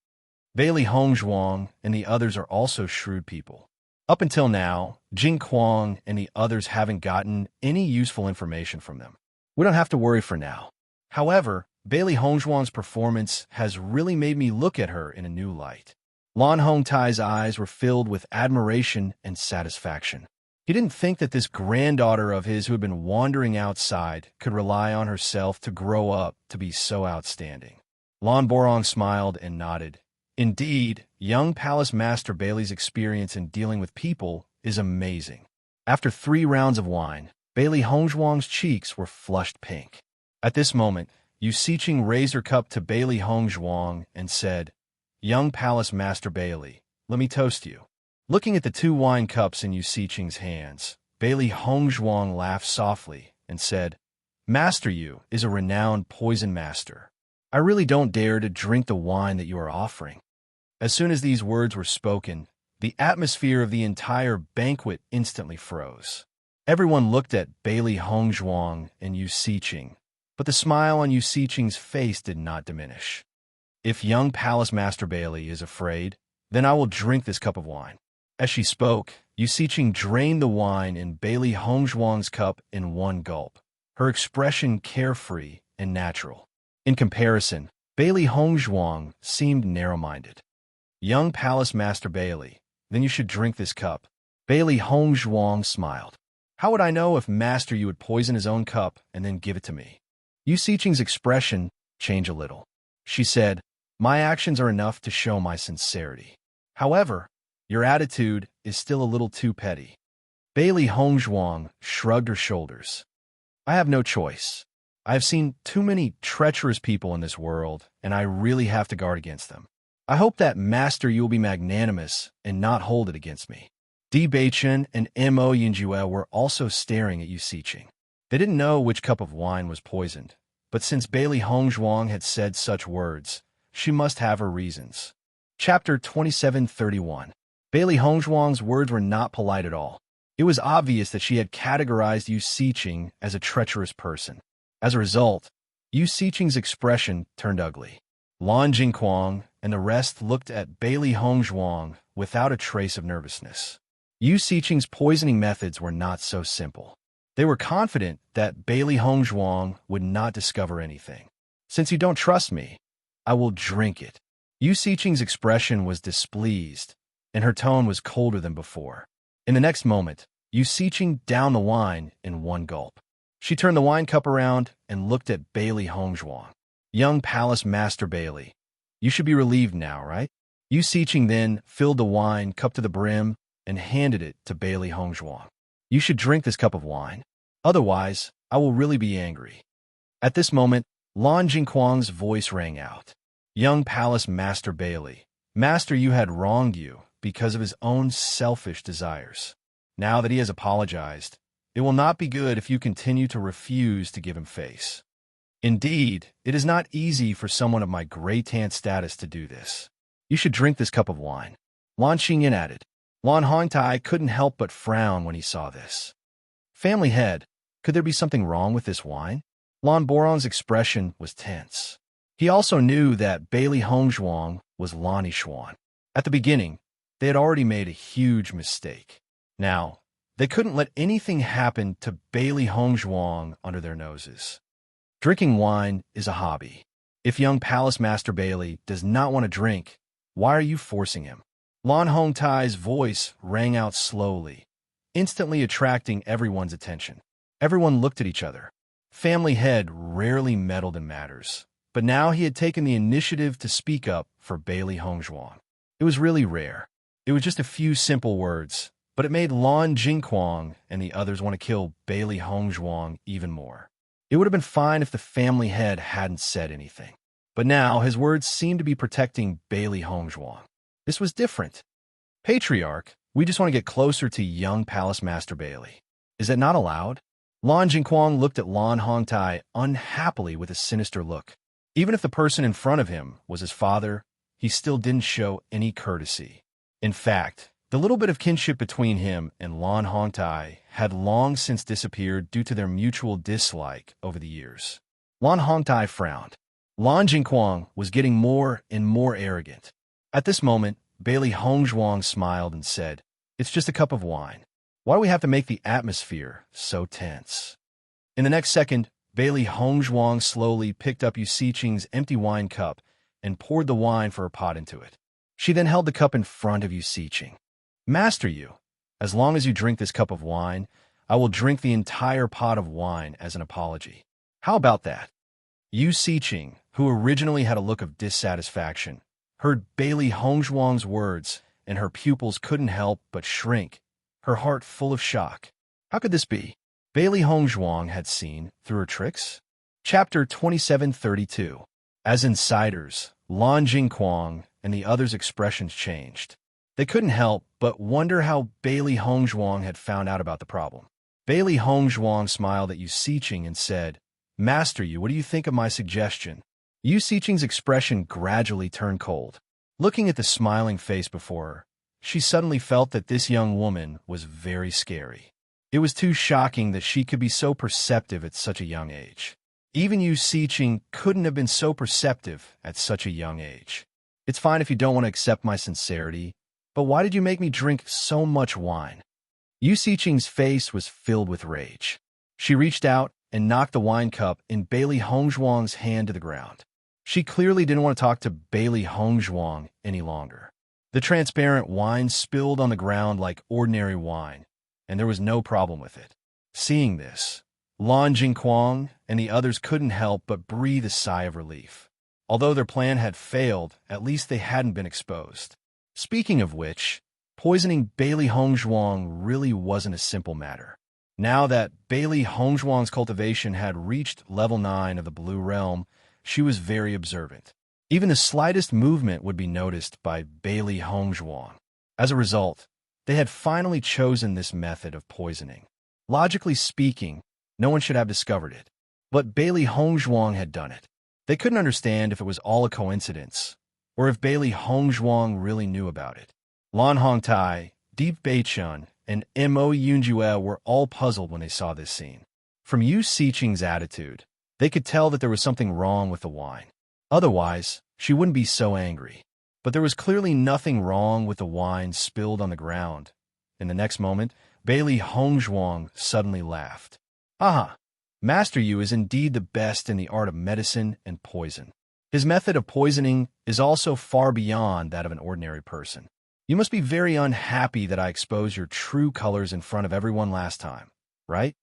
Bailey Hongzhuang and the others are also shrewd people. Up until now, Jing Quang and the others haven't gotten any useful information from them. We don't have to worry for now. However, Bailey Hongzhuang's performance has really made me look at her in a new light. Lan Hongtai's eyes were filled with admiration and satisfaction. He didn't think that this granddaughter of his who had been wandering outside could rely on herself to grow up to be so outstanding. Lan Borong smiled and nodded. Indeed, young Palace Master Bailey's experience in dealing with people is amazing. After 3 rounds of wine, Bailey Hongzhuang's cheeks were flushed pink. At this moment, Yu Siqing raised her cup to Bailey Hongzhuang and said, Young Palace Master Bailey, let me toast you. Looking at the 2 wine cups in Yu Siqing's hands, Bailey Hongzhuang laughed softly and said, Master Yu is a renowned poison master. I really don't dare to drink the wine that you are offering. As soon as these words were spoken, the atmosphere of the entire banquet instantly froze. Everyone looked at Bailey Hongzhuang and Yu Siqing, but the smile on Yu Siqing's face did not diminish. If young Palace Master Bailey is afraid, then I will drink this cup of wine. As she spoke, Yu Siqing drained the wine in Bailey Hongzhuang's cup in one gulp, her expression carefree and natural. In comparison, Bailey Hongzhuang seemed narrow-minded. Young Palace Master Bailey, then you should drink this cup. Bailey Hongzhuang smiled. How would I know if Master Yu would poison his own cup and then give it to me? Yu Siqing's expression changed a little. She said, My actions are enough to show my sincerity. However, your attitude is still a little too petty. Bailey Hongzhuang shrugged her shoulders. I have no choice. I have seen too many treacherous people in this world, and I really have to guard against them. I hope that Master Yu will be magnanimous and not hold it against me. Di Beichen and Mo Yinjue were also staring at Yu Siqing. They didn't know which cup of wine was poisoned, but since Bailey Hongzhuang had said such words, she must have her reasons. Chapter 27:31. Bailey Hongzhuang's words were not polite at all. It was obvious that she had categorized Yu Siqing as a treacherous person. As a result, Yu Siqing's expression turned ugly. Lan Jingquang and the rest looked at Bailey Hongzhuang without a trace of nervousness. Yu Siqing's poisoning methods were not so simple. They were confident that Bailey Hongzhuang would not discover anything. Since you don't trust me, I will drink it. Yu Siqing's expression was displeased, and her tone was colder than before. In the next moment, Yu Siqing downed the wine in one gulp. She turned the wine cup around and looked at Bailey Hongzhuang. Young Palace Master Bailey, you should be relieved now, right? Yu Siqing then filled the wine cup to the brim and handed it to Bailey Hongzhuang. You should drink this cup of wine. Otherwise, I will really be angry. At this moment, Lan Jingquang's voice rang out. Young Palace Master Bailey, Master Yu had wronged you because of his own selfish desires. Now that he has apologized, it will not be good if you continue to refuse to give him face. Indeed, it is not easy for someone of my great aunt status to do this. You should drink this cup of wine. Lan Xingyin added. Lan Hongtai couldn't help but frown when he saw this. Family head, could there be something wrong with this wine? Lan Boron's expression was tense. He also knew that Bailey Hongzhuang was Lan Yishuan. At the beginning, they had already made a huge mistake. Now, they couldn't let anything happen to Bailey Hongzhuang under their noses. Drinking wine is a hobby. If young Palace Master Bailey does not want to drink, why are you forcing him? Lan Hongtai's voice rang out slowly, instantly attracting everyone's attention. Everyone looked at each other. Family head rarely meddled in matters, but now he had taken the initiative to speak up for Bailey Hongzhuang. It was really rare. It was just a few simple words, but it made Lan Jingquang and the others want to kill Bailey Hongzhuang even more. It would have been fine if the family head hadn't said anything. But now his words seemed to be protecting Bailey Hongzhuang. This was different. Patriarch, we just want to get closer to young Palace Master Bailey. Is that not allowed? Lan Jingquang looked at Lan Hongtai unhappily with a sinister look. Even if the person in front of him was his father, he still didn't show any courtesy. In fact, the little bit of kinship between him and Lan Hongtai had long since disappeared due to their mutual dislike over the years. Lan Hongtai frowned. Lan Jingquang was getting more and more arrogant. At this moment, Bailey Hongzhuang smiled and said, "It's just a cup of wine. Why do we have to make the atmosphere so tense?" In the next second, Bailey Hongzhuang slowly picked up Yu Siqing's empty wine cup and poured the wine for her pot into it. She then held the cup in front of Yu Siqing. Master Yu, as long as you drink this cup of wine, I will drink the entire pot of wine as an apology. How about that? Yu Siqing, who originally had a look of dissatisfaction, heard Bailey Hongzhuang's words, and her pupils couldn't help but shrink, her heart full of shock. How could this be? Bailey Hongzhuang had seen through her tricks? Chapter 2732. As insiders, Lan Jingquang and the others' expressions changed. They couldn't help but wonder how Bailey Hongzhuang had found out about the problem. Bailey Hongzhuang smiled at Yu Siqing and said, Master Yu, what do you think of my suggestion? Yu Siqing's expression gradually turned cold. Looking at the smiling face before her, she suddenly felt that this young woman was very scary. It was too shocking that she could be so perceptive at such a young age. Even Yu Siqing couldn't have been so perceptive at such a young age. It's fine if you don't want to accept my sincerity, but why did you make me drink so much wine? Yu Siqing's face was filled with rage. She reached out and knocked the wine cup in Bailey Hongzhuang's hand to the ground. She clearly didn't want to talk to Bailey Hongzhuang any longer. The transparent wine spilled on the ground like ordinary wine, and there was no problem with it. Seeing this, Lan Jingquang and the others couldn't help but breathe a sigh of relief. Although their plan had failed, at least they hadn't been exposed. Speaking of which, poisoning Bailey Hongzhuang really wasn't a simple matter. Now that Bailey Hongzhuang's cultivation had reached level 9 of the Blue Realm, she was very observant. Even the slightest movement would be noticed by Bailey Hongzhuang. As a result, they had finally chosen this method of poisoning. Logically speaking, no one should have discovered it. But Bailey Hongzhuang had done it. They couldn't understand if it was all a coincidence, or if Bailey Hongzhuang really knew about it. Lan Hongtai, Deep Beichun, and Mo Yunjue were all puzzled when they saw this scene. From Yu Siqing's attitude, they could tell that there was something wrong with the wine. Otherwise, she wouldn't be so angry. But there was clearly nothing wrong with the wine spilled on the ground. In the next moment, Bailey Hongzhuang suddenly laughed. Aha! Master Yu is indeed the best in the art of medicine and poison. His method of poisoning is also far beyond that of an ordinary person. You must be very unhappy that I exposed your true colors in front of everyone last time, right?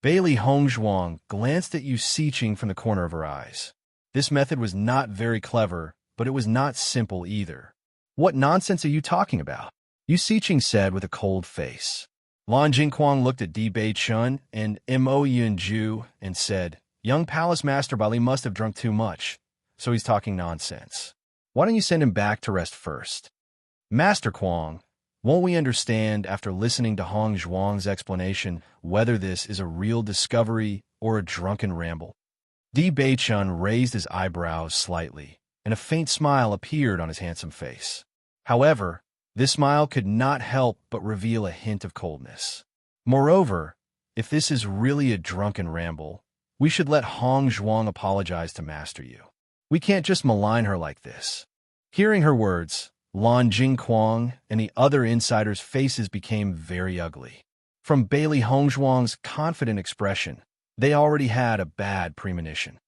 Bailey Hongzhuang glanced at Yu Siqing from the corner of her eyes. This method was not very clever, but it was not simple either. What nonsense are you talking about? Yu Siqing said with a cold face. Lan Jingquang looked at Di Beichun and Mo Yunju and said, Young Palace Master Bali must have drunk too much, so he's talking nonsense. Why don't you send him back to rest first? Master Quang, won't we understand after listening to Hong Zhuang's explanation whether this is a real discovery or a drunken ramble? Di Beichun raised his eyebrows slightly, and a faint smile appeared on his handsome face. However, this smile could not help but reveal a hint of coldness. Moreover, if this is really a drunken ramble, we should let Hong Zhuang apologize to Master Yu. We can't just malign her like this. Hearing her words, Lan Jingquang and the other insiders' faces became very ugly. From Bailey Hongzhuang's confident expression, they already had a bad premonition.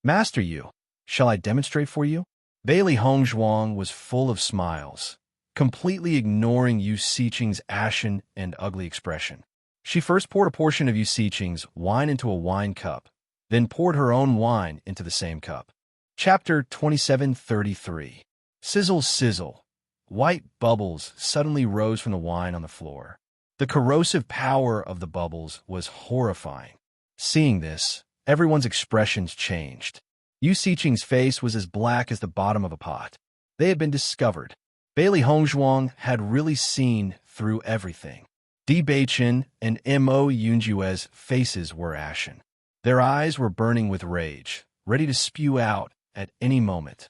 Master Yu, shall I demonstrate for you? Bailey Hongzhuang was full of smiles, completely ignoring Yu Siqing's ashen and ugly expression. She first poured a portion of Yu Siqing's wine into a wine cup, then poured her own wine into the same cup. Chapter 2733. Sizzle, sizzle. White bubbles suddenly rose from the wine on the floor. The corrosive power of the bubbles was horrifying. Seeing this, everyone's expressions changed. Yu Siqing's face was as black as the bottom of a pot. They had been discovered. Bailey Hongzhuang had really seen through everything. Di Beichun and Mo Yunjue's faces were ashen. Their eyes were burning with rage, ready to spew out at any moment.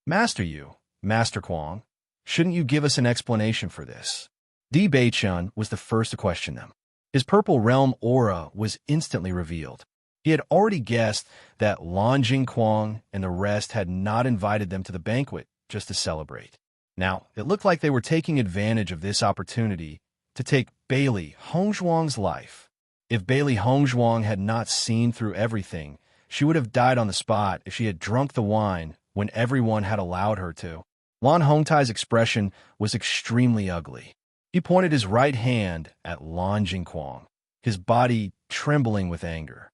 Master Yu, Master Quang, shouldn't you give us an explanation for this? Di Beichun was the first to question them. His purple realm aura was instantly revealed. He had already guessed that Lan Jingquang and the rest had not invited them to the banquet just to celebrate. Now, it looked like they were taking advantage of this opportunity to take Bailey Hongzhuang's life. If Bailey Hongzhuang had not seen through everything, she would have died on the spot if she had drunk the wine when everyone had allowed her to. Lan Hongtai's expression was extremely ugly. He pointed his right hand at Lan Jingquang, his body trembling with anger.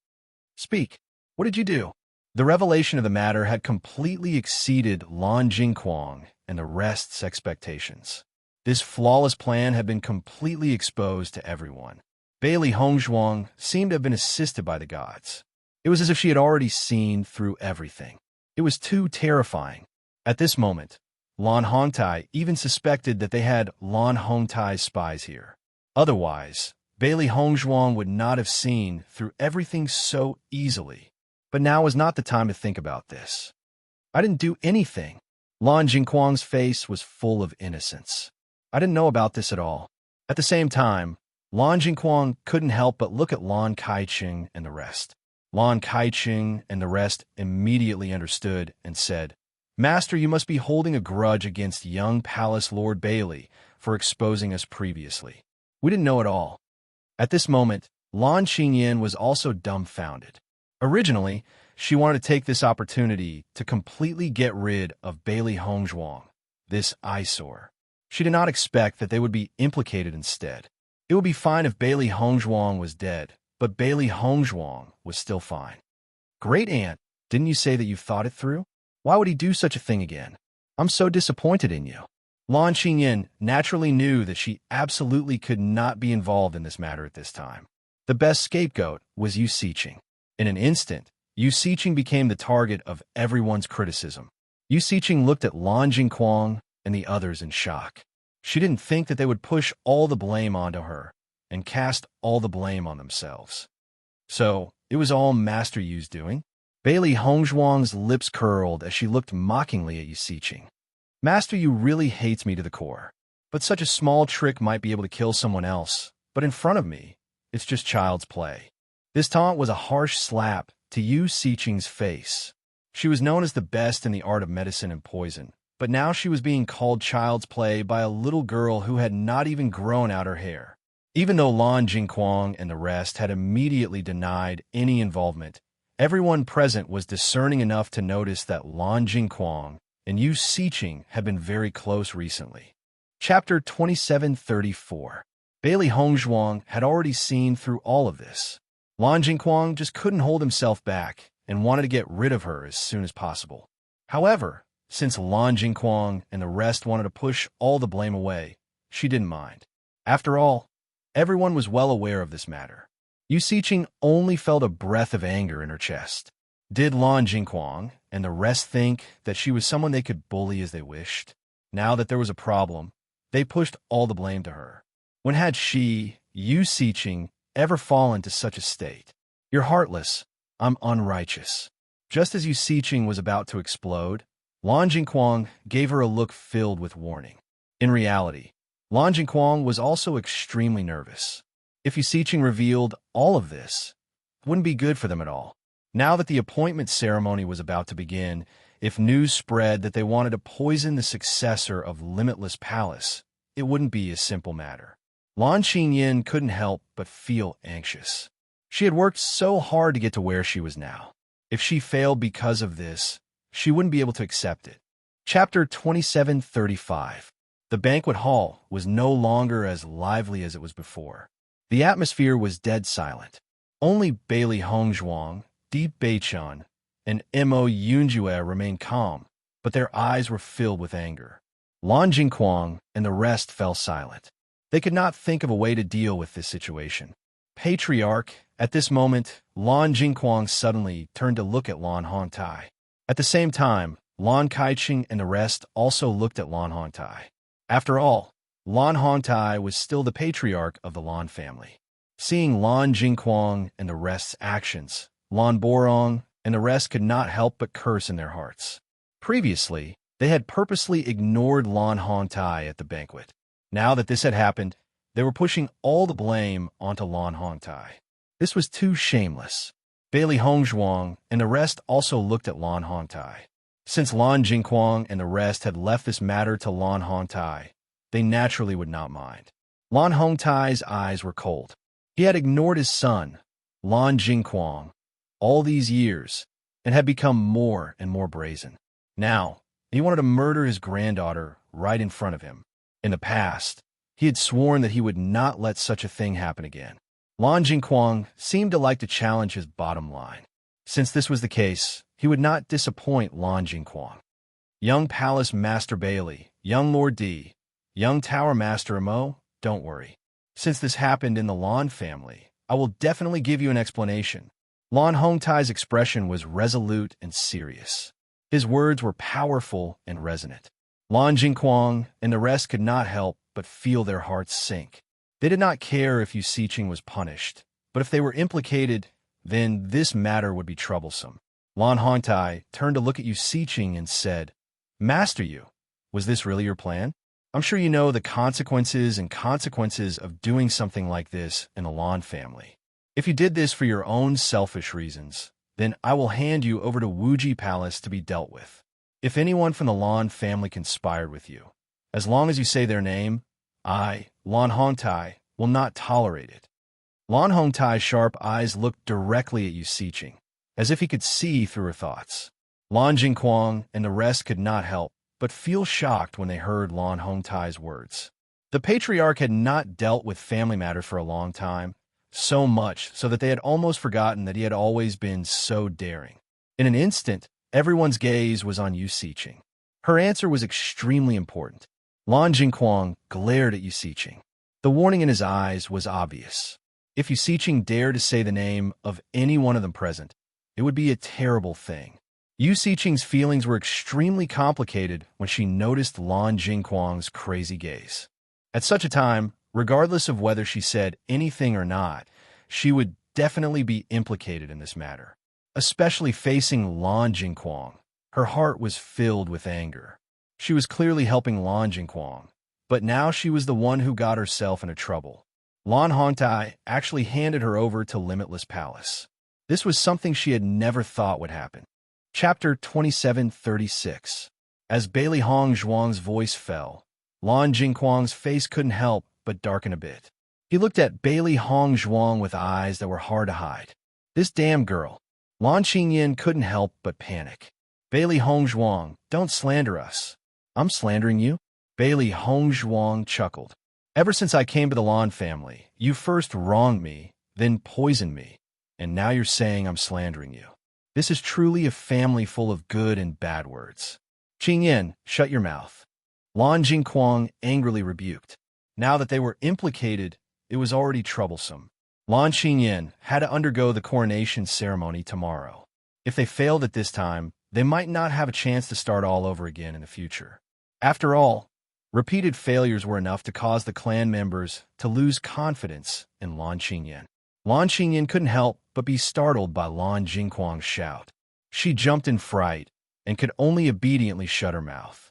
Speak. What did you do? The revelation of the matter had completely exceeded Lan Jingquang and the rest's expectations. This flawless plan had been completely exposed to everyone. Bailey Hongzhuang seemed to have been assisted by the gods. It was as if she had already seen through everything. It was too terrifying. At this moment, Lan Hongtai even suspected that they had Lan Hongtai's spies here. Otherwise, Bailey Hongzhuang would not have seen through everything so easily. But now was not the time to think about this. I didn't do anything. Lan Jingquang's face was full of innocence. I didn't know about this at all. At the same time, Lan Jingquang couldn't help but look at Lan Kaiqing and the rest. Lan Kaiqing and the rest immediately understood and said, Master, you must be holding a grudge against young Palace Lord Bailey for exposing us previously. We didn't know at all. At this moment, Lan Qingyan was also dumbfounded. Originally, she wanted to take this opportunity to completely get rid of Bailey Hongzhuang, this eyesore. She did not expect that they would be implicated instead. It would be fine if Bailey Hongzhuang was dead, but Bailey Hongzhuang was still fine. Great Aunt, didn't you say that you thought it through? Why would he do such a thing again? I'm so disappointed in you. Lan Qingyan naturally knew that she absolutely could not be involved in this matter at this time. The best scapegoat was Yu Siqing. In an instant, Yu Siqing became the target of everyone's criticism. Yu Siqing looked at Lan Jingquang and the others in shock. She didn't think that they would push all the blame onto her and cast all the blame on themselves. So, it was all Master Yu's doing? Bailey Hongzhuang's lips curled as she looked mockingly at Yu Siqing. Master Yu really hates me to the core. But such a small trick might be able to kill someone else. But in front of me, it's just child's play. This taunt was a harsh slap to Yu Siqing's face. She was known as the best in the art of medicine and poison, but now she was being called child's play by a little girl who had not even grown out her hair. Even though Lan Jingquang and the rest had immediately denied any involvement, everyone present was discerning enough to notice that Lan Jingquang and Yu Siqing had been very close recently. Chapter 2734. Bailey Hongzhuang had already seen through all of this. Lan Jingquang just couldn't hold himself back and wanted to get rid of her as soon as possible. However, since Lan Jingquang and the rest wanted to push all the blame away, she didn't mind. After all, everyone was well aware of this matter. Yu Siqing only felt a breath of anger in her chest. Did Lan Jingquang and the rest think that she was someone they could bully as they wished? Now that there was a problem, they pushed all the blame to her. When had she, Yu Siqing, ever fallen to such a state? You're heartless. I'm unrighteous. Just as Yu Siqing was about to explode, Lan Jingquang gave her a look filled with warning. In reality, Lan Jingquang was also extremely nervous. If Yu Siqing revealed all of this, it wouldn't be good for them at all. Now that the appointment ceremony was about to begin, if news spread that they wanted to poison the successor of Limitless Palace, it wouldn't be a simple matter. Lan Qingyin couldn't help but feel anxious. She had worked so hard to get to where she was now. If she failed because of this, she wouldn't be able to accept it. Chapter 2735. The banquet hall was no longer as lively as it was before. The atmosphere was dead silent. Only Bailey Hongzhuang, Di Beichun, and Mo Yunjue remained calm, but their eyes were filled with anger. Lan Jingquang and the rest fell silent. They could not think of a way to deal with this situation. Patriarch, at this moment, Lan Jingquang suddenly turned to look at Lan Hongtai. At the same time, Lan Kaiqing and the rest also looked at Lan Hongtai. After all, Lan Hongtai was still the patriarch of the Lan family. Seeing Lan Jingquang and the rest's actions, Lan Borong and the rest could not help but curse in their hearts. Previously, they had purposely ignored Lan Hongtai at the banquet. Now that this had happened, they were pushing all the blame onto Lan Hongtai. This was too shameless. Bailey Hongzhuang and the rest also looked at Lan Hongtai. Since Lan Jingquang and the rest had left this matter to Lan Hongtai, they naturally would not mind. Lan Hongtai's eyes were cold. He had ignored his son, Lan Jingquang, all these years, and had become more and more brazen. Now, he wanted to murder his granddaughter right in front of him. In the past, he had sworn that he would not let such a thing happen again. Lan Jingquang seemed to like to challenge his bottom line. Since this was the case, he would not disappoint Lan Jingquang. Young Palace Master Bailey, young Lord D, young Tower Master Mo, don't worry. Since this happened in the Lan family, I will definitely give you an explanation. Lan Hongtai's expression was resolute and serious. His words were powerful and resonant. Lan Jingquang and the rest could not help but feel their hearts sink. They did not care if Yu Siqing was punished, but if they were implicated, then this matter would be troublesome. Lan Hongtai turned to look at Yu Siqing and said, Master Yu, was this really your plan? I'm sure you know the consequences of doing something like this in the Lan family. If you did this for your own selfish reasons, then I will hand you over to Wuji Palace to be dealt with. If anyone from the Lan family conspired with you, as long as you say their name, I, Lan Hongtai, will not tolerate it. Lan Hongtai's sharp eyes looked directly at Yu Siqing, as if he could see through her thoughts. Lan Jingquang and the rest could not help but feel shocked when they heard Lan Hongtai's words. The patriarch had not dealt with family matters for a long time, so much so that they had almost forgotten that he had always been so daring. In an instant, everyone's gaze was on Yu Siqing. Her answer was extremely important. Lan Jingquang glared at Yu Siqing. The warning in his eyes was obvious. If Yu Siqing dared to say the name of any one of them present, it would be a terrible thing. Yu Siqing's feelings were extremely complicated when she noticed Lan Jingquang's crazy gaze. At such a time, regardless of whether she said anything or not, she would definitely be implicated in this matter. Especially facing Lan Jingquang, her heart was filled with anger. She was clearly helping Lan Jingquang, but now she was the one who got herself into trouble. Lan Hongtai actually handed her over to Limitless Palace. This was something she had never thought would happen. Chapter 2736. As Bailey Hongzhuang's voice fell, Lan Jingquang's face couldn't help but darken a bit. He looked at Bailey Hongzhuang with eyes that were hard to hide. This damn girl. Lan Qingyin couldn't help but panic. Bailey Hongzhuang, don't slander us. I'm slandering you? Bailey Hongzhuang chuckled. Ever since I came to the Lan family, you first wronged me, then poisoned me, and now you're saying I'm slandering you. This is truly a family full of good and bad words. Qingyan, shut your mouth. Lan Jingquang angrily rebuked. Now that they were implicated, it was already troublesome. Lan Qingyan had to undergo the coronation ceremony tomorrow. If they failed at this time, they might not have a chance to start all over again in the future. After all, repeated failures were enough to cause the clan members to lose confidence in Lan Qingyan. Lan Qingyan couldn't help but be startled by Lan Jingquang's shout. She jumped in fright and could only obediently shut her mouth.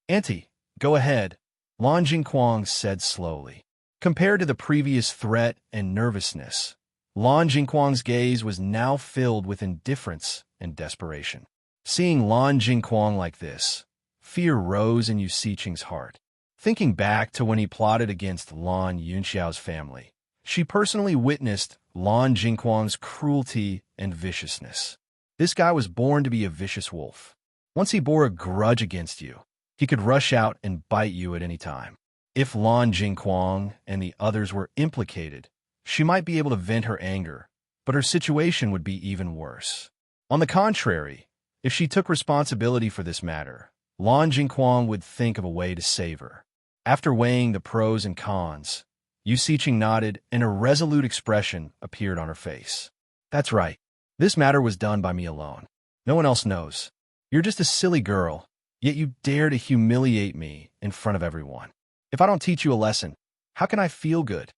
"Auntie, go ahead," Lan Jingquang said slowly. Compared to the previous threat and nervousness, Lan Jingquang's gaze was now filled with indifference and desperation. Seeing Lan Jingquang like this, fear rose in Yu Siqing's heart. Thinking back to when he plotted against Lan Yunxiao's family, she personally witnessed Lan Jingquang's cruelty and viciousness. This guy was born to be a vicious wolf. Once he bore a grudge against you, he could rush out and bite you at any time. If Lan Jingquang and the others were implicated, she might be able to vent her anger, but her situation would be even worse. On the contrary, if she took responsibility for this matter, Lan Jingquang would think of a way to save her. After weighing the pros and cons, Yu Siqing nodded and a resolute expression appeared on her face. "That's right. This matter was done by me alone. No one else knows. You're just a silly girl, yet you dare to humiliate me in front of everyone. If I don't teach you a lesson, how can I feel good?"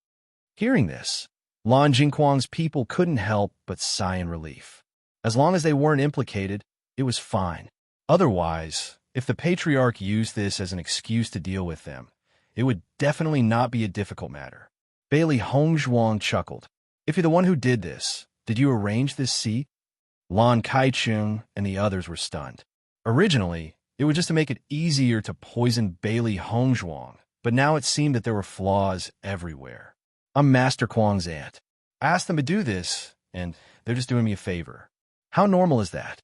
Hearing this, Lan Jingquang's people couldn't help but sigh in relief. As long as they weren't implicated, it was fine. Otherwise, if the patriarch used this as an excuse to deal with them, it would definitely not be a difficult matter. Bailey Hongzhuang chuckled. "If you're the one who did this, did you arrange this seat?" Lan Kaicheng and the others were stunned. Originally, it was just to make it easier to poison Bailey Hongzhuang, but now it seemed that there were flaws everywhere. "I'm Master Kuang's aunt. I asked them to do this, and they're just doing me a favor. How normal is that?"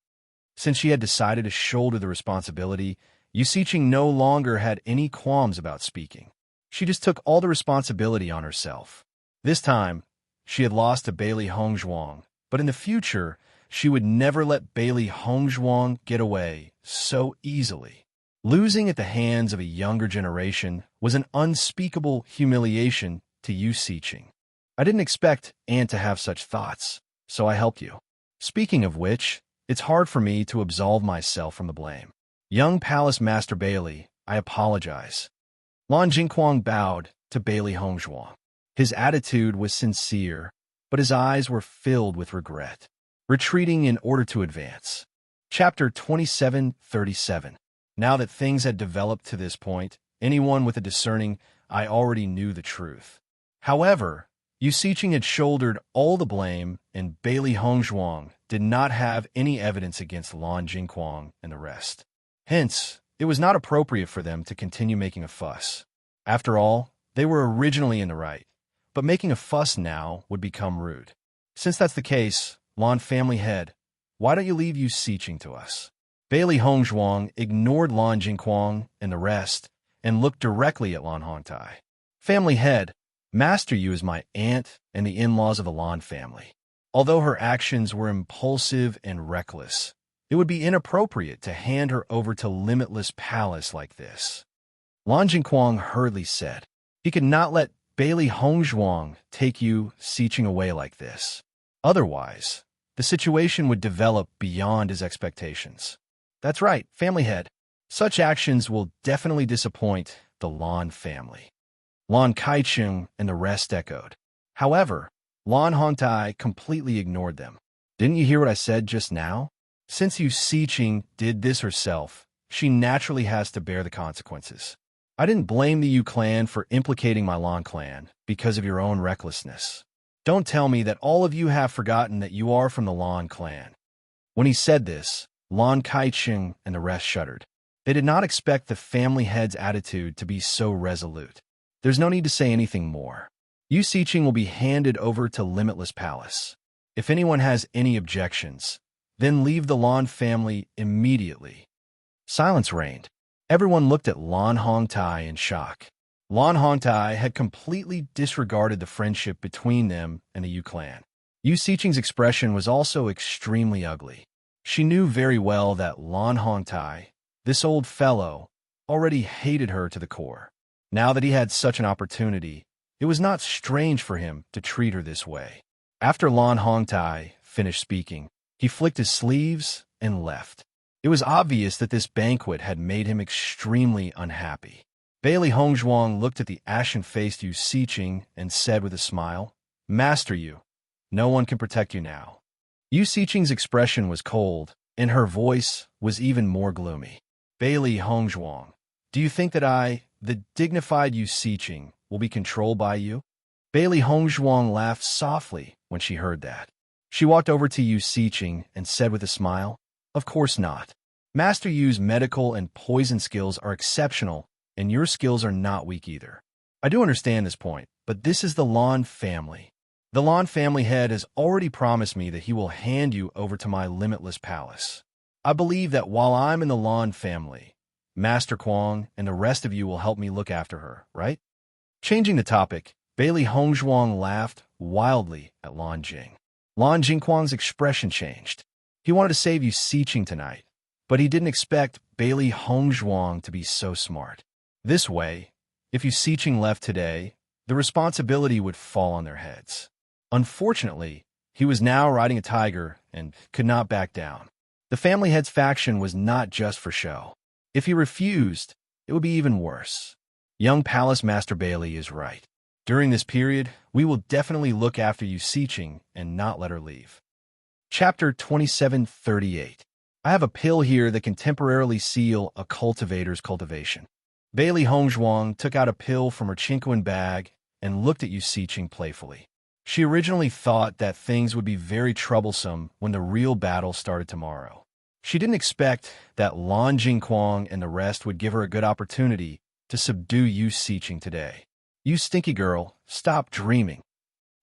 Since she had decided to shoulder the responsibility, Yu Siqing no longer had any qualms about speaking. She just took all the responsibility on herself. This time, she had lost to Bailey Hongzhuang, but in the future, she would never let Bailey Hongzhuang get away so easily. Losing at the hands of a younger generation was an unspeakable humiliation to Yu Siqing. "I didn't expect Aunt to have such thoughts, so I helped you. Speaking of which, it's hard for me to absolve myself from the blame. Young Palace Master Bailey, I apologize." Lan Jingquang bowed to Bailey Hongzhuang. His attitude was sincere, but his eyes were filled with regret. Retreating in order to advance. Chapter 27:37. Now that things had developed to this point, anyone with a discerning eye already knew the truth. However, Yu Siqing had shouldered all the blame, and Bailey Hongzhuang did not have any evidence against Lan Jingquang and the rest. Hence, it was not appropriate for them to continue making a fuss. After all, they were originally in the right, but making a fuss now would become rude. Since that's the case, Lan family head, why don't you leave Yu Siqing to us? Bailey Hongzhuang ignored Lan Jingquang and the rest and looked directly at Lan Hongtai. "Family head, Master Yu is my aunt and the in-laws of the Lan family. Although her actions were impulsive and reckless, it would be inappropriate to hand her over to Limitless Palace like this." Lan Jingquang hurriedly said. He could not let Bailey Hongzhuang take Yu Siqing away like this. Otherwise, the situation would develop beyond his expectations. "That's right, family head. Such actions will definitely disappoint the Lan family." Lan Kaicheng and the rest echoed. However, Lan Hongtai completely ignored them. "Didn't you hear what I said just now? Since Yu Siqing did this herself, she naturally has to bear the consequences. I didn't blame the Yu clan for implicating my Lan clan because of your own recklessness. Don't tell me that all of you have forgotten that you are from the Lan clan." When he said this, Lan Kaicheng and the rest shuddered. They did not expect the family head's attitude to be so resolute. There's no need to say anything more. Yu Siqing will be handed over to Limitless Palace. If anyone has any objections, then leave the Lan family immediately. Silence reigned. Everyone looked at Lan Hongtai in shock. Lan Hongtai had completely disregarded the friendship between them and the Yu clan. Yu Xiqing's expression was also extremely ugly. She knew very well that Lan Hongtai, this old fellow, already hated her to the core. Now that he had such an opportunity, it was not strange for him to treat her this way. After Lan Hongtai finished speaking, he flicked his sleeves and left. It was obvious that this banquet had made him extremely unhappy. Bailey Hongzhuang looked at the ashen-faced Yu Xiqing and said with a smile, "Master Yu, no one can protect you now." Yu Xiqing's expression was cold, and her voice was even more gloomy. "Bailey Hongzhuang, do you think that I, the dignified Yu Xiqing, will be controlled by you?" Bailey Hongzhuang laughed softly when she heard that. She walked over to Yu Xiqing and said with a smile, "Of course not. Master Yu's medical and poison skills are exceptional, and your skills are not weak either. I do understand this point, but this is the Lan family. The Lan family head has already promised me that he will hand you over to my limitless palace. I believe that while I'm in the Lan family, Master Kwong and the rest of you will help me look after her, right?" Changing the topic, Bailey Hongzhuang laughed wildly at Lan Jing. Lan Jingquang's expression changed. He wanted to save Yu Xiqing tonight, but he didn't expect Bailey Hongzhuang to be so smart. This way, if Yu Xiqing left today, the responsibility would fall on their heads. Unfortunately, he was now riding a tiger and could not back down. The family head's faction was not just for show. If he refused, it would be even worse. Young Palace Master Bailey is right. During this period, we will definitely look after Yu Xiqing and not let her leave. Chapter 2738. I have a pill here that can temporarily seal a cultivator's cultivation. Bailey Hongzhuang took out a pill from her chinquin bag and looked at Yu Xiqing playfully. She originally thought that things would be very troublesome when the real battle started tomorrow. She didn't expect that Lan Jingquang and the rest would give her a good opportunity to subdue Yu Xiqing today. "You stinky girl, stop dreaming."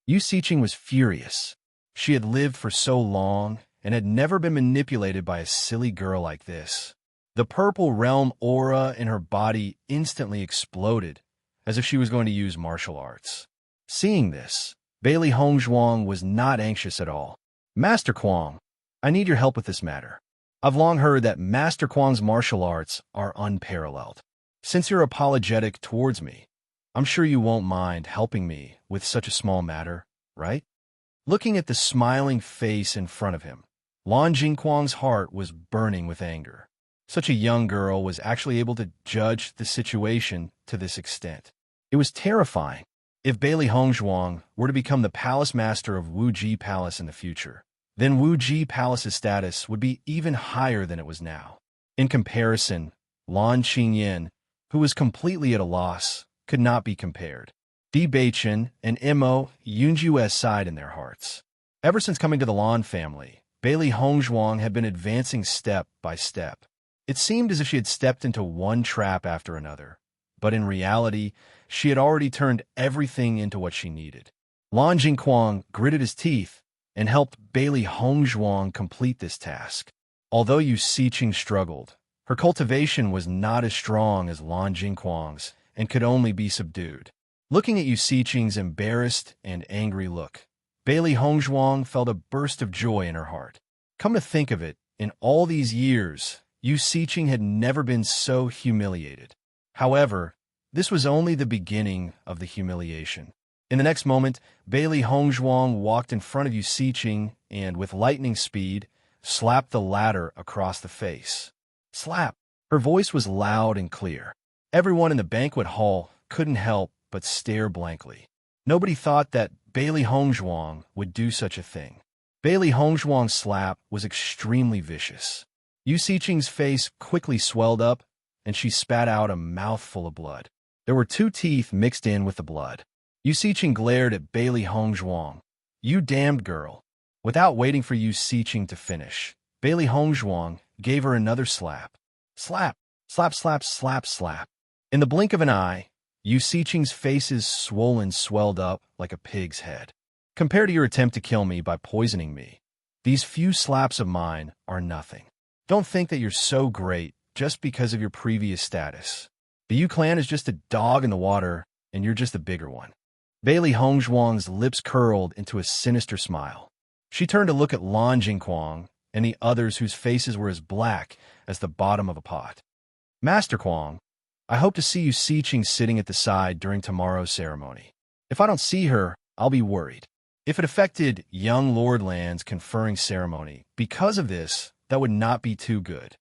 Yu Xiqing was furious. She had lived for so long and had never been manipulated by a silly girl like this. The purple realm aura in her body instantly exploded, as if she was going to use martial arts. Seeing this, Bailey Hongzhuang was not anxious at all. "Master Kwong, I need your help with this matter. I've long heard that Master Kwong's martial arts are unparalleled. Since you're apologetic towards me, I'm sure you won't mind helping me with such a small matter, right?" Looking at the smiling face in front of him, Lan Jingquang's heart was burning with anger. Such a young girl was actually able to judge the situation to this extent. It was terrifying. If Bailey Hongzhuang were to become the palace master of Wuji Palace in the future, then Wuji Palace's status would be even higher than it was now. In comparison, Lan Qingyan, who was completely at a loss, could not be compared. Di Beichen and Mo Yunju's side in their hearts. Ever since coming to the Lan family, Bailey Hongzhuang had been advancing step by step. It seemed as if she had stepped into one trap after another, but in reality, she had already turned everything into what she needed. Lan Jingquang gritted his teeth and helped Bailey Hongzhuang complete this task. Although Yu Xiqing struggled, her cultivation was not as strong as Lan Jingquang's and could only be subdued. Looking at Yu Xiqing's embarrassed and angry look, Bailey Hongzhuang felt a burst of joy in her heart. Come to think of it, in all these years, Yu Xiqing had never been so humiliated. However, this was only the beginning of the humiliation. In the next moment, Bailey Hongzhuang walked in front of Yu Xiqing and, with lightning speed, slapped the latter across the face. Slap! Her voice was loud and clear. Everyone in the banquet hall couldn't help but stare blankly. Nobody thought that Bailey Hongzhuang would do such a thing. Bailey Hongzhuang's slap was extremely vicious. Yu Xiqing's face quickly swelled up, and she spat out a mouthful of blood. There were 2 teeth mixed in with the blood. Yu Xiqing glared at Bailey Hongzhuang. "You damned girl." Without waiting for Yu Xiqing to finish, Bailey Hongzhuang gave her another slap. Slap, slap, slap, slap, slap. In the blink of an eye, Yu Xiqing's face's swollen swelled up like a pig's head. "Compared to your attempt to kill me by poisoning me, these few slaps of mine are nothing. Don't think that you're so great just because of your previous status. The Yu clan is just a dog in the water, and you're just a bigger one. Bailey Hongzhuang's lips curled into a sinister smile. She turned to look at Lan Jingquang and the others whose faces were as black as the bottom of a pot. Master Quang, I hope to see you Siqing sitting at the side during tomorrow's ceremony. If I don't see her, I'll be worried. If it affected young Lord Land's conferring ceremony, because of this, that would not be too good.